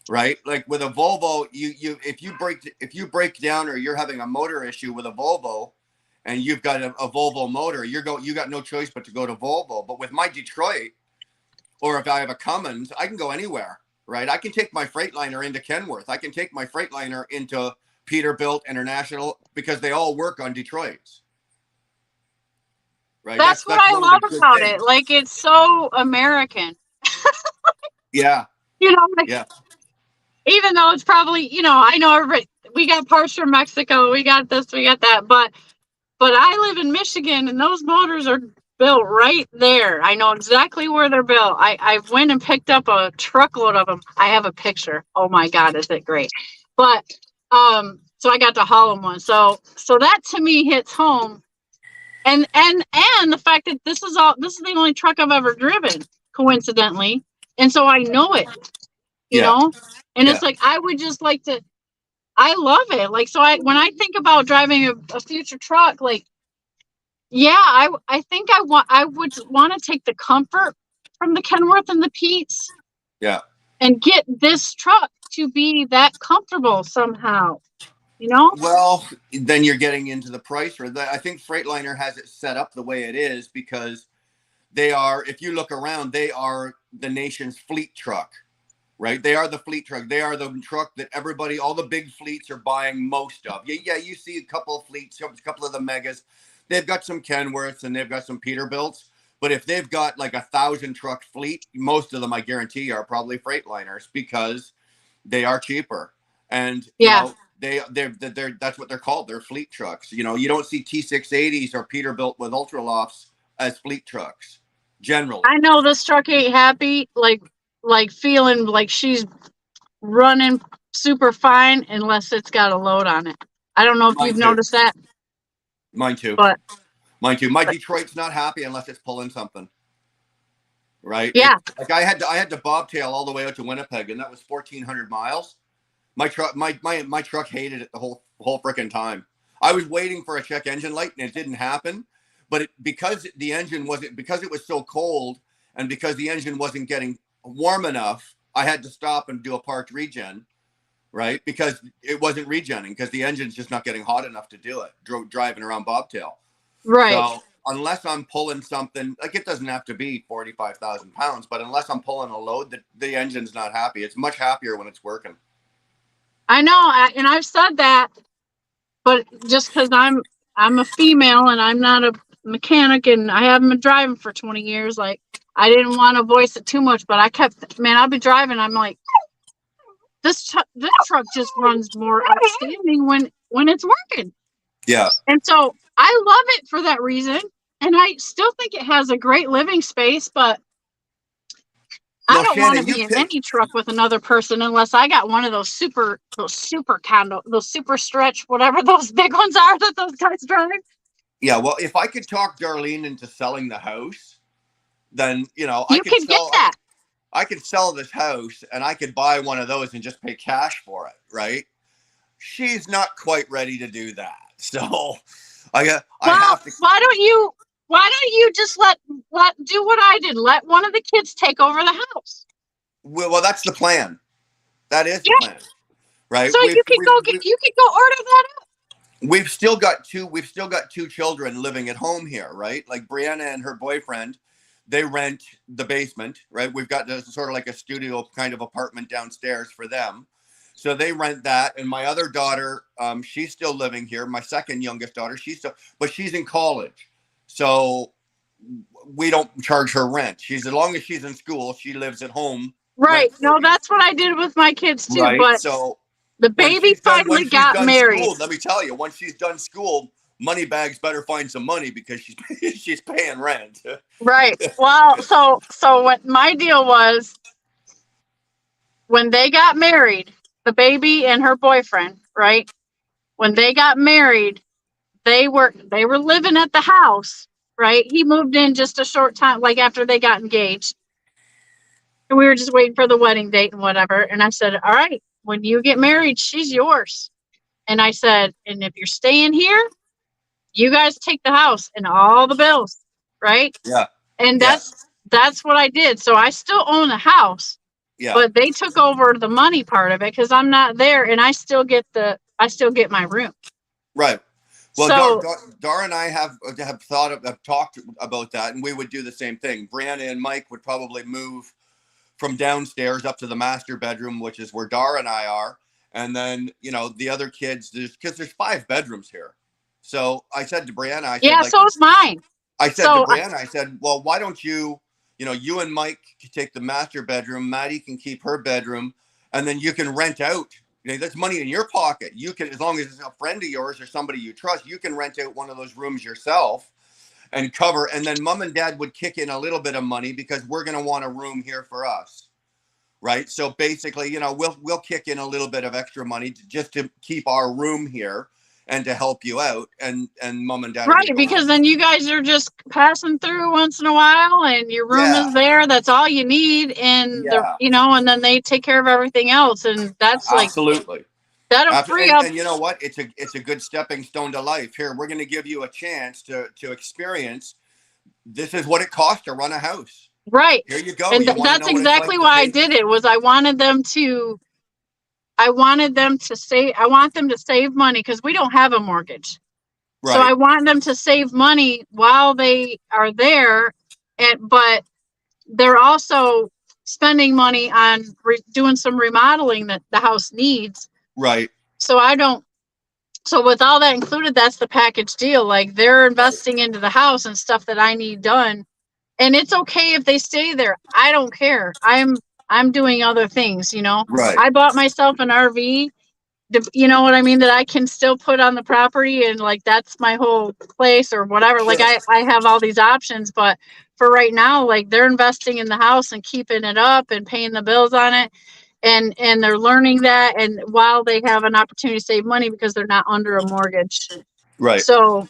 Right? Like with a Volvo, if you break down or you're having a motor issue with a Volvo and you've got a Volvo motor, you got no choice but to go to Volvo. But with my Detroit, or if I have a Cummins, I can go anywhere, right? I can take my Freightliner into Kenworth. I can take my Freightliner into Peterbilt International because they all work on Detroits. Right? That's what I one love of the good about things. it. Like it's so American. Yeah. Like Yeah. even though it's probably, I know everybody, we got parts from Mexico, we got this, we got that, but I live in Michigan and those motors are built right there. I know exactly where they're built. I went and picked up a truckload of them. I have a picture. Oh my God, is it great? But so I got to haul them one. So that to me hits home. And the fact that this is the only truck I've ever driven, coincidentally. And so I know it, Yeah. and Yeah. it's like I would just like to. I love it. Like so, when I think about driving a future truck, like yeah, I think I would want to take the comfort from the Kenworth and the Pete's, Yeah. and get this truck to be that comfortable somehow. You know? Well, then you're getting into the price. I think Freightliner has it set up the way it is because they are, if you look around, they are the nation's fleet truck, right? They are the fleet truck. They are the truck that all the big fleets are buying most of. Yeah, you see a couple of fleets, a couple of the megas. they've got some Kenworths and they've got some Peterbilts. But if they've got like 1,000 truck fleet, most of them, I guarantee, are probably Freightliners because they are cheaper. And you know, they're that's what they're called. They're fleet trucks. You know, you don't see T680s or Peterbilt with ultralofts as fleet trucks generally. I know this truck ain't happy, like feeling like she's running super fine unless it's got a load on it. I don't know if Mine you've too. noticed that, Mine too. but Mine too. My Detroit's not happy unless it's pulling something. Right? yeah. Like I had to bobtail all the way out to Winnipeg, and that was 1,400 miles. My truck hated it the whole freaking time. I was waiting for a check engine light, and it didn't happen. But because it was so cold, and because the engine wasn't getting warm enough, I had to stop and do a parked regen, right? Because it wasn't regenning because the engine's just not getting hot enough to do it. Driving around bobtail, Right. So unless I'm pulling something, like it doesn't have to be 45,000 pounds, but unless I'm pulling a load, the engine's not happy. It's much happier when it's working. I know, and I've said that, but just because I'm a female and I'm not a mechanic and I haven't been driving for 20 years, like I didn't want to voice it too much, but I kept, man, I'll be driving. I'm like, this truck just runs more outstanding when it's working. Yeah. And so I love it for that reason. And I still think it has a great living space, but I don't want to be in any truck with another person unless I got one of those super condo, those super stretch, whatever those big ones are that those guys drive. Yeah, well, if I could talk Darlene into selling the house, then I could sell this house and I could buy one of those and just pay cash for it, right? She's not quite ready to do that, so I have to. Why don't you just let do what I did? Let one of the kids take over the house. Well, that's the plan. That is the plan, right? So you can go order that up. We've still got two children living at home here, right? Like Brianna and her boyfriend, they rent the basement, right? We've got sort of like a studio kind of apartment downstairs for them. So they rent that. And my other daughter, she's still living here. My second youngest daughter, but she's in college. So we don't charge her rent. As long as she's in school, she lives at home. Right. No, that's what I did with my kids too. Right. But so the baby finally got married. School, let me tell you, once she's done school, Moneybags better find some money because she's paying rent. Right. Well, so what my deal was when they got married, the baby and her boyfriend, right? When they got married, they were living at the house, right? He moved in just a short time, like after they got engaged. And we were just waiting for the wedding date and whatever. And I said, all right, when you get married, she's yours. And I said, and if you're staying here, you guys take the house and all the bills, right? Yeah. And that's what I did. So I still own the house. Yeah. But they took over the money part of it because I'm not there, and I still get my room. Right. Well, Dar and I have talked about that, and we would do the same thing. Brianna and Mike would probably move from downstairs up to the master bedroom, which is where Dar and I are. And then, the other kids, because there's 5 bedrooms here. So I said to Brianna, so is mine. I said to Brianna, well, why don't you, you and Mike can take the master bedroom, Maddie can keep her bedroom, and then you can rent out. That's money in your pocket. You can, as long as it's a friend of yours or somebody you trust, you can rent out one of those rooms yourself and cover. And then mom and dad would kick in a little bit of money because we're going to want a room here for us. Right. So basically, we'll kick in a little bit of extra money just to keep our room here and to help you out. And mom and dad. Right. Because then you guys are just passing through once in a while and your room is there. That's all you need. And, and then they take care of everything else. And that's absolutely. That'll free up. And you know what? It's a good stepping stone to life. Here, we're going to give you a chance to experience. This is what it costs to run a house. Right. Here you go. And that's exactly why I did it. Was I want them to save money because we don't have a mortgage. Right. So I want them to save money while they are there. But they're also spending money on doing some remodeling that the house needs. Right. So I don't So with all that included, that's the package deal. Like they're investing into the house and stuff that I need done. And it's okay if they stay there. I don't care. I'm doing other things, you know. Right. I bought myself an RV, you know what I mean, that I can still put on the property, and like that's my whole place or whatever. Sure. Like I have all these options, but for right now, like they're investing in the house and keeping it up and paying the bills on it, and they're learning that, and while they have an opportunity to save money because they're not under a mortgage. Right. So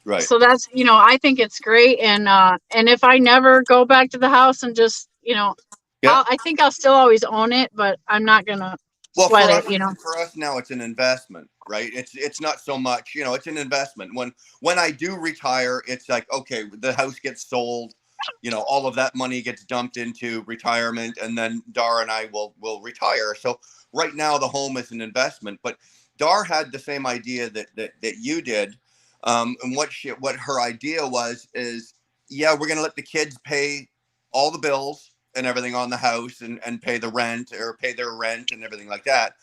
Right. that's, you know, I think it's great. And if I never go back to the house and just, you know, Yeah. I think I'll still always own it, but I'm not gonna Well, sweat it, you know. for us now, it's an investment, right? It's not so much, you know, it's an investment. When I do retire, it's like, okay, the house gets sold, you know, all of that money gets dumped into retirement, and then Dar and I will retire. So right now, the home is an investment. But Dar had the same idea that you did, and what her idea was is, yeah, we're gonna let the kids pay all the bills and everything on the house, and pay the rent or pay their rent and everything like that.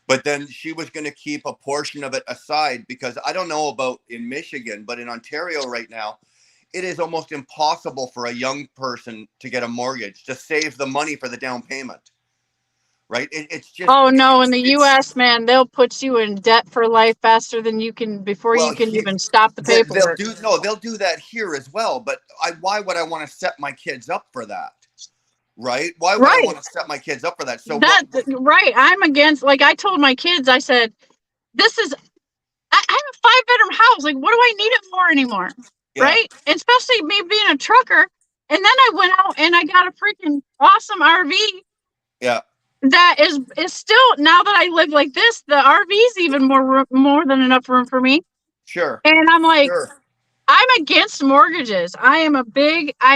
But then she was going to keep a portion of it aside, because I don't know about in Michigan, but in Ontario right now, it is almost impossible for a young person to get a mortgage to save the money for the down payment. Right? It's just. Oh no, in the US, man, they'll put you in debt for life faster than you can, before you Well, can even stop the paperwork. they'll do that here as well. But why would I want to set my kids up for that? Right? Why would I Right. want to set my kids up for that? So That right. I'm against, like I told my kids, I said, this is I have a 5-bedroom house. Like, what do I need it for anymore? Yeah. Right? And especially me being a trucker. And then I went out and I got a freaking awesome RV. Yeah. That is still, now that I live like this, the RV is even more than enough room for me. Sure. And I'm like, Sure. I'm against mortgages. I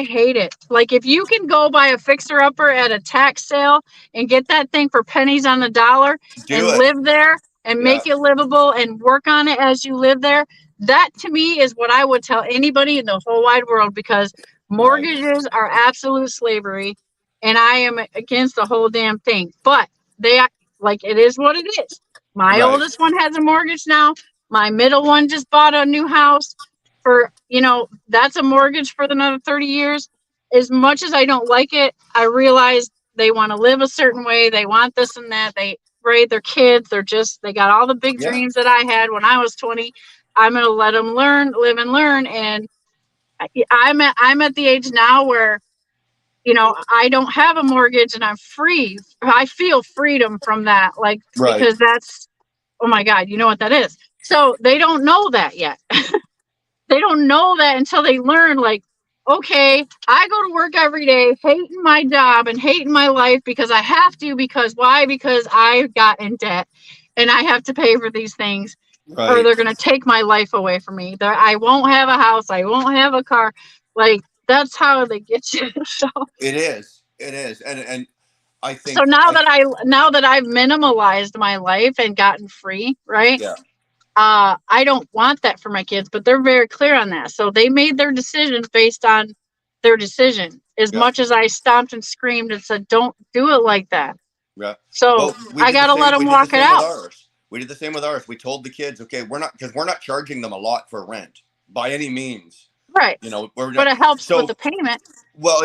hate it. Like if you can go buy a fixer upper at a tax sale and get that thing for pennies on the dollar and live there and make it livable and work on it as you live there, that to me is what I would tell anybody in the whole wide world, because mortgages are absolute slavery, and I am against the whole damn thing. But they, like, it is what it is. My oldest one has a mortgage now. My middle one just bought a new house for, you know, that's a mortgage for another 30 years. As much as I don't like it, I realize they want to live a certain way. They want this and that. They raise their kids. They got all the big dreams that I had when I was 20. I'm going to let them live and learn. And I'm at the age now where, you know, I don't have a mortgage and I'm free. I feel freedom from that. Like, because that's, oh my God, you know what that is. So they don't know that yet. They don't know that until they learn, like, okay, I go to work every day hating my job and hating my life because I have to, because why? Because I got in debt and I have to pay for these things, or they're going to take my life away from me. I won't have a house. I won't have a car. Like, that's how they get you. So it is. And I think so now that I've minimalized my life and gotten free, right? Yeah. I don't want that for my kids, but they're very clear on that. So they made their decisions based on their decision. As much as I stomped and screamed and said, "Don't do it like that." Yeah. So I gotta let them walk it out. We did the same with ours. We told the kids, okay, we're not charging them a lot for rent by any means. Right. You know, but it helps with the payment. Well,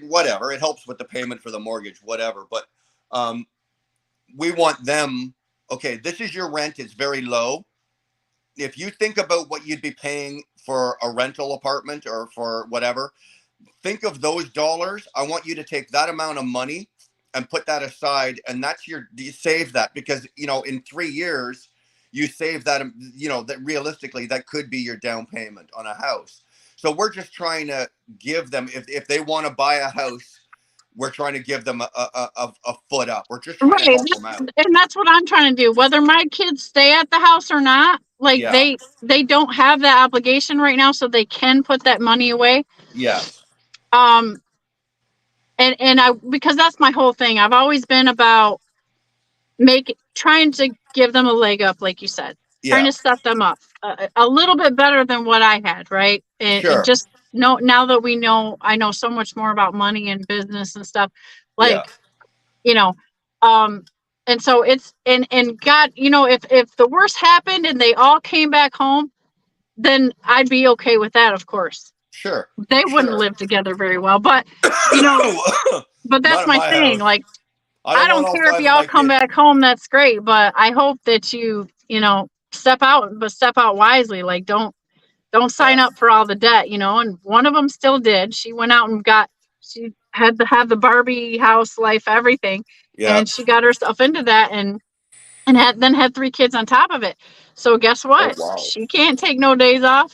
whatever. It helps with the payment for the mortgage, whatever. But we want them, okay, this is your rent. It's very low. If you think about what you'd be paying for a rental apartment or for whatever, think of those dollars. I want you to take that amount of money and put that aside. And you save that, because, you know, in 3 years, you save that, you know, that realistically, that could be your down payment on a house. So we're just trying to give them, if they want to buy a house, we're trying to give them a foot up. We're just trying to help them out. And that's what I'm trying to do. Whether my kids stay at the house or not, like they don't have that obligation right now, so they can put that money away. Yes. And because that's my whole thing. I've always been about trying to give them a leg up, like you said, trying to set them up a little bit better than what I had, right? And just now that I know so much more about money and business and stuff, like, you know, And so it's, and God, you know, if the worst happened and they all came back home, then I'd be okay with that, of course. Sure. They wouldn't Sure. live together very well, but you know, but Not that's in my my thing. house. Like, I I don't want don't all care if five of y'all my come kids. back home, that's great, but I hope that you know, step out, but step out wisely. Like, don't sign Yeah. up for all the debt, you know. And one of them still did. She went out and she had to have the Barbie house life, everything, Yeah. and she got herself into that, and had 3 kids on top of it. So guess Oh, what? wow. She can't take no days off.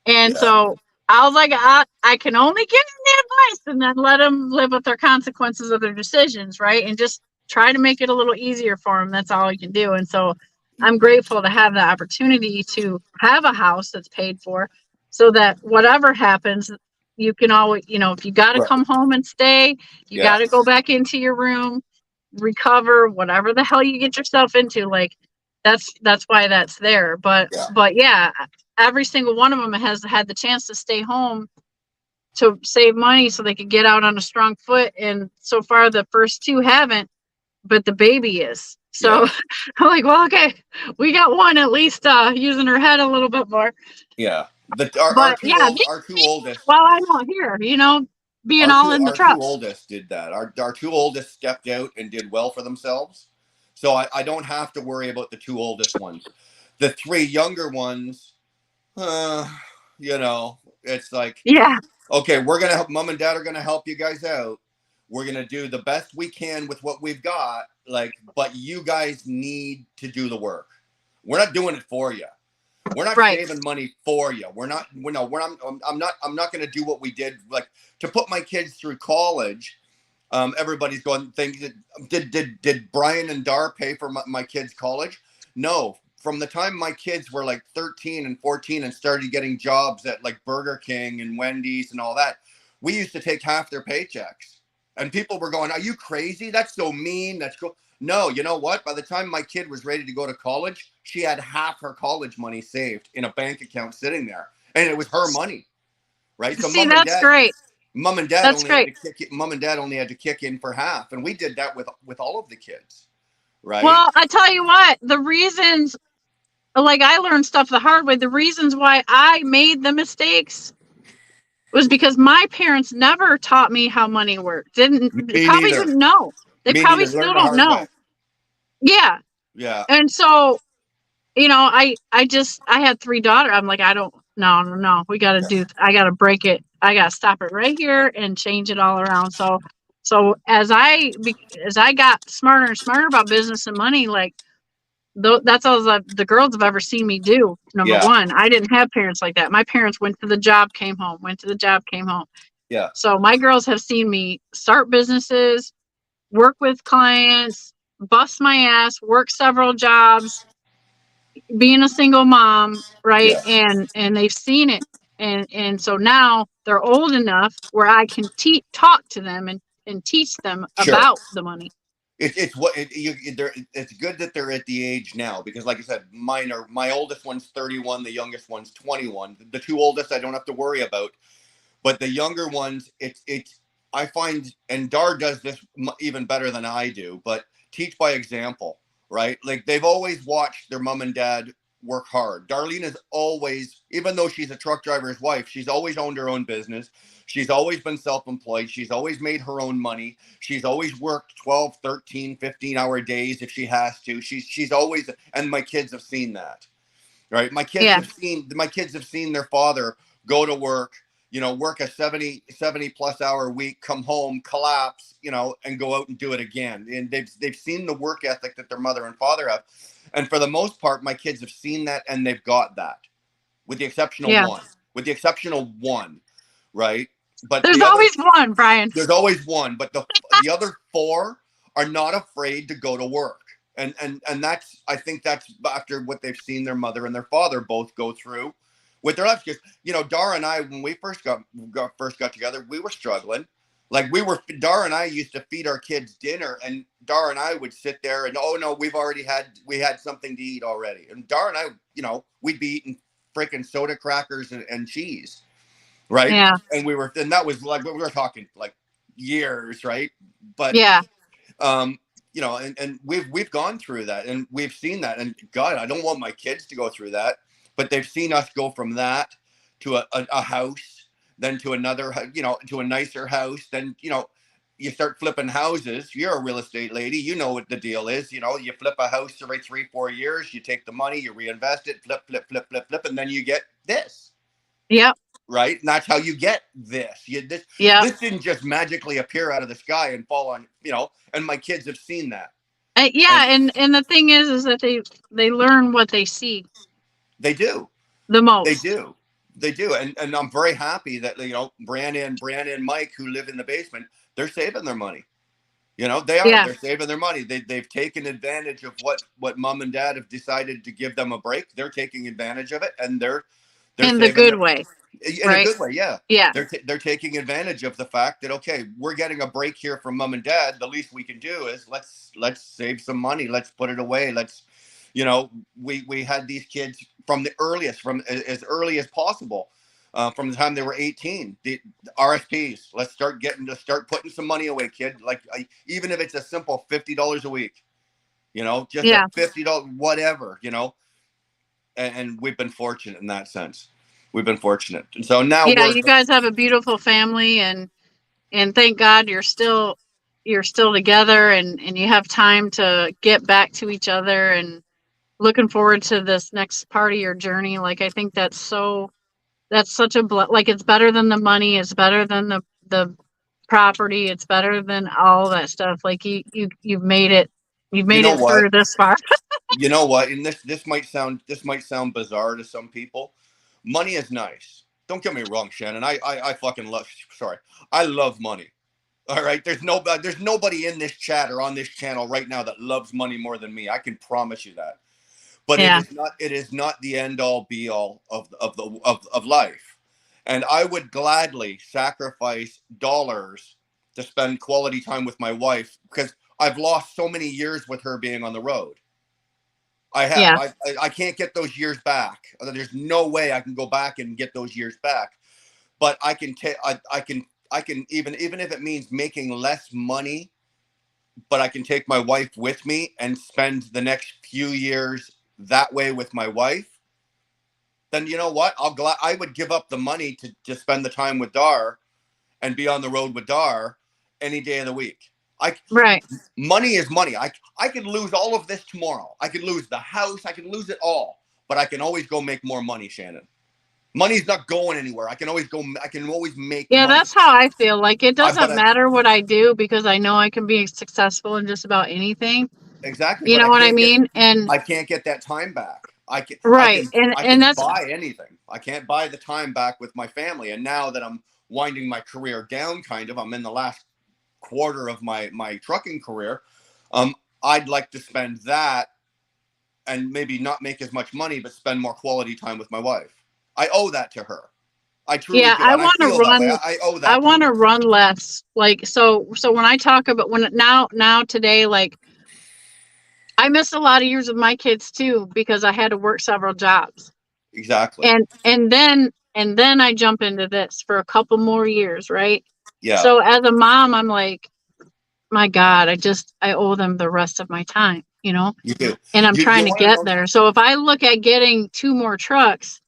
And Yeah. so I was like, I can only give them the advice and then let them live with their consequences of their decisions, right? And just try to make it a little easier for them. That's all you can do. And so I'm grateful to have the opportunity to have a house that's paid for, so that whatever happens, you can always, you know, if you got to Right. come home and stay, you Yeah. got to go back into your room, recover, whatever the hell you get yourself into. Like, that's why that's there. Yeah. But yeah, every single one of them has had the chance to stay home to save money so they could get out on a strong foot. And so far, the first two haven't, but the baby is. So Yeah. I'm like, well, okay, we got one at least using her head a little bit more. Yeah. But yeah, Our two oldest while I'm not here, you know, being all in the our two truck. oldest did that. Our two oldest stepped out and did well for themselves. So I don't have to worry about the two oldest ones. The three younger ones, uh, you know, it's like, Yeah, okay, we're gonna help. Mom and dad are gonna help you guys out. We're gonna do the best we can with what we've got. Like, but you guys need to do the work. We're not doing it for you. We're not right. saving money for you. We're not. We're no. We're not. I'm not going to do what we did. Like, to put my kids through college. Everybody's going. Did Brian and Dar pay for my kids' college? No. From the time my kids were like 13 and 14 and started getting jobs at like Burger King and Wendy's and all that, we used to take half their paychecks. And people were going, "Are you crazy? That's so mean. That's cool." No, you know what? By the time my kid was ready to go to college, she had half her college money saved in a bank account sitting there, and it was her money, right? So See, that's great. mom and dad That's only had great. to kick in for half, and we did that with all of the kids, right? Well, I tell you what, the reasons, like, I learned stuff the hard way. The reasons why I made the mistakes was because my parents never taught me how money worked. They Me probably neither. didn't know. They Me probably neither. still Learn the don't hard way. know. Yeah. Yeah. And so, you know, I had 3 daughters. I'm like, I don't, no. I got to break it. I got to stop it right here and change it all around. So as I got smarter and smarter about business and money, like, that's all the girls have ever seen me do. Number Yeah. one, I didn't have parents like that. My parents went to the job, came home, went to the job, came home. Yeah. So my girls have seen me start businesses, work with clients, bust my ass, work several jobs, being a single mom, right? Yeah. And they've seen it. And so now they're old enough where I can talk to them and teach them Sure. about the money. It's what it's good that they're at the age now, because like I said, my oldest one's 31, the youngest one's 21. The two oldest I don't have to worry about, but the younger ones, it's I find, and Dar does this even better than I do, but teach by example, right? Like, they've always watched their mom and dad work hard. Darlene is always, even though she's a truck driver's wife, she's always owned her own business. She's always been self-employed. She's always made her own money. She's always worked 12, 13, 15-hour days if she has to. She's always, and my kids have seen that, right? My kids Yeah. have seen their father go to work, work a 70 plus hour week, come home, collapse, and go out and do it again. And they've seen the work ethic that their mother and father have. And for the most part, my kids have seen that, and they've got that, with the exception of Yeah. one, right? But There's always one, Brian. there's always one, but the other four are not afraid to go to work. And that's, I think that's after what they've seen their mother and their father both go through with their lives. Because, Dar and I, when we first got together, we were struggling. Like, Dar and I used to feed our kids dinner, and Dar and I would sit there and, oh no, we had something to eat already. And Dar and I, we'd be eating freaking soda crackers and cheese, right? Yeah. And that was like, we were talking like years, right? But Yeah. you know, and we've gone through that, and we've seen that, and God, I don't want my kids to go through that, but they've seen us go from that to a house, then to another, you know, to a nicer house, then, you know, you start flipping houses. You're a real estate lady, you know what the deal is. You know, you flip a house every 3-4 years, you take the money, you reinvest it, flip, flip, flip, flip, flip, and then you get this. Yep. Right, and that's how you get this. Yep. This didn't just magically appear out of the sky and fall on, you know. And my kids have seen that. Yeah, And and the thing is that they learn what they see they do. the They most. do. They do. And I'm very happy that, you know, Brandon and Mike, who live in the basement, they're saving their money. You know, they are. Yeah, They're saving their money. They've taken advantage of what mom and dad have decided to give them a break. They're taking advantage of it, and they're in the saving good their, way, in a right? good way. Yeah. Yeah, They're taking advantage of the fact that, okay, we're getting a break here from mom and dad. The least we can do is let's save some money. Let's put it away. Let's, you know, we had these kids from the earliest, from as early as possible, from the time they were 18. The RSPs. Let's start putting some money away, kid. Like, even if it's a simple $50 a week, you know, just a yeah, $50, whatever, you know. And we've been fortunate in that sense. We've been fortunate, and so now yeah. we're You guys have a beautiful family, and thank God you're still together, and you have time to get back to each other, and looking forward to this next part of your journey. Like, I think that's such a like, it's better than the money, it's better than the property, it's better than all that stuff. Like, you've made it, you know what through this far. you know what and this might sound bizarre to some people. Money is nice, don't get me wrong, Shannon. I fucking love, sorry, I love money. All right, there's nobody in this chat or on this channel right now that loves money more than me. I can promise you that. But Yeah, it is not the end all be all of life. And I would gladly sacrifice dollars to spend quality time with my wife, because I've lost so many years with her being on the road. I have. yeah, I can't get those years back. There's no way I can go back and get those years back. But I can take. I can even if it means making less money, but I can take my wife with me and spend the next few years that way with my wife. Then you know what? I would give up the money to spend the time with Dar and be on the road with Dar any day of the week. I right. Money is money. I could lose all of this tomorrow. I could lose the house. I could lose it all, but I can always go make more money, Shannon. Money's not going anywhere. I can always go. I can always make Yeah, money. that's how I feel. Like, it But doesn't matter what I do, because I know I can be successful in just about anything. exactly. You But know what I mean? And I can't get that time back. right. I And can that's, buy anything. I can't buy the time back with my family. And now that I'm winding my career down, kind of, I'm in the last quarter of my trucking career. Um, I'd like to spend that and maybe not make as much money, but spend more quality time with my wife. I owe that to her. I truly yeah, do, and I feel that way. I owe I that to want to her. run less. Like, so when I talk about, when now today, like, I missed a lot of years with my kids too, because I had to work several jobs. Exactly. And then I jump into this for a couple more years, right? Yeah, So as a mom, I'm like, my God, I owe them the rest of my time, you do. and I'm You trying to want to get know? there. So if I look at getting 2 more trucks,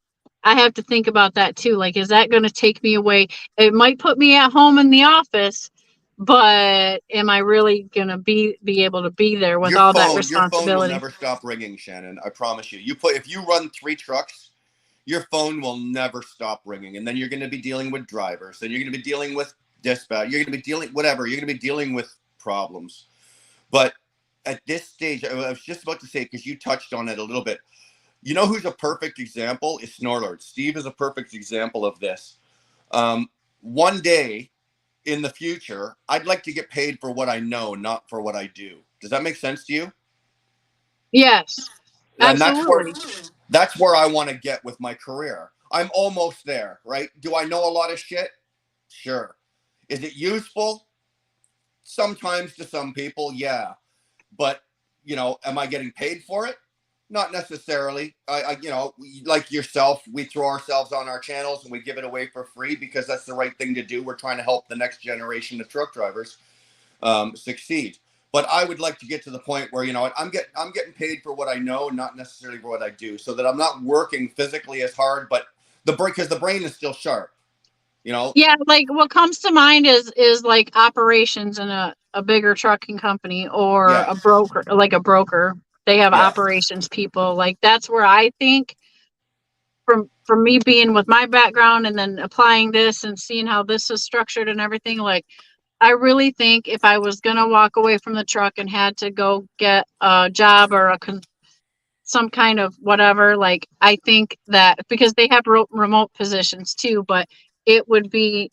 I have to think about that too. Like, is that going to take me away? It might put me at home in the office, but am I really going to be able to be there with all that Your phone will responsibility? never stop ringing, Shannon. I promise you. If you run 3 trucks, your phone will never stop ringing, and then you're going to be dealing with drivers, then you're going to be dealing with dispatch, you're going to be dealing whatever, you're going to be dealing with problems. But at this stage, I was just about to say, because you touched on it a little bit, you know who's a perfect example is Snorlord. Steve is a perfect example of this. One day in the future, I'd like to get paid for what I know, not for what I do. Does that make sense to you? Yes, And absolutely. that's where I want to get with my career. I'm almost there, right? Do I know a lot of shit? Sure. Is it useful? Sometimes to some people, yeah. But, am I getting paid for it? Not necessarily. Like yourself, we throw ourselves on our channels and we give it away for free because that's the right thing to do. We're trying to help the next generation of truck drivers succeed. But I would like to get to the point where, I'm getting paid for what I know, not necessarily for what I do, so that I'm not working physically as hard, but because the brain is still sharp, Yeah, like what comes to mind is like operations in a bigger trucking company or Yeah, a broker, like a broker. They have yeah, operations people. Like that's where I think from me being with my background and then applying this and seeing how this is structured and everything, like I really think if I was gonna walk away from the truck and had to go get a job or some kind of whatever, like I think that because they have remote positions too, but it would be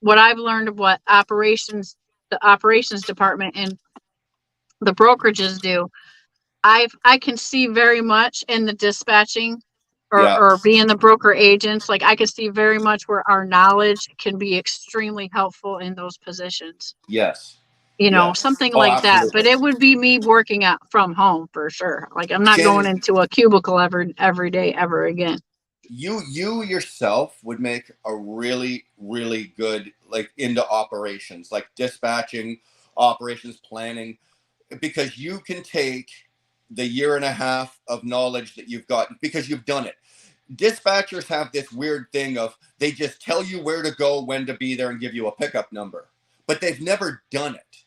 what I've learned of what the operations department and the brokerages do. I can see very much in the dispatching yeah, or being the broker agents, like I can see very much where our knowledge can be extremely helpful in those positions. yes, yes. Something Oh, like that. But absolutely. it would be me working out from home for sure. Like I'm not going Shannon, into a cubicle every day ever again. you yourself would make a really, really good, like, into operations, like dispatching, operations planning, because you can take the year and a half of knowledge that you've got because you've done it. Dispatchers have this weird thing of they just tell you where to go, when to be there, and give you a pickup number, but they've never done it.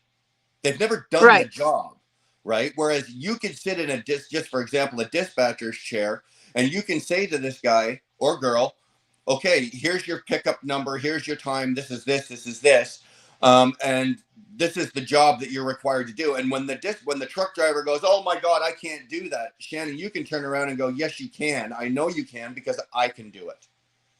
They've never done the Right. job, right? Whereas you can sit in just for example, a dispatcher's chair, and you can say to this guy or girl, okay, here's your pickup number, here's your time, this is this, and this is the job that you're required to do. And when the truck driver goes, oh my God, I can't do that, Shannon, you can turn around and go, yes, you can. I know you can because I can do it.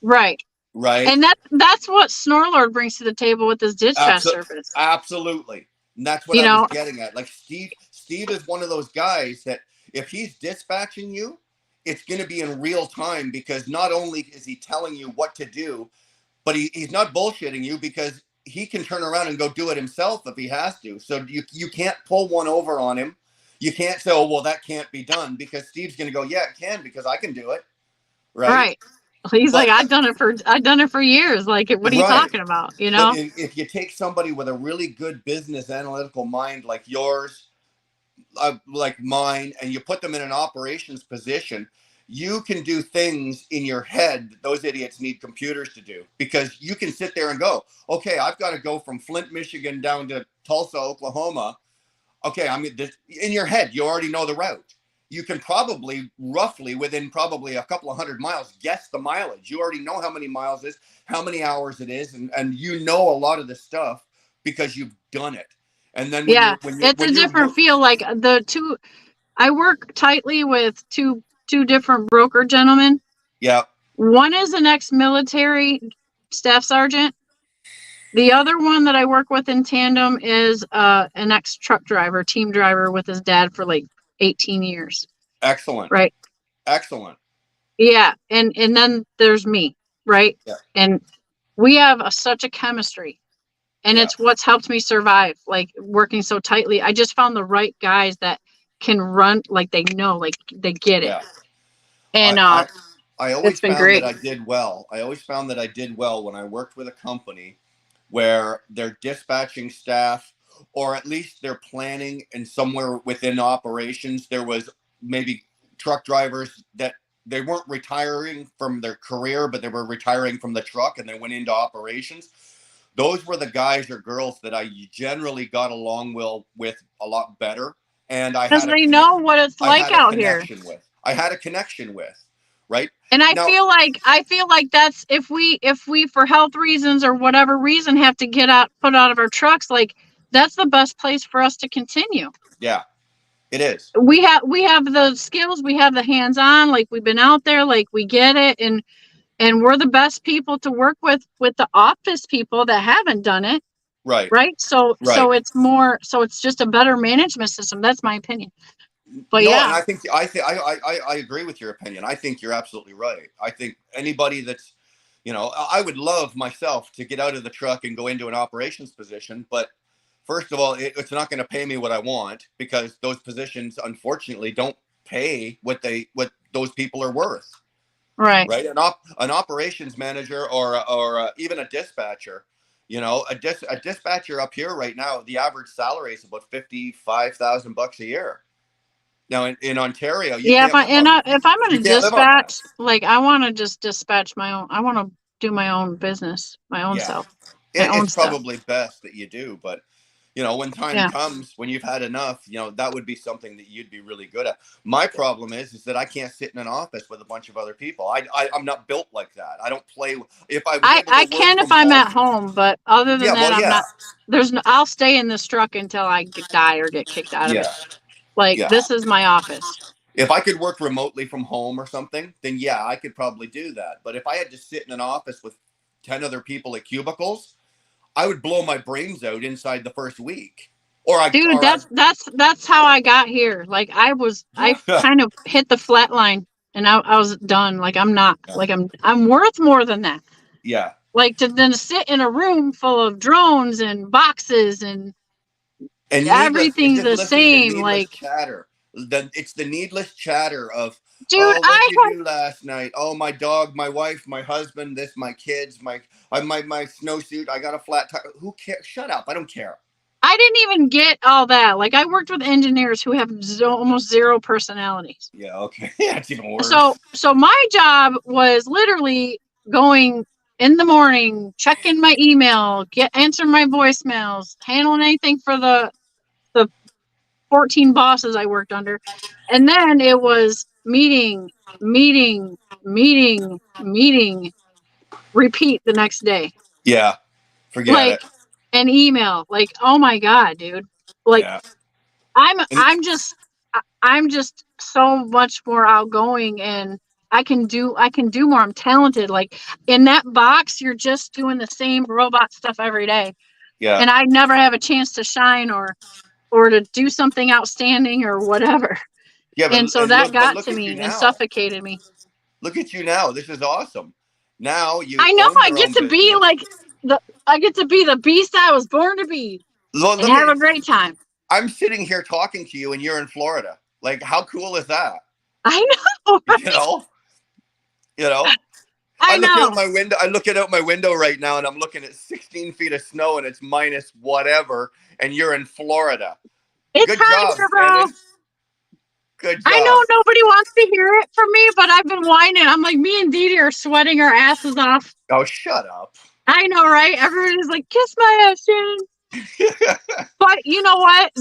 Right. Right? And that's what Snorlord brings to the table with his dispatch service. Absolutely. And that's what You I was know, getting at. Like Steve is one of those guys that if he's dispatching you, it's going to be in real time, because not only is he telling you what to do, but he's not bullshitting you, because he can turn around and go do it himself if he has to. So you can't pull one over on him. You can't say, oh, well, that can't be done, because Steve's going to go, yeah, it can, because I can do it. Right. right. He's like, But I've done it for years. Like, what are you right. talking about? But if you take somebody with a really good business analytical mind like yours, like mine, and you put them in an operations position, you can do things in your head that those idiots need computers to do, because you can sit there and go, okay, I've got to go from Flint, Michigan down to Tulsa, Oklahoma. Okay, I'm in your head, you already know the route. You can probably roughly within probably a couple of 100 miles guess the mileage. You already know how many miles it is, how many hours it is, and you know a lot of the stuff because you've done it. And then Yeah, it's a different feel. Like I work tightly with two different broker gentlemen. yeah, One is an ex-military staff sergeant. The other one that I work with in tandem is an ex-truck driver, team driver with his dad for like 18 years. excellent, Right. excellent. Yeah, and then there's me, right? Yeah, And we have such a chemistry, and yeah. it's what's helped me survive, like working so tightly. I just found the right guys that can run, like they know, like they get it, Yeah. and I it's always been found that great. I did well. I always found that I did well when I worked with a company where their dispatching staff, or at least their planning, and somewhere within operations, there was maybe truck drivers that they weren't retiring from their career, but they were retiring from the truck and they went into operations. Those were the guys or girls that I generally got along with a lot better, and Because they know what it's I like had a out here. connection with. I had a connection with, right? And Now, I feel like that's if we for health reasons or whatever reason have to put out of our trucks, like that's the best place for us to continue. yeah, it is. We have the skills, we have the hands-on, like we've been out there, like we get it, and we're the best people to work with the office people that haven't done it, Right, right? So right. it's just a better management system. That's my opinion. But No, and yeah, I agree with your opinion. I think you're absolutely right. I think anybody that's, I would love myself to get out of the truck and go into an operations position, but first of all, it's not going to pay me what I want, because those positions unfortunately don't pay what those people are worth. right. Right? An operations manager or even a dispatcher, You know, a dispatcher up here right now, the average salary is about $55,000 a year. Now in Ontario, you Yeah, can't live on if I'm you gonna can't live on that. dispatch, like I want to just dispatch my own. I want to do my own business, my own Yeah, self, my own it's stuff. probably best that you do, but you know, when time Yeah. comes, when you've had enough, you know, that would be something that you'd be really good at. My problem is that I can't sit in an office with a bunch of other people. I'm not built like that. I don't play. If I was able I to work can if from I'm home, at home, but other than yeah, that, well, I'm yeah, not. There's no. I'll stay in this truck until I die or get kicked out of yeah, it. Like yeah. this is my office. If I could work remotely from home or something, then yeah, I could probably do that. But if I had to sit in an office with 10 other people at cubicles, I would blow my brains out inside the first week. Dude, that's how I got here. Like I kind of hit the flat line and I was done. Like I'm not like I'm worth more than that. yeah. Like to then sit in a room full of drones and boxes and And everything's just the listening to same. needless Like, chatter. It's the needless chatter of, dude, oh, what'd you do last night? Oh, my dog, my wife, my husband, this, my kids, my snowsuit. I got a flat tire. Who cares? Shut up! I don't care. I didn't even get all that. Like I worked with engineers who have almost zero personalities. Yeah, okay, that's even worse. So my job was literally going in the morning, checking my email, answering my voicemails, handling anything for the 14 bosses I worked under. And then it was meeting, meeting, meeting, meeting, repeat the next day. Yeah, forget Like it. an email. Like, oh my God, dude. Like Yeah, I'm and I'm just I'm just so much more outgoing and I can do more. I'm talented. Like in that box, you're just doing the same robot stuff every day. yeah, And I never have a chance to shine or to do something outstanding or whatever. yeah. And so that But got look to at you me and now. suffocated me. Look at you now. This is awesome. Now you I know own I your get own to be business. like I get to be the beast I was born to be and Look have at a great time. I'm sitting here talking to you, and you're in Florida. Like, how cool is that? I know, You right? know, you know. I I look out know. my window. I look out my window right now, and I'm looking at 16 feet of snow, and it's minus whatever. And you're in Florida. It's Good hot job, here, bro. Shannon. Good I job. know nobody wants to hear it from me, but I've been whining. I'm like, me and Dee Dee are sweating our asses off. Oh, shut up. I know, right? Everybody's like, kiss my ass, Shannon. But you know what?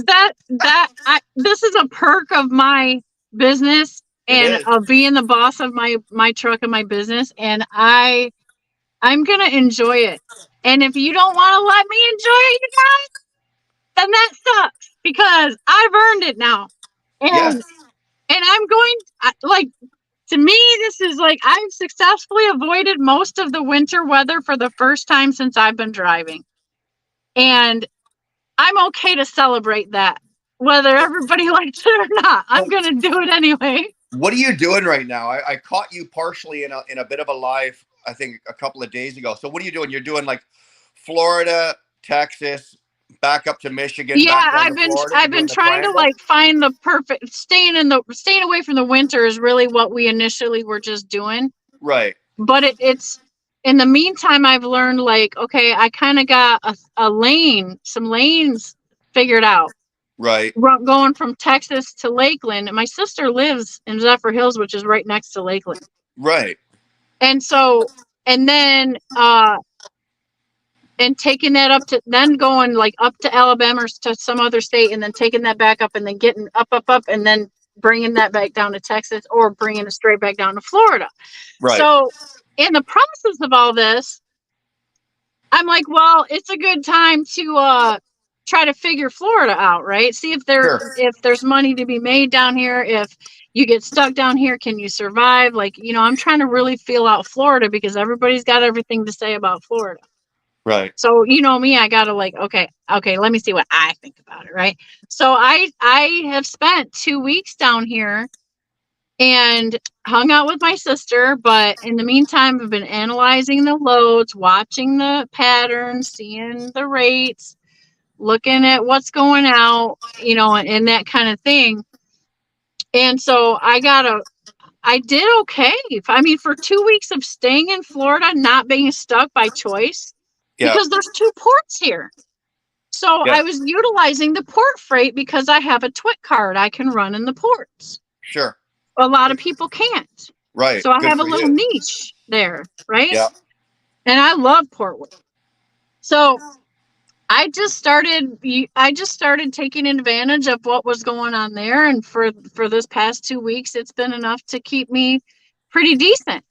This is a perk of my business It and is. of being the boss of my truck and my business, and I'm gonna enjoy it. And if you don't want to let me enjoy it, you guys, then that sucks because I've earned it now, Yes. and I'm going like. To me, this is like I've successfully avoided most of the winter weather for the first time since I've been driving. And I'm okay to celebrate that, whether everybody likes it or not. I'm So, going to do it anyway. what are you doing right now? I caught you partially in a bit of a live, I think, a couple of days ago. So, what are you doing? You're doing like Florida, Texas, back up to Michigan, Yeah, back down to Florida. You're I've been doing the trying to triangle? like find the perfect staying away from the winter is really what we initially were just doing. Right. But it's in the meantime I've learned like okay, I kind of got some lanes figured out. Right. Going from Texas to Lakeland, and my sister lives in Zephyr Hills, which is right next to Lakeland. Right. And so, and then, and taking that up to then going like up to Alabama or to some other state, and then taking that back up, and then getting up, and then bringing that back down to Texas, or bringing it straight back down to Florida. Right. So, in the process of all this, I'm like, well, it's a good time to try to figure Florida out, right? See if Sure. there's money to be made down here. If you get stuck down here, can you survive? Like, I'm trying to really feel out Florida because everybody's got everything to say about Florida. Right. So, me, I gotta like, okay, let me see what I think about it, right? So I have spent 2 weeks down here and hung out with my sister, but in the meantime I've been analyzing the loads, watching the patterns, seeing the rates, looking at what's going out, and that kind of thing. And so I did okay. I mean, for 2 weeks of staying in Florida, not being stuck by choice, because there's 2 ports here. So Yeah. I was utilizing the port freight because I have a TWIC card I can run in the ports. Sure. A lot of people can't. Right. So I Good have a for little you. niche there, right? Yeah. And I love port work. So I just started taking advantage of what was going on there, and for this past 2 weeks it's been enough to keep me pretty decent.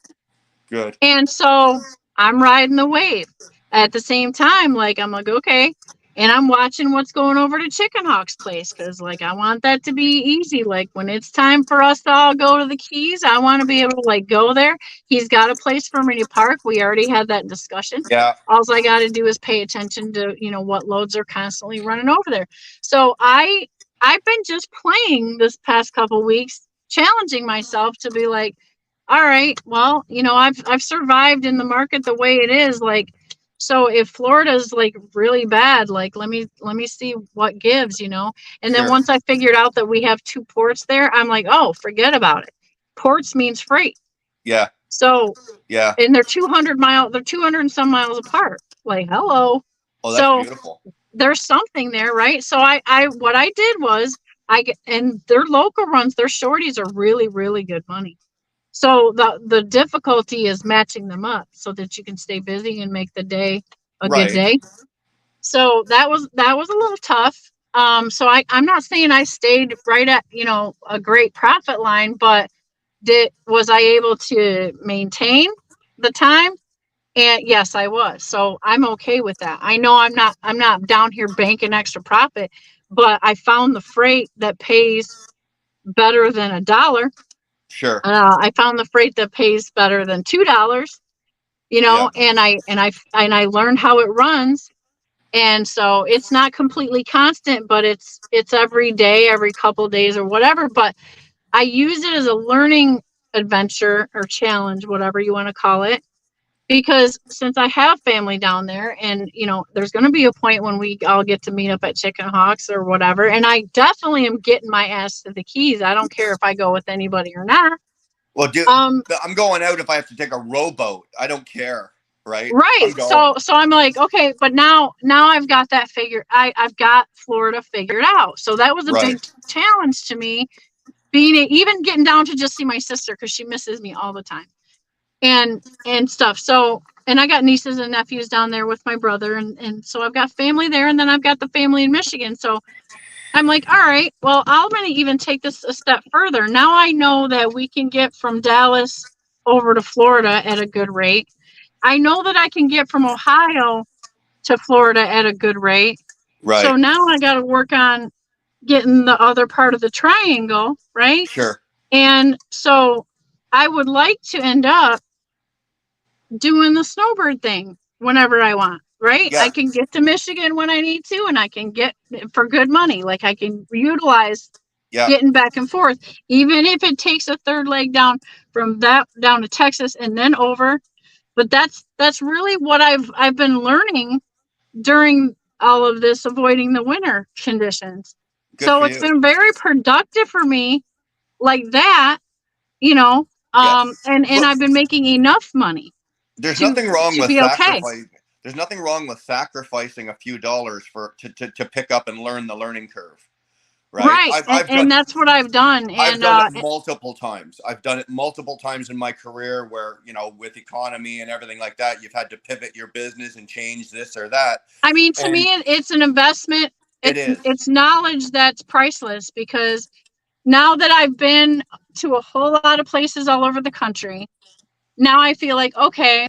Good. And so I'm riding the wave. At the same time, like, I'm like, okay. And I'm watching what's going over to Chicken Hawk's place, because, like, I want that to be easy. Like, when it's time for us to all go to the Keys, I want to be able to, like, go there. He's got a place for me to park. We already had that discussion. Yeah. All I got to do is pay attention to, what loads are constantly running over there. So I've been just playing this past couple weeks, challenging myself to be like, all right, well, I've survived in the market the way it is. Like, so if Florida's like really bad, like, let me see what gives, And then Sure. once I figured out that we have 2 ports there, I'm like, oh, forget about it. Ports means freight. Yeah. So, Yeah. and they're 200 and some miles apart. Like, hello. Oh, that's So beautiful. there's something there, right? So what I did was and their local runs, their shorties are really, really good money. So the difficulty is matching them up so that you can stay busy and make the day a good Right. day. So that was a little tough. So I'm not saying I stayed right at, a great profit line, but was I able to maintain the time? And yes, I was. So I'm okay with that. I know I'm not down here banking extra profit, but I found the freight that pays better than $1. Sure. I found the freight that pays better than $2, Yeah. and I learned how it runs. And so it's not completely constant, but it's every day, every couple days or whatever. But I use it as a learning adventure or challenge, whatever you want to call it. Because since I have family down there, and there's going to be a point when we all get to meet up at Chicken Hawks or whatever, and I definitely am getting my ass to the Keys. I don't care if I go with anybody or not. Well, dude, I'm going out if I have to take a rowboat. I don't care, right? Right. So I'm like, okay, but now I've got that I've got Florida figured out. So that was a big challenge to me, even getting down to just see my sister, because she misses me all the time. And stuff. So, and I got nieces and nephews down there with my brother, and so I've got family there, and then I've got the family in Michigan. So I'm like, all right, well, I'm going to even take this a step further. Now I know that we can get from Dallas over to Florida at a good rate. I know that I can get from Ohio to Florida at a good rate. Right. So now I got to work on getting the other part of the triangle, right? Sure. And so I would like to end up doing the snowbird thing whenever I want, right? Yeah. I can get to Michigan when I need to, and I can get for good money. Like, I can utilize getting back and forth, even if it takes a third leg down from that down to Texas and then over. But that's really what I've been learning during all of this, avoiding the winter conditions. So it's been very productive for me, like that, and I've been making enough money. There's nothing wrong with sacrificing. Okay. There's nothing wrong with sacrificing a few dollars to pick up and learn the learning curve, right? And that's what I've done. I've done it multiple times. I've done it multiple times in my career where, with economy and everything like that, you've had to pivot your business and change this or that. I mean, to me, it's an investment. It's knowledge that's priceless, because now that I've been to a whole lot of places all over the country, now I feel like, okay,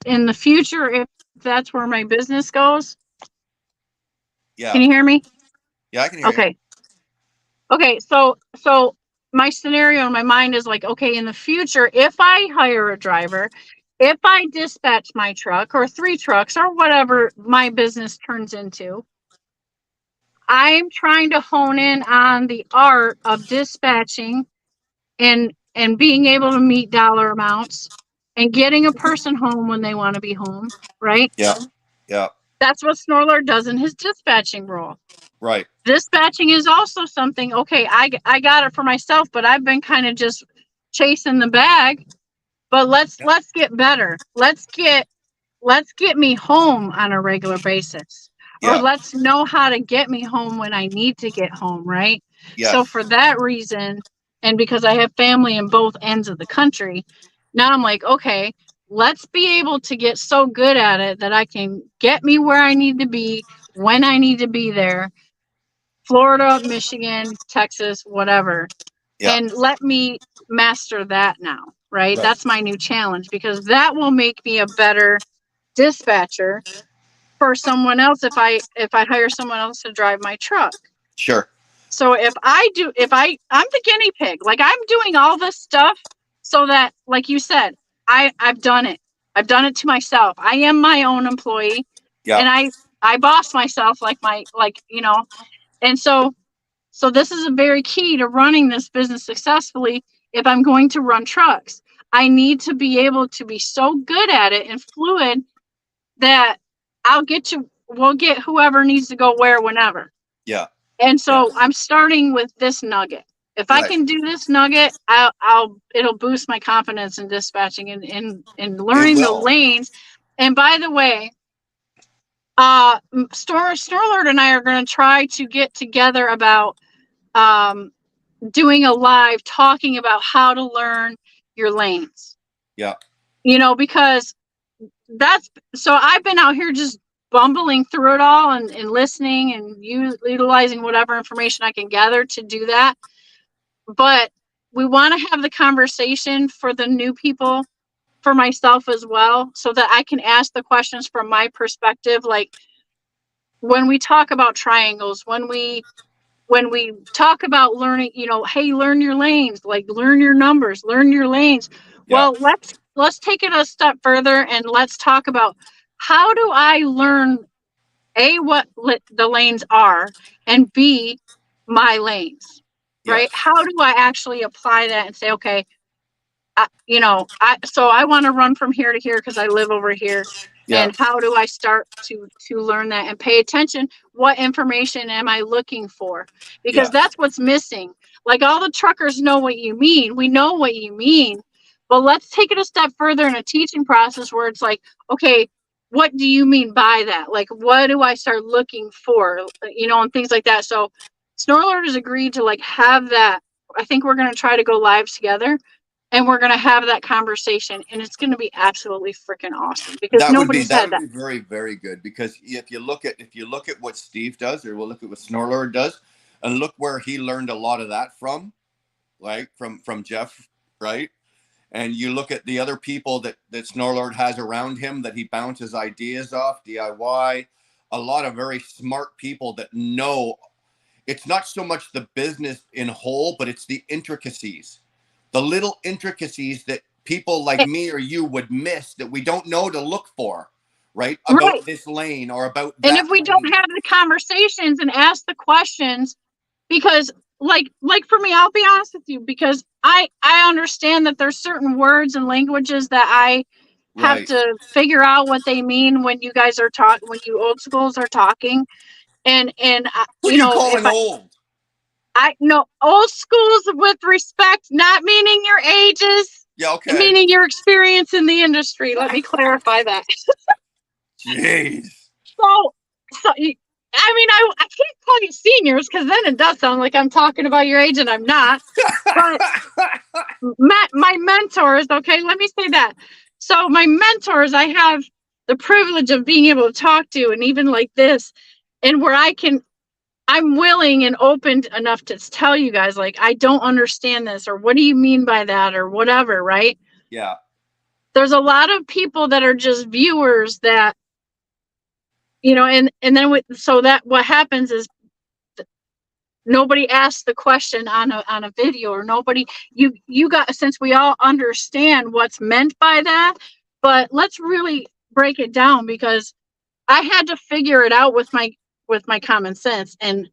in the future, if that's where my business goes. Yeah. Can you hear me? Yeah, I can hear you. Okay. So my scenario in my mind is like, okay, in the future, if I hire a driver, if I dispatch my truck or 3 trucks or whatever my business turns into, I'm trying to hone in on the art of dispatching and being able to meet dollar amounts and getting a person home when they want to be home, right? Yeah. Yeah. That's what Snorlord does in his dispatching role. Right. Dispatching is also something, okay, I got it for myself, but I've been kind of just chasing the bag. But let's get better. Let's get me home on a regular basis. Or Yeah. let's know how to get me home when I need to get home, right? So Yes. for that reason, and because I have family in both ends of the country, now I'm like, okay, let's be able to get so good at it that I can get me where I need to be when I need to be there. Florida, Michigan, Texas, whatever. Yeah. And let me master that now, right? Right. That's my new challenge, because that will make me a better dispatcher for someone else if I hire someone else to drive my truck. Sure. So I'm the guinea pig. Like, I'm doing all this stuff so that, like you said, I've done it. I've done it to myself. I am my own employee, Yeah. and I boss myself and so this is a very key to running this business successfully. If I'm going to run trucks, I need to be able to be so good at it and fluid that we'll get whoever needs to go where, whenever. Yeah. And so Yeah. I'm starting with this nugget. If I Right. can do this nugget, it'll boost my confidence in dispatching and learning the lanes. And by the way, Snorlord and I are going to try to get together about doing a live talking about how to learn your lanes. Yeah. Because so I've been out here just bumbling through it all and listening and utilizing whatever information I can gather to do that. But we want to have the conversation for the new people, for myself as well, so that I can ask the questions from my perspective. Like, when we talk about triangles, when we talk about learning, hey, learn your lanes, like learn your numbers, learn your lanes. Yeah. Well, let's take it a step further and let's talk about, how do I learn what the lanes are, and B, my lanes, right? Yes. How do I actually apply that and say, okay, so I want to run from here to here because I live over here. Yeah. And how do I start to learn that and pay attention? What information am I looking for? Because that's what's missing. Like, all the truckers know what you mean. We know what you mean. But let's take it a step further in a teaching process where it's like, okay, what do you mean by that? Like, what do I start looking for? And things like that. So Snorlord has agreed to have that. I think we're going to try to go live together. And we're going to have that conversation, and it's going to be absolutely freaking awesome, because nobody's had that. Would be very, very good, because if you look at what Steve does, or we'll look at what Snorlord does, and look where he learned a lot of that from, like from Jeff, right? And you look at the other people that Snorlord has around him that he bounces ideas off, DIY, a lot of very smart people that know. It's not so much the business in whole, but it's the intricacies. The little intricacies that people like me or you would miss, that we don't know to look for, right? About this lane or about that. And if we don't have the conversations and ask the questions, because like for me, I'll be honest with you, because I understand that there's certain words and languages that I have to figure out what they mean when you guys are talking, when you old schools are talking. And what do you call an old? I know old schools with respect, not meaning your ages. Yeah, okay. Meaning your experience in the industry. Let me clarify that. Jeez. So I mean, I can't call you seniors, because then it does sound like I'm talking about your age, and I'm not. But my mentors, okay, let me say that. So my mentors, I have the privilege of being able to talk to, and even like this, and where I'm willing and open enough to tell you guys, like, I don't understand this, or what do you mean by that, or whatever, right? Yeah. There's a lot of people that are just viewers that, and then so that what happens is nobody asks the question on a video, or nobody, you got, since we all understand what's meant by that, but let's really break it down, because I had to figure it out with my common sense, and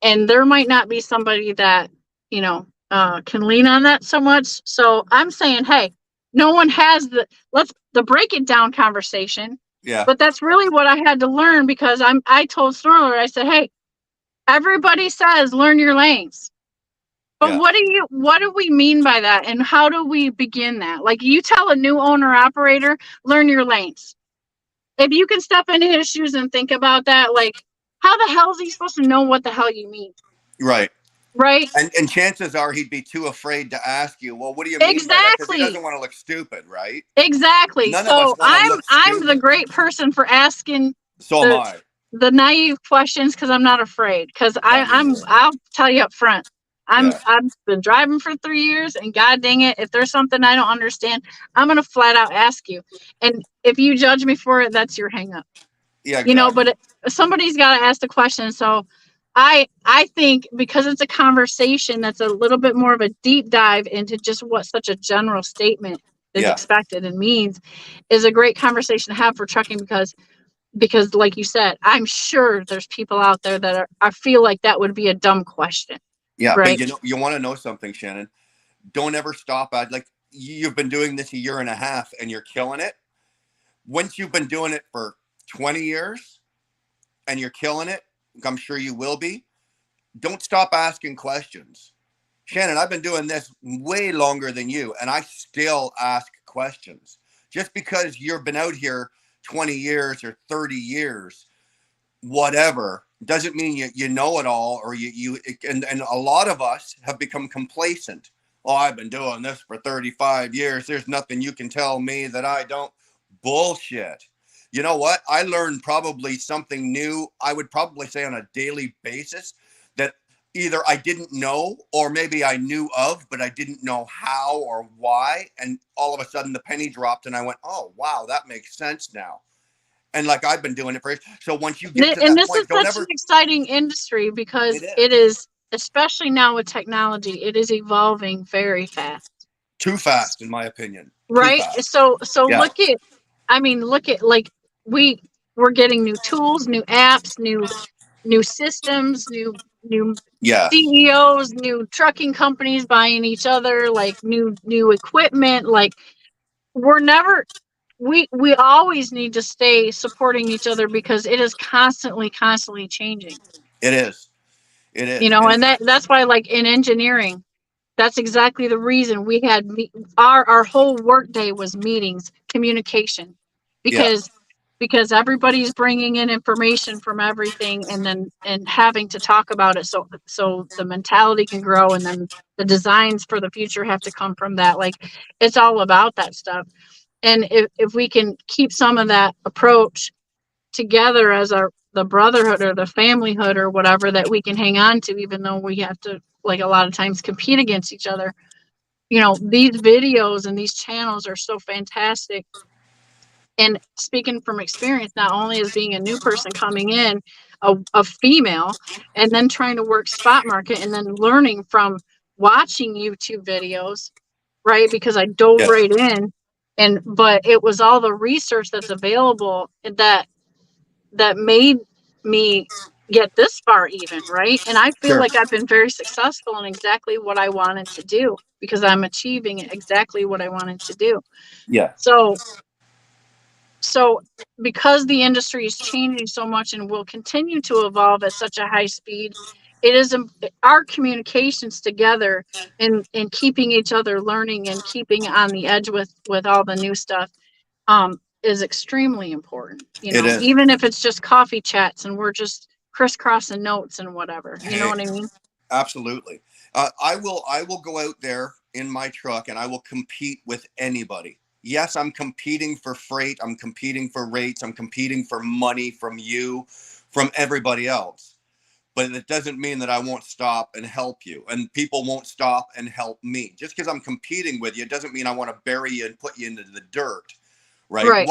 there might not be somebody that can lean on that so much. So I'm saying, hey, no one has the break it down conversation. Yeah. But that's really what I had to learn, because I told Snorler, I said, hey, everybody says learn your lanes. But Yeah. what do we mean by that? And how do we begin that? Like, you tell a new owner operator, learn your lanes. If you can step into his shoes and think about that, like, how the hell is he supposed to know what the hell you mean? Right. Right? And chances are he'd be too afraid to ask you, well, what do you mean by that? Because he Exactly. doesn't want to look stupid, right? Exactly. None of us So want to look I'm the stupid. great person for asking So am the I. the naive questions, because I'm not afraid. Because Neither. I'll tell you up front. Yeah. I've been driving for 3 years, and god dang it, if there's something I don't understand, I'm gonna flat out ask you. And if you judge me for it, that's your hang up. Yeah, You know, but exactly. somebody's got to ask the question. So I think, because it's a conversation that's a little bit more of a deep dive into just what such a general statement is Yeah. expected and means, is a great conversation to have for trucking, because like you said, I'm sure there's people out there that I feel like that would be a dumb question. Yeah. But Right? you know, you want to know something, Shannon? Don't ever stop at, like, you've been doing this a year and a half and you're killing it. Once you've been doing it for 20 years and you're killing it, I'm sure you will be. Don't stop asking questions. Shannon, I've been doing this way longer than you, and I still ask questions. Just because you've been out here 20 years or 30 years, whatever, doesn't mean you know it all, or and a lot of us have become complacent. Oh, I've been doing this for 35 years. There's nothing you can tell me that I don't. Bullshit. You know what? I learned probably something new, I would probably say, on a daily basis, that either I didn't know or maybe I knew of, but I didn't know how or why. And all of a sudden the penny dropped and I went, oh, wow, that makes sense now. And like, I've been doing it for, so once you get to And that this is point, don't such an ever, exciting industry, it because it is is, especially now with technology, it is evolving very fast. too fast, in my opinion. Too Right? fast. So Yeah. look at, like, we we're getting new tools, new apps, new systems, new Yes. CEOs, new trucking companies buying each other, like new equipment. Like, we're never we always need to stay supporting each other, because it is constantly changing. It is. It You is. know, And and that's why, like, in engineering, that's exactly the reason we had our whole work day was meetings, communication, yeah, because everybody's bringing in information from everything, and then and having to talk about it, so the mentality can grow, and then the designs for the future have to come from that. Like, it's all about that stuff. And if we can keep some of that approach together as the brotherhood or the familyhood or whatever that we can hang on to, even though we have to, like, a lot of times compete against each other. You know, these videos and these channels are so fantastic. And speaking from experience, not only as being a new person coming in, a female, and then trying to work spot market, and then learning from watching YouTube videos, right? Because I dove yeah, right in, but it was all the research that's available that made me get this far, even, right? And I feel sure, like I've been very successful in exactly what I wanted to do, because I'm achieving exactly what I wanted to do. yeah, So so because the industry is changing so much and will continue to evolve at such a high speed, it is our communications together, and keeping each other learning and keeping on the edge with all the new stuff, is extremely important. You it know, is. even if it's just coffee chats and we're just crisscrossing notes and whatever. You know Hey, what I mean? absolutely. I will go out there in my truck and I will compete with anybody. Yes, I'm competing for freight. I'm competing for rates. I'm competing for money from you, from everybody else. But it doesn't mean that I won't stop and help you, and people won't stop and help me. Just because I'm competing with you doesn't mean I want to bury you and put you into the dirt, right? Right.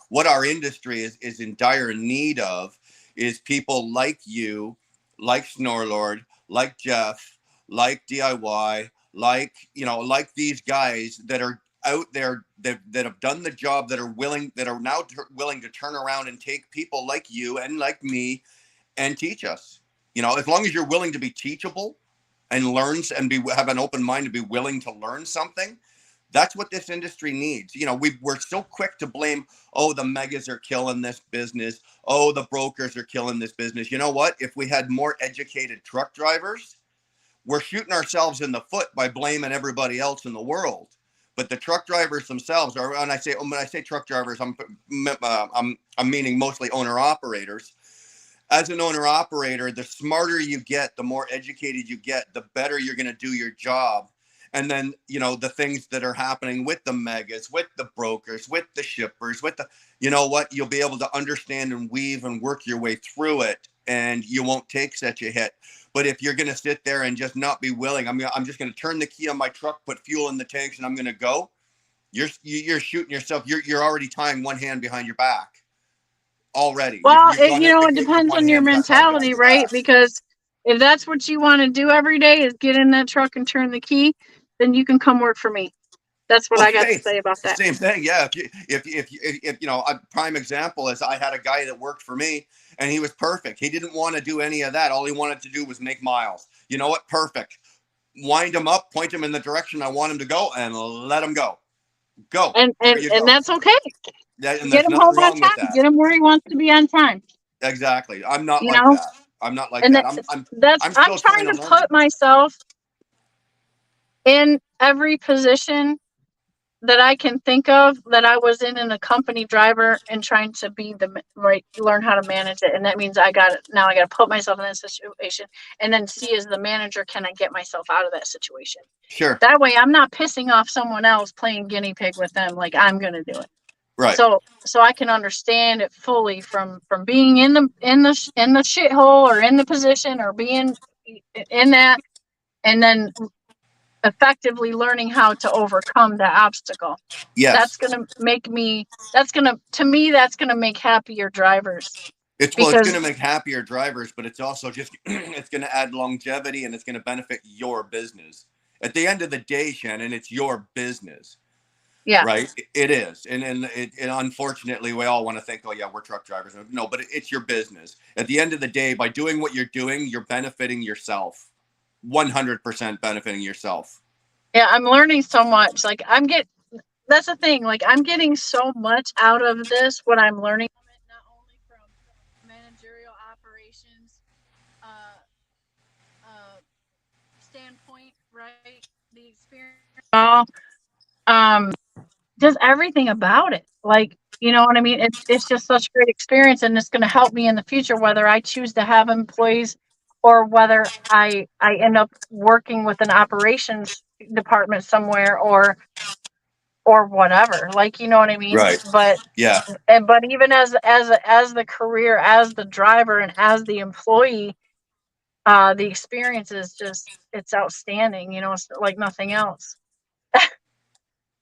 What our industry is in dire need of is people like you, like Snorlord, like Jeff, like DIY, like, like these guys that are out there that have done the job, that are now willing to turn around and take people like you and like me and teach us. As long as you're willing to be teachable and have an open mind to be willing to learn something, That's what this industry needs. You know, we're so quick to blame, oh, the megas are killing this business. Oh, the brokers are killing this business. You know what? If we had more educated truck drivers, we're shooting ourselves in the foot by blaming everybody else in the world. But the truck drivers themselves are, and when I say truck drivers, I'm meaning mostly owner operators. As an owner operator, the smarter you get, the more educated you get, the better you're going to do your job. And then, you know, the things that are happening with the megas, with the brokers, with the shippers, with the, you know what, you'll be able to understand and weave and work your way through it, and you won't take such a hit. But if you're going to sit there and just not be willing, I'm just going to turn the key on my truck, put fuel in the tanks, and I'm going to go. You're shooting yourself. You're already tying one hand behind your back already. Well, You've gone you in know, the it gate with depends one on your hand tied behind mentality, your right? back. Because if that's what you want to do every day is get in that truck and turn the key, then you can come work for me. That's what Well, I got to say about that. same thing. Yeah. If you know, a prime example is I had a guy that worked for me and he was perfect. He didn't want to do any of that. All he wanted to do was make miles. You know what? Perfect. Wind him up, point him in the direction I want him to go, and let him go. Go. And There and you and go. that's okay. And Get there's him nothing home on wrong with time. that. Get him where he wants to be on time. Exactly. I'm not You like know, that. I'm not like and that. that's I'm I'm still trying trying to to learn. put myself in every position that I can think of that I was in a company driver and trying to be learn how to manage it. And that means I got to put myself in that situation and then see as the manager, can I get myself out of that situation? Sure. That way I'm not pissing off someone else playing guinea pig with them. Like I'm going to do it. Right. So I can understand it fully from being in the shithole or in the position or being in that, and then effectively learning how to overcome the obstacle. Yes. That's going to make me, that's going to make happier drivers. It's going Because to make happier drivers, but it's also just it's going to add longevity and it's going to benefit your business. At the end of the day, Shannon, it's your business. yeah, Right? It is. And unfortunately, we all want to think, oh, yeah, we're truck drivers. No, but it's your business. At the end of the day, by doing what you're doing, you're benefiting yourself. 100% benefiting yourself. yeah, I'm learning so much. Like that's the thing. Like I'm getting so much out of this, what I'm learning from it, not only from managerial operations, uh, standpoint, right? The experience, well, um, just everything about it. Like, you know what I mean? It's just such a great experience, and it's going to help me in the future, whether I choose to have employees or whether I end up working with an operations department somewhere or whatever. Like, you know what I mean? Right. But Yeah. but even as the career, as the driver, and as the employee, the experience is just, it's outstanding. You know, it's like nothing else.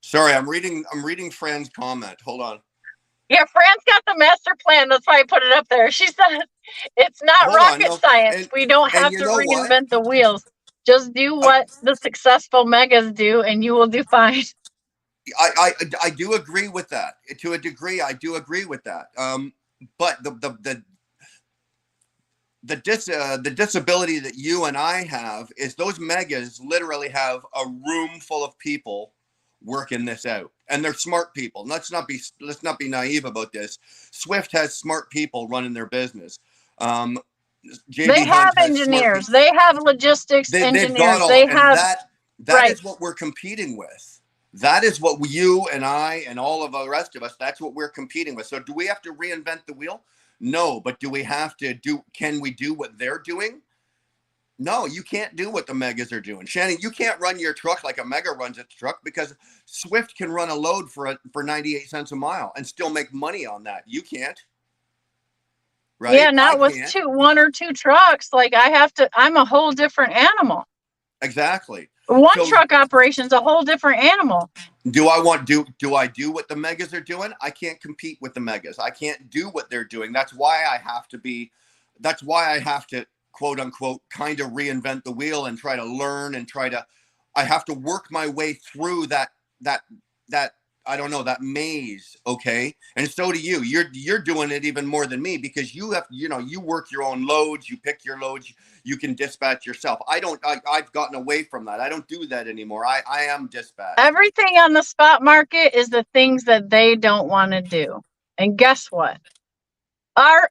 Sorry, I'm reading Fran's comment. Hold on. Yeah, Fran's got the master plan. That's why I put it up there. She said, it's not Hold on. rocket No. science. We don't And have you to know what? reinvent the wheels. Just do what the successful megas do, and you will do fine. I do agree with that. To a degree, I do agree with that. But the disability that you and I have is those megas literally have a room full of people working this out, and they're smart people. Let's not be naive about this. Swift has smart people running their business. They JB have Hunt has smart engineers. people. They have logistics They've got engineers. all, They and have, that right. is what we're competing with. That is what you and I and all of the rest of us, that's what we're competing with. So do we have to reinvent the wheel? No, but do we have to can we do what they're doing? No, you can't do what the megas are doing. Shannon, you can't run your truck like a mega runs its truck, because Swift can run a load for 98 cents a mile and still make money on that. You can't. Right? Yeah, I not with can't. one or two trucks. Like I'm a whole different animal. Exactly. One So truck operation's a whole different animal. do I do what the megas are doing? I can't compete with the megas. I can't do what they're doing. That's why I have to quote unquote kind of reinvent the wheel and try to learn and I have to work my way through that I don't know, that maze, okay? And so do you. You're doing it even more than me because you have, you work your own loads, you pick your loads, you can dispatch yourself. I've gotten away from that. I don't do that anymore. I am dispatched. Everything on the spot market is the things that they don't want to do. And guess what?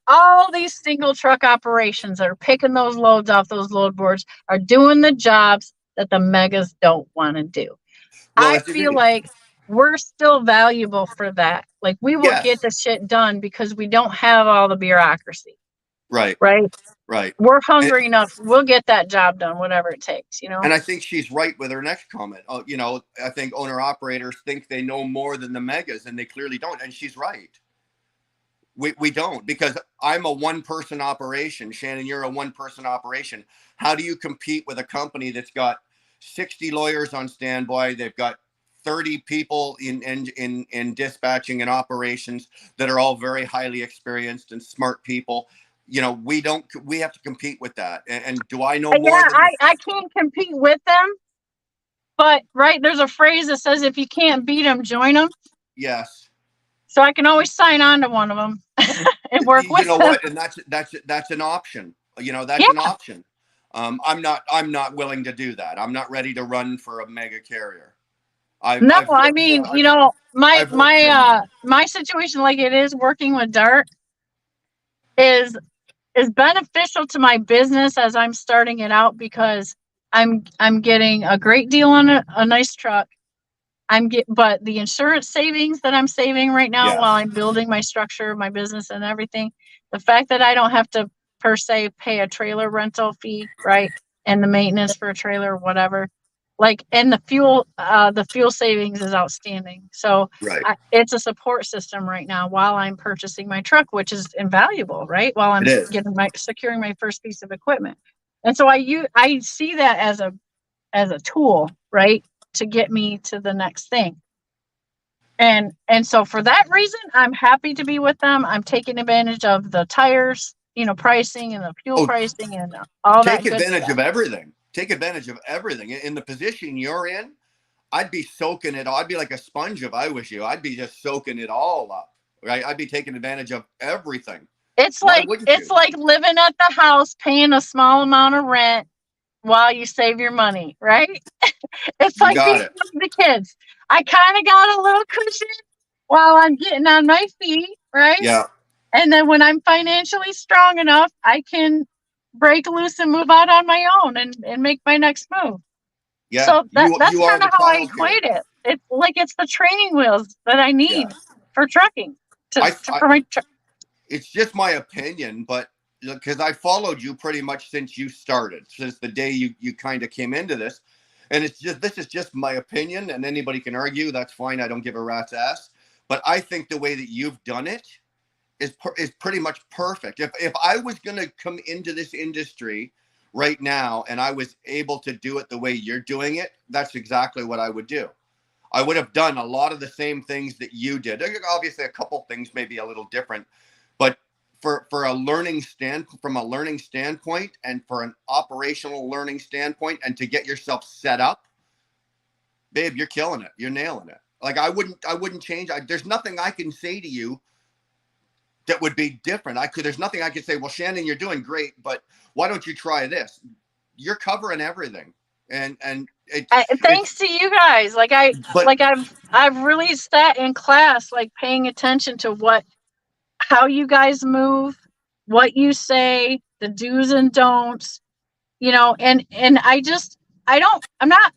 All these single truck operations that are picking those loads off those load boards are doing the jobs that the megas don't want to do. Well, I that's the feel thing. like we're still valuable for that. Like we will get Yes. the shit done because we don't have all the bureaucracy, Right. right? Right. We're And, hungry enough. We'll get that job done, whatever it takes, and I think she's right with her next comment. I think owner operators think they know more than the megas, and they clearly don't. And she's right. We don't, because I'm a one person operation. Shannon, you're a one person operation. How do you compete with a company that's got 60 lawyers on standby? They've got 30 people in dispatching and operations that are all very highly experienced and smart people. We have to compete with that. And do I know more Yeah, than I can't compete with them. But right, there's a phrase that says if you can't beat them, join them. yes. So I can always sign on to one of them and work You with know them. what? And that's an option. That's an Yeah. option. I'm not willing to do that. I'm not ready to run for a mega carrier. I've No, I've I worked mean, for I've, my I've worked for my my situation, like it is working with Dart, is beneficial to my business as I'm starting it out because I'm getting a great deal on a nice truck. But the insurance savings that I'm saving right now while yes, I'm building my structure, my business and everything, the fact that I don't have to per se pay a trailer rental fee, right? And the maintenance for a trailer, whatever. Like, and the fuel savings is outstanding. So right. it's a support system right now while I'm purchasing my truck, which is invaluable, right? While It I'm is. securing my first piece of equipment. And so I see that as a tool, right? To get me to the next thing. And so for that reason, I'm happy to be with them. I'm taking advantage of the tires, pricing and the fuel Oh, pricing and all that take good advantage stuff. of everything. Take advantage of everything. In the position you're in, I'd be soaking it all. I'd be like a sponge if I was you. I'd be just soaking it all up. Right? I'd be taking advantage of everything. It's Why like wouldn't it's you? like living at the house, paying a small amount of rent while you save your money, right? It's You like being got it. with the kids. I kind of got a little cushion while I'm getting on my feet, right? Yeah. And then when I'm financially strong enough, I can break loose and move out on my own and make my next move. Yeah. So that's You are kind the of how I child here. equate it. It's like it's the training wheels that I Yeah. need for trucking I, to I for my truck. it's just my opinion, but because I followed you pretty much since you started, since the day you kind of came into this, and this is just my opinion, and anybody can argue. That's fine. I don't give a rat's ass. But I think the way that you've done it is pretty much perfect. If I was gonna come into this industry right now and I was able to do it the way you're doing it, that's exactly what I would do. I would have done a lot of the same things that you did. Obviously, a couple things may be a little different, but for a from a learning standpoint, and for an operational learning standpoint, and to get yourself set up, babe, you're killing it. You're nailing it. Like I wouldn't change. There's nothing I can say to you that would be different. There's nothing I could say. Well, Shannon, you're doing great, but why don't you try this? You're covering everything, and it's Thanks to you guys, but I've really sat in class, like paying attention to how you guys move, what you say, the do's and don'ts, and I'm not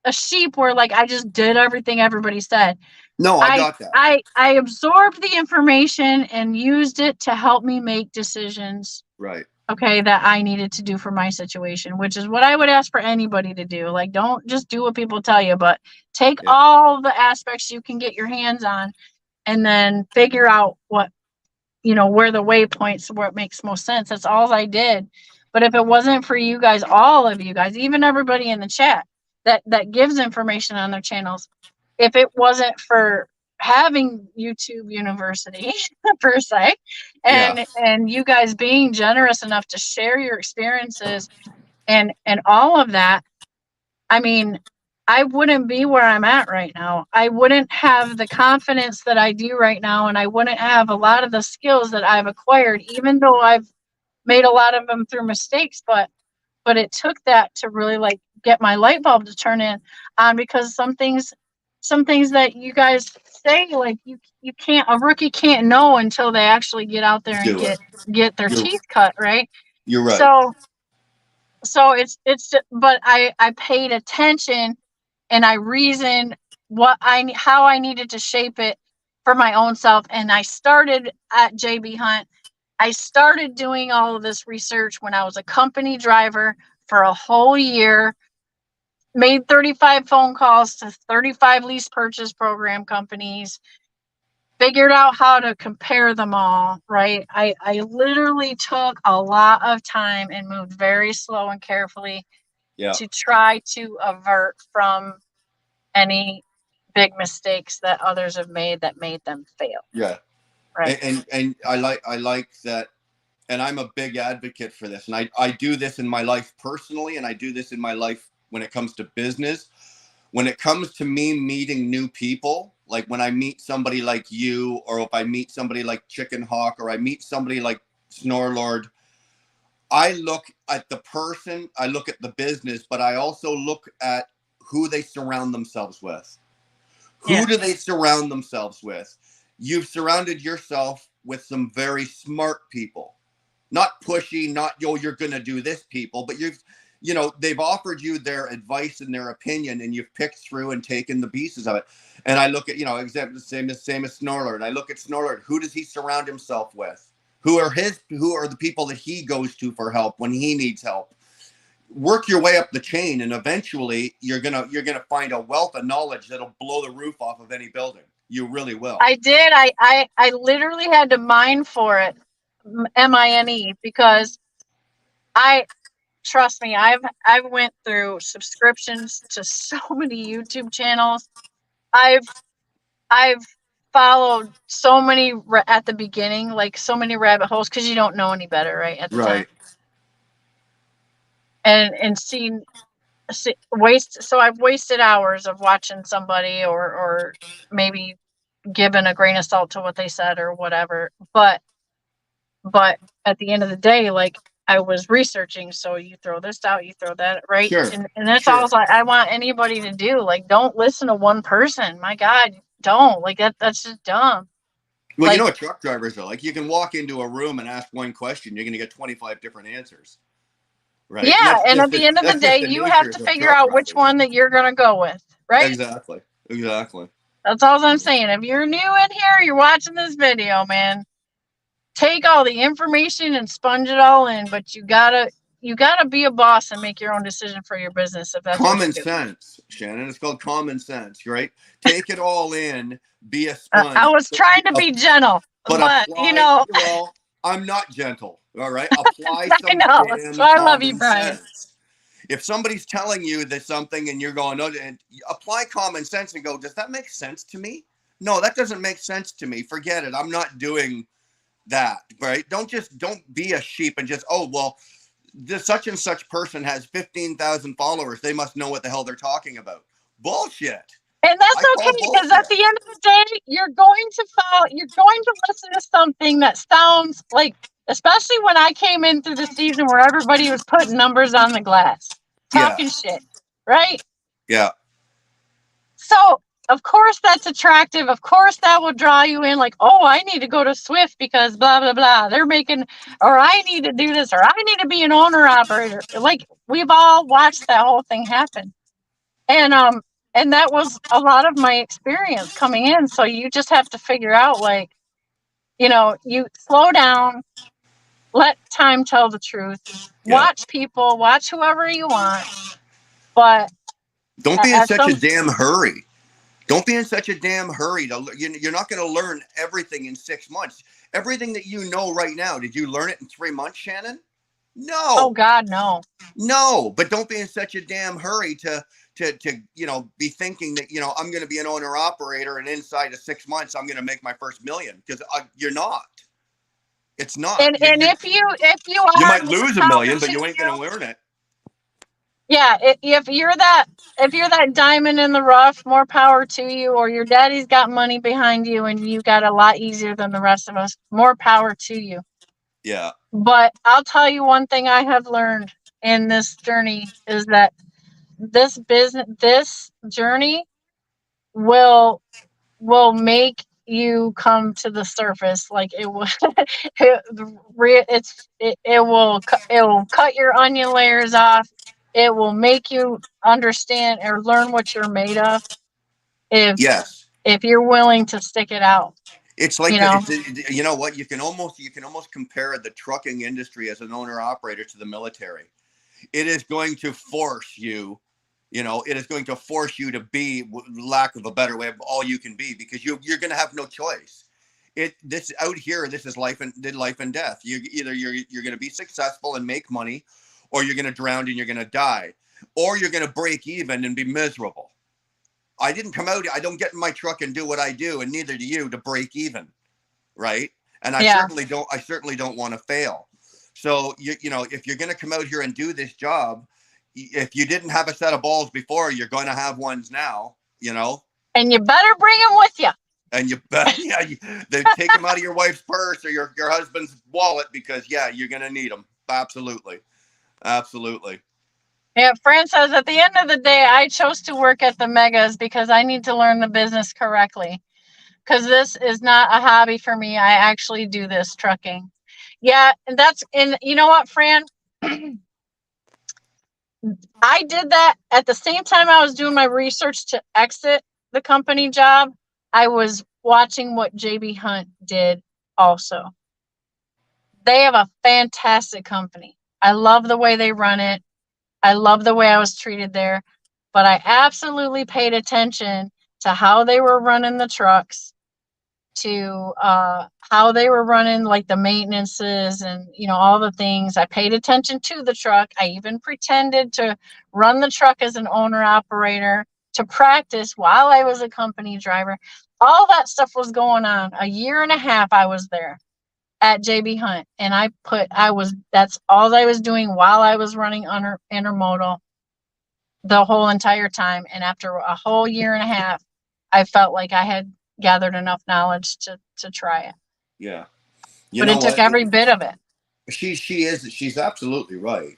a sheep where like I just did everything everybody said. no, I I got that. I absorbed the information and used it to help me make decisions, Right. okay, that I needed to do for my situation, which is what I would ask for anybody to do. Like, don't just do what people tell you, but take Yeah. all the aspects you can get your hands on and then figure out where the waypoints, where it makes most sense. That's all I did. But if it wasn't for you guys, all of you guys, even everybody in the chat that gives information on their channels, if it wasn't for having YouTube University per se, Yeah. and you guys being generous enough to share your experiences and all of that, I mean, I wouldn't be where I'm at right now. I wouldn't have the confidence that I do right now, and I wouldn't have a lot of the skills that I've acquired, even though I've made a lot of them through mistakes. But it took that to really like get my light bulb to turn in on, because some things that you guys say, like you can't, a rookie can't know until they actually get out there and Do it. get their You're, teeth cut, right? you're right. So it's but I paid attention, and I reasoned how I needed to shape it for my own self. And I started at JB Hunt. I started doing all of this research when I was a company driver for a whole year, made 35 phone calls to 35 lease purchase program companies, figured out how to compare them all, right? I literally took a lot of time and moved very slow and carefully to try to avert from any big mistakes that others have made that made them fail. Yeah. Right. And I like that. And I'm a big advocate for this. And I do this in my life personally, and I do this in my life when it comes to business. When it comes to me meeting new people, like when I meet somebody like you, or if I meet somebody like Chicken Hawk, or I meet somebody like Snorlord, I look at the person, I look at the business, but I also look at who they surround themselves with. Who do they surround themselves with? You've surrounded yourself with some very smart people. Not pushy, not, yo, you're going to do this people, but they've offered you their advice and their opinion, and you've picked through and taken the pieces of it. And I look at, example, same as Snorlord. And I look at Snorlord. Who does he surround himself with? Who are the people that he goes to for help when he needs help? Work your way up the chain, and eventually you're gonna find a wealth of knowledge that'll blow the roof off of any building. You really will. I did. I literally had to mine for it, MINE, because trust me, I went through subscriptions to so many YouTube channels. I've followed so many at the beginning, like so many rabbit holes, because you don't know any better, right, at the time. And so I've wasted hours of watching somebody, or maybe given a grain of salt to what they said or whatever. But at the end of the day, like, I was researching. So you throw this out, you throw that, right? Sure. And that's all I want anybody to do. Like, don't listen to one person. My God, don't. Like, that's just dumb. Well, like, you know what truck drivers are like? You can walk into a room and ask one question, you're going to get 25 different answers. Right? Yeah, and at the end of the day, you have to figure out which one that you're going to go with, right? Exactly. That's all I'm saying. If you're new in here, you're watching this video, man, take all the information and sponge it all in, but you gotta be a boss and make your own decision for your business. If that's common sense, Shannon. It's called common sense, right? Take it all in, be a sponge. I was trying to be gentle, but apply, well, I'm not gentle. All right, apply some damn common sense. If somebody's telling you that something and you're going, and apply common sense and go, does that make sense to me? No, that doesn't make sense to me. Forget it. I'm not doing that, right? Don't be a sheep and just, oh, well, this such and such person has 15,000 followers. They must know what the hell they're talking about. Bullshit. And that's okay, because at the end of the day, you're going to listen to something that sounds like, especially when I came in through the season where everybody was putting numbers on the glass, talking shit, right? Yeah. So, of course, that's attractive. Of course, that will draw you in, like, oh, I need to go to Swift because blah, blah, blah. They're making, or I need to do this, or I need to be an owner operator. Like, we've all watched that whole thing happen. And that was a lot of my experience coming in. So you just have to figure out, like, you slow down, let time tell the truth, watch people, watch whoever you want, but don't be in such a damn hurry. Don't be in such a damn hurry. You're not going to learn everything in 6 months. Everything that you know right now, did you learn it in 3 months, Shannon? No. Oh, God, no. No, but don't be in such a damn hurry to be thinking that, I'm going to be an owner operator and inside of 6 months, I'm going to make my first $1 million, because you're not. It's not. And if you might lose $1 million, but you ain't going to learn it. Yeah, if you're that diamond in the rough, more power to you. Or your daddy's got money behind you and you got a lot easier than the rest of us, more power to you. Yeah. But I'll tell you one thing I have learned in this journey is that this journey will make you come to the surface. Like it will, it will cut your onion layers off. It will make you understand or learn what you're made of if Yes. you're willing to stick it out. It's like You know? you know what, you can almost compare the trucking industry as an owner operator to the military. It is going to force you, it is going to force you to be, lack of a better way, all you can be, because you're going to have no choice. This out here, this is life and death. You're going to be successful and make money, or you're going to drown and you're going to die, or you're going to break even and be miserable. I didn't come out. I don't get in my truck and do what I do, and neither do you, to break even, right? And I certainly don't. I certainly don't want to fail. So if you're going to come out here and do this job, if you didn't have a set of balls before, you're going to have ones now. And you better bring them with you. And you bet, they take them out of your wife's purse or your husband's wallet, because you're going to need them. Absolutely, absolutely. Yeah, Fran says, at the end of the day, I chose to work at the megas because I need to learn the business correctly. Because this is not a hobby for me. I actually do this trucking. Yeah, and you know what, Fran? I did that at the same time I was doing my research to exit the company job. I was watching what JB Hunt did also. They have a fantastic company. I love the way they run it. I love the way I was treated there. But I absolutely paid attention to how they were running the trucks, to how they were running, like the maintenances and all the things. I paid attention to the truck. I even pretended to run the truck as an owner operator to practice while I was a company driver. All that stuff was going on. A year and a half I was there at JB Hunt, and that's all I was doing while I was running under intermodal the whole entire time. And after a whole year and a half, I felt like I had gathered enough knowledge to try it. Yeah. But it took every bit of it. She's absolutely right.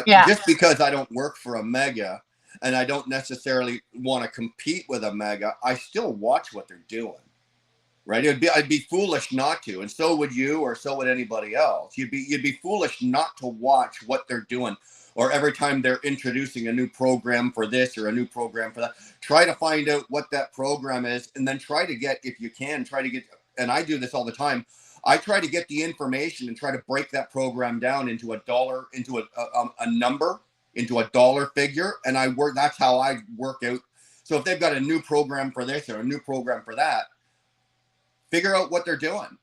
Yeah. Just because I don't work for a mega and I don't necessarily want to compete with a mega, I still watch what they're doing. Right? I'd be foolish not to, and so would you, or so would anybody else. You'd be foolish not to watch what they're doing, or every time they're introducing a new program for this or a new program for that, try to find out what that program is, and then try to get, if you can, and I do this all the time, I try to get the information and try to break that program down into a dollar, into a number, into a dollar figure, and that's how I work out. So if they've got a new program for this or a new program for that, figure out what they're doing,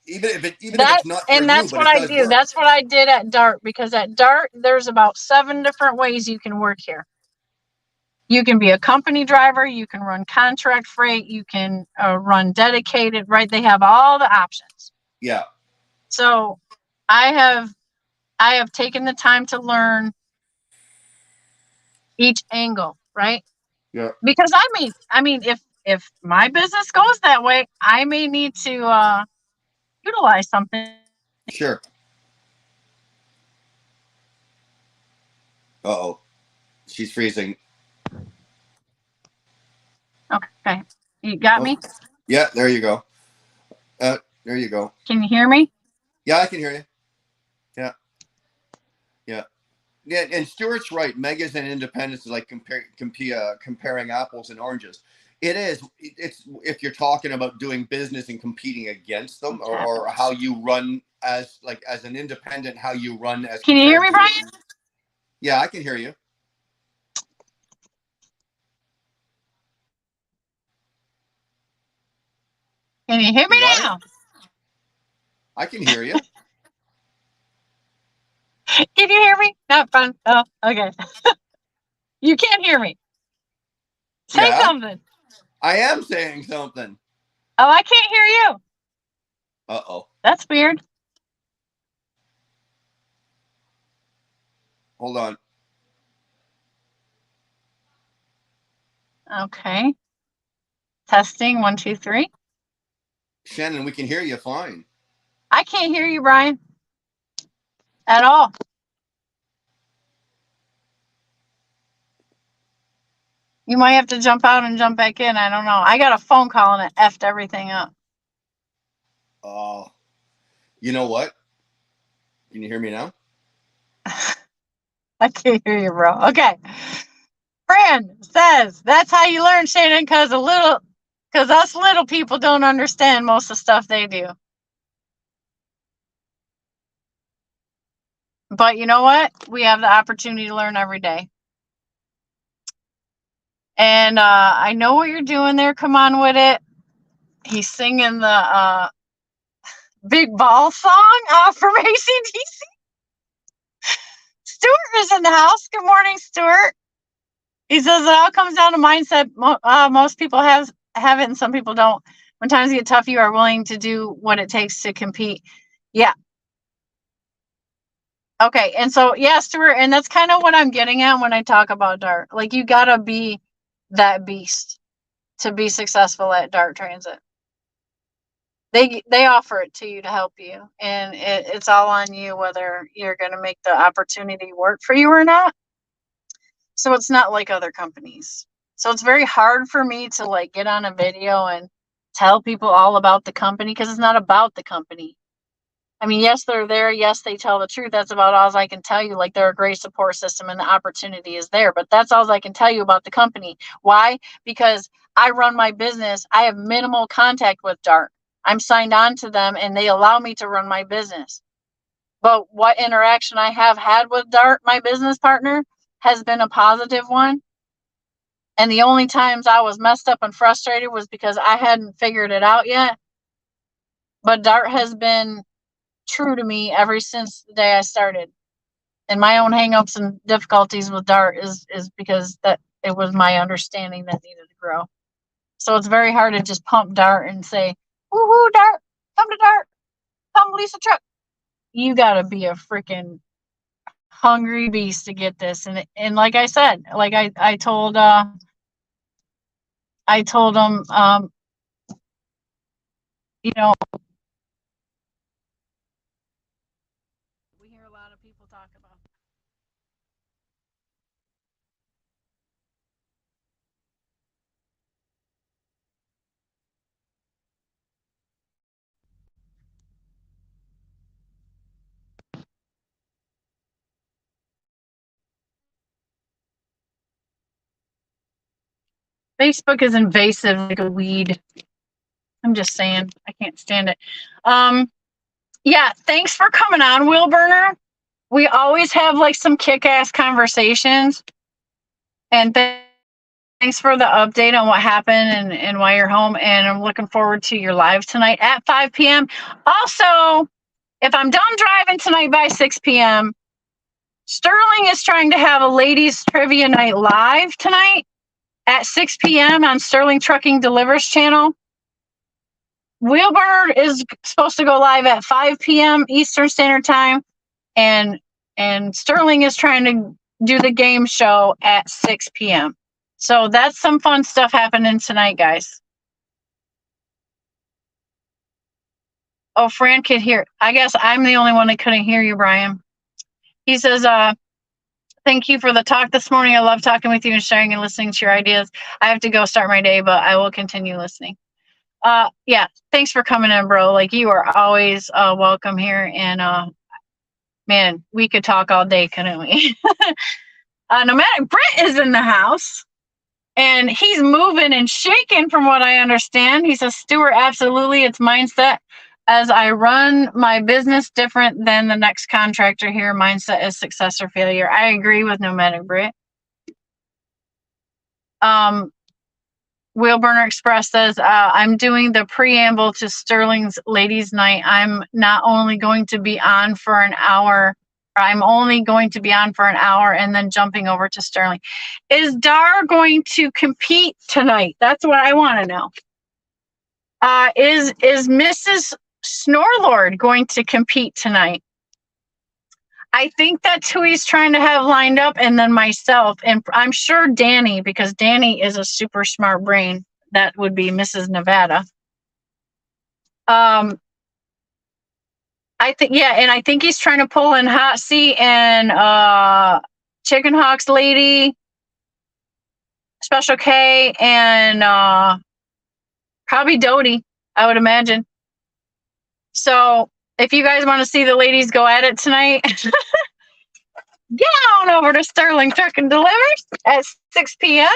even if it's not for you. And that's what I do. That's what I did at DART, because at DART there's about 7 different ways you can work here. You can be a company driver, you can run contract freight, you can run dedicated, right? They have all the options. Yeah. So I have taken the time to learn each angle, right? Yeah. Because I mean, if my business goes that way, I may need to utilize something. Sure. Uh-oh. She's freezing. Okay. You got me? Yeah, there you go. There you go. Can you hear me? Yeah, I can hear you. Yeah. Yeah. Yeah, and Stuart's right. Megas and independents is like comparing apples and oranges. It is. It's if you're talking about doing business and competing against them, or how you run as an independent, how you run as. Can you hear me, Brian? Yeah, I can hear you. Can you hear me now? I can hear you. Can you hear me? Not fun. Oh, okay. You can't hear me. Say something. I am saying something. Oh, I can't hear you. Uh-oh. That's weird. Hold on. Okay. Testing 1, 2, 3. Shannon, we can hear you fine. I can't hear you, Brian, at all. You might have to jump out and jump back in. I don't know. I got a phone call and it effed everything up. Oh, you know what? Can you hear me now? I can't hear you, bro. Okay. Fran says that's how you learn, Shannon, because us little people don't understand most of the stuff they do. But you know what? We have the opportunity to learn every day. And I know what you're doing there. Come on with it. He's singing the Big Ball song from ACDC. Stuart is in the house. Good morning, Stuart. He says it all comes down to mindset. Most people have it and some people don't. When times get tough, you are willing to do what it takes to compete. Yeah. Okay. And so, yeah, Stuart, and that's kind of what I'm getting at when I talk about dart. Like, you got to be that beast to be successful at dart transit. They offer it to you to help you, and it's all on you whether you're going to make the opportunity work for you or not. So it's not like other companies. So it's very hard for me to like get on a video and tell people all about the company because it's not about the company. I mean, yes, they're there. Yes, they tell the truth. That's about all I can tell you. Like, they're a great support system and the opportunity is there. But that's all I can tell you about the company. Why? Because I run my business. I have minimal contact with Dart. I'm signed on to them and they allow me to run my business. But what interaction I have had with Dart, my business partner, has been a positive one. And the only times I was messed up and frustrated was because I hadn't figured it out yet. But Dart has been true to me ever since the day I started. And my own hangups and difficulties with Dart is because that it was my understanding that needed to grow. So it's very hard to just pump Dart and say, woohoo, Dart, come to Dart, come lease a truck. You gotta be a freaking hungry beast to get this. And like I said, like I told them, you know, we hear a lot of people talk about Facebook is invasive like a weed. I'm just saying, I can't stand it. Yeah, thanks for coming on, Will Burner. We always have like some kick-ass conversations. And thanks for the update on what happened and why you're home. And I'm looking forward to your live tonight at 5 p.m. Also, if I'm done driving tonight by 6 p.m., Sterling is trying to have a ladies trivia night live tonight at 6 p.m. on Sterling Trucking Delivers channel. Wilbur is supposed to go live at 5 p.m. Eastern Standard Time, and Sterling is trying to do the game show at 6 p.m. So that's some fun stuff happening tonight, guys. Oh, Fran could hear. I guess I'm the only one that couldn't hear you, Brian. He says, thank you for the talk this morning. I love talking with you and sharing and listening to your ideas. I have to go start my day, but I will continue listening. Yeah, thanks for coming in, bro. Like, you are always welcome here. And man, we could talk all day, couldn't we? Nomadic Brent is in the house. And he's moving and shaking from what I understand. He says, Stuart, absolutely. It's mindset. As I run my business different than the next contractor here, mindset is success or failure. I agree with Nomadic Brit. Will Burner Express says, I'm doing the preamble to Sterling's Ladies Night. I'm only going to be on for an hour and then jumping over to Sterling. Is Dar going to compete tonight? That's what I want to know. Is Mrs. Snorlord going to compete tonight? I think that's who he's trying to have lined up, and then myself, and I'm sure Danny, because Danny is a super smart brain. That would be Mrs. Nevada. I think, yeah, and I think he's trying to pull in Hot Seat and Chicken Hawks Lady, Special K, and probably Dodie, I would imagine. So if you guys want to see the ladies go at it tonight, get on over to Sterling Truck and Delivers at 6 p.m.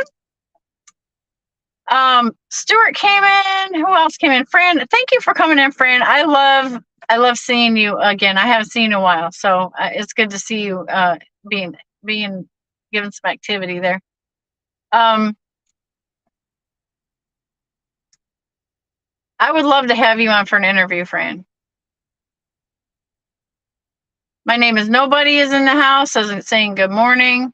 Stuart came in. Who else came in? Fran, thank you for coming in, Fran. I love seeing you again. I haven't seen you in a while, so it's good to see you being given some activity there. I would love to have you on for an interview, Fran. My name is Nobody is in the house, saying good morning.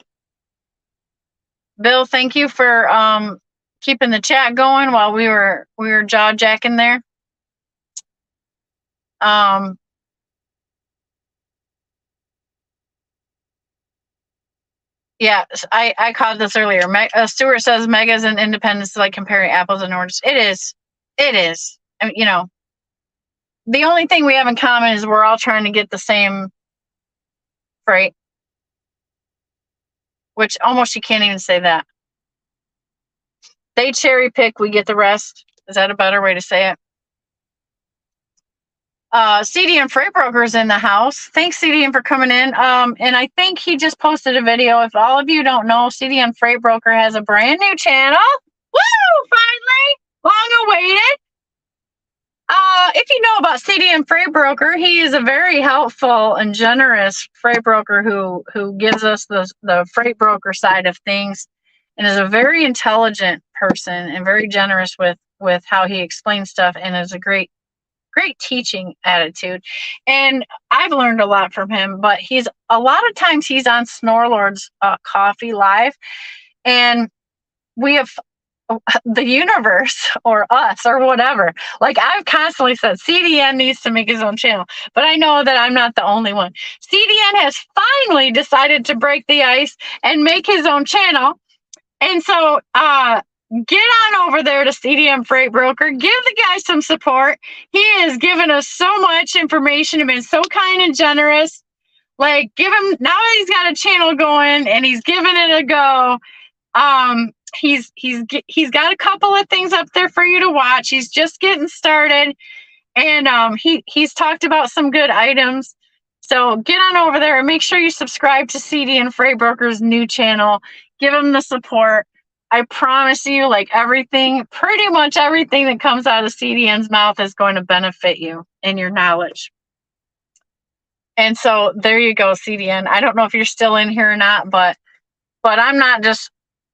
Bill, thank you for keeping the chat going while we were jaw jacking there. Yeah, I caught this earlier. Stuart says megas and independents like comparing apples and oranges. It is. I mean, the only thing we have in common is we're all trying to get the same freight, which almost you can't even say that. They cherry pick, we get the rest. Is that a better way to say it? CDN Freight Broker's in the house. Thanks, CDN, for coming in. And I think he just posted a video. If all of you don't know, CDN Freight Broker has a brand new channel. Woo! Finally! Long awaited. If you know about CDN Freight Broker, he is a very helpful and generous freight broker who gives us the freight broker side of things, and is a very intelligent person and very generous with how he explains stuff, and is a great teaching attitude. And I've learned a lot from him, but a lot of times he's on Snorlord's Coffee Live, and we have the universe or us or whatever. Like I've constantly said, CDN needs to make his own channel, but I know that I'm not the only one. CDN has finally decided to break the ice and make his own channel. And so get on over there to CDN Freight Broker. Give the guy some support. He has given us so much information and been so kind and generous. Like, give him, now that he's got a channel going and he's giving it a go. He's got a couple of things up there for you to watch. He's just getting started, and he's talked about some good items. So get on over there and make sure you subscribe to CDN Freight Broker's new channel. Give him the support. I promise you, like pretty much everything that comes out of CDN's mouth is going to benefit you and your knowledge. And so there you go, CDN. I don't know if you're still in here or not, but I'm not just,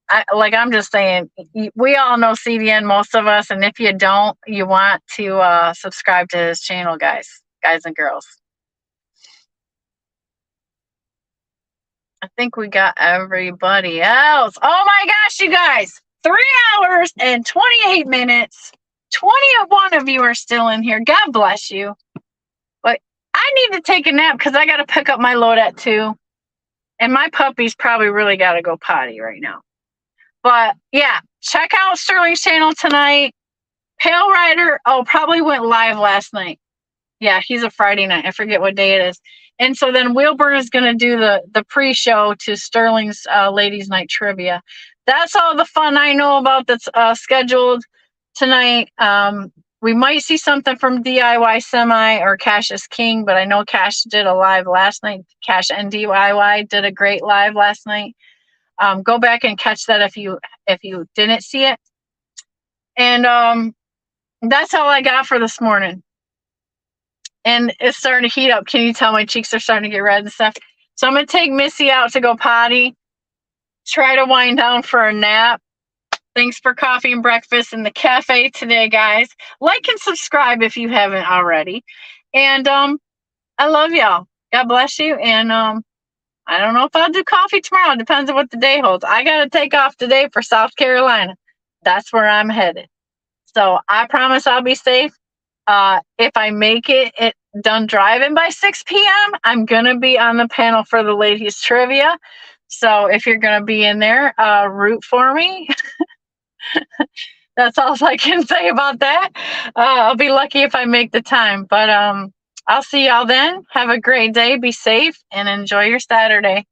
I'm just saying, we all know CDN, most of us, and if you don't, you want to subscribe to his channel, guys and girls. I think we got everybody else. Oh my gosh, you guys, 3 hours and 28 minutes. 21 of you are still in here. God bless you. But I need to take a nap because I got to pick up my load at 2. And my puppy's probably really got to go potty right now. But yeah, check out Sterling's channel tonight. Pale Rider, probably went live last night. Yeah, he's a Friday night. I forget what day it is. And so then Wilbur is going to do the pre-show to Sterling's Ladies Night Trivia. That's all the fun I know about that's scheduled tonight. We might see something from DIY Semi or Cash is King, but I know Cash did a live last night. Cash and DIY did a great live last night. Go back and catch that if you didn't see it. And that's all I got for this morning. And it's starting to heat up. Can you tell my cheeks are starting to get red and stuff? So I'm going to take Missy out to go potty. Try to wind down for a nap. Thanks for coffee and breakfast in the cafe today, guys. Like and subscribe if you haven't already. And I love y'all. God bless you. And I don't know if I'll do coffee tomorrow. It depends on what the day holds. I got to take off today for South Carolina. That's where I'm headed. So I promise I'll be safe. If I make it done driving by 6 p.m., I'm going to be on the panel for the ladies trivia. So if you're going to be in there, root for me. That's all I can say about that. I'll be lucky if I make the time, but I'll see y'all then. Have a great day. Be safe and enjoy your Saturday.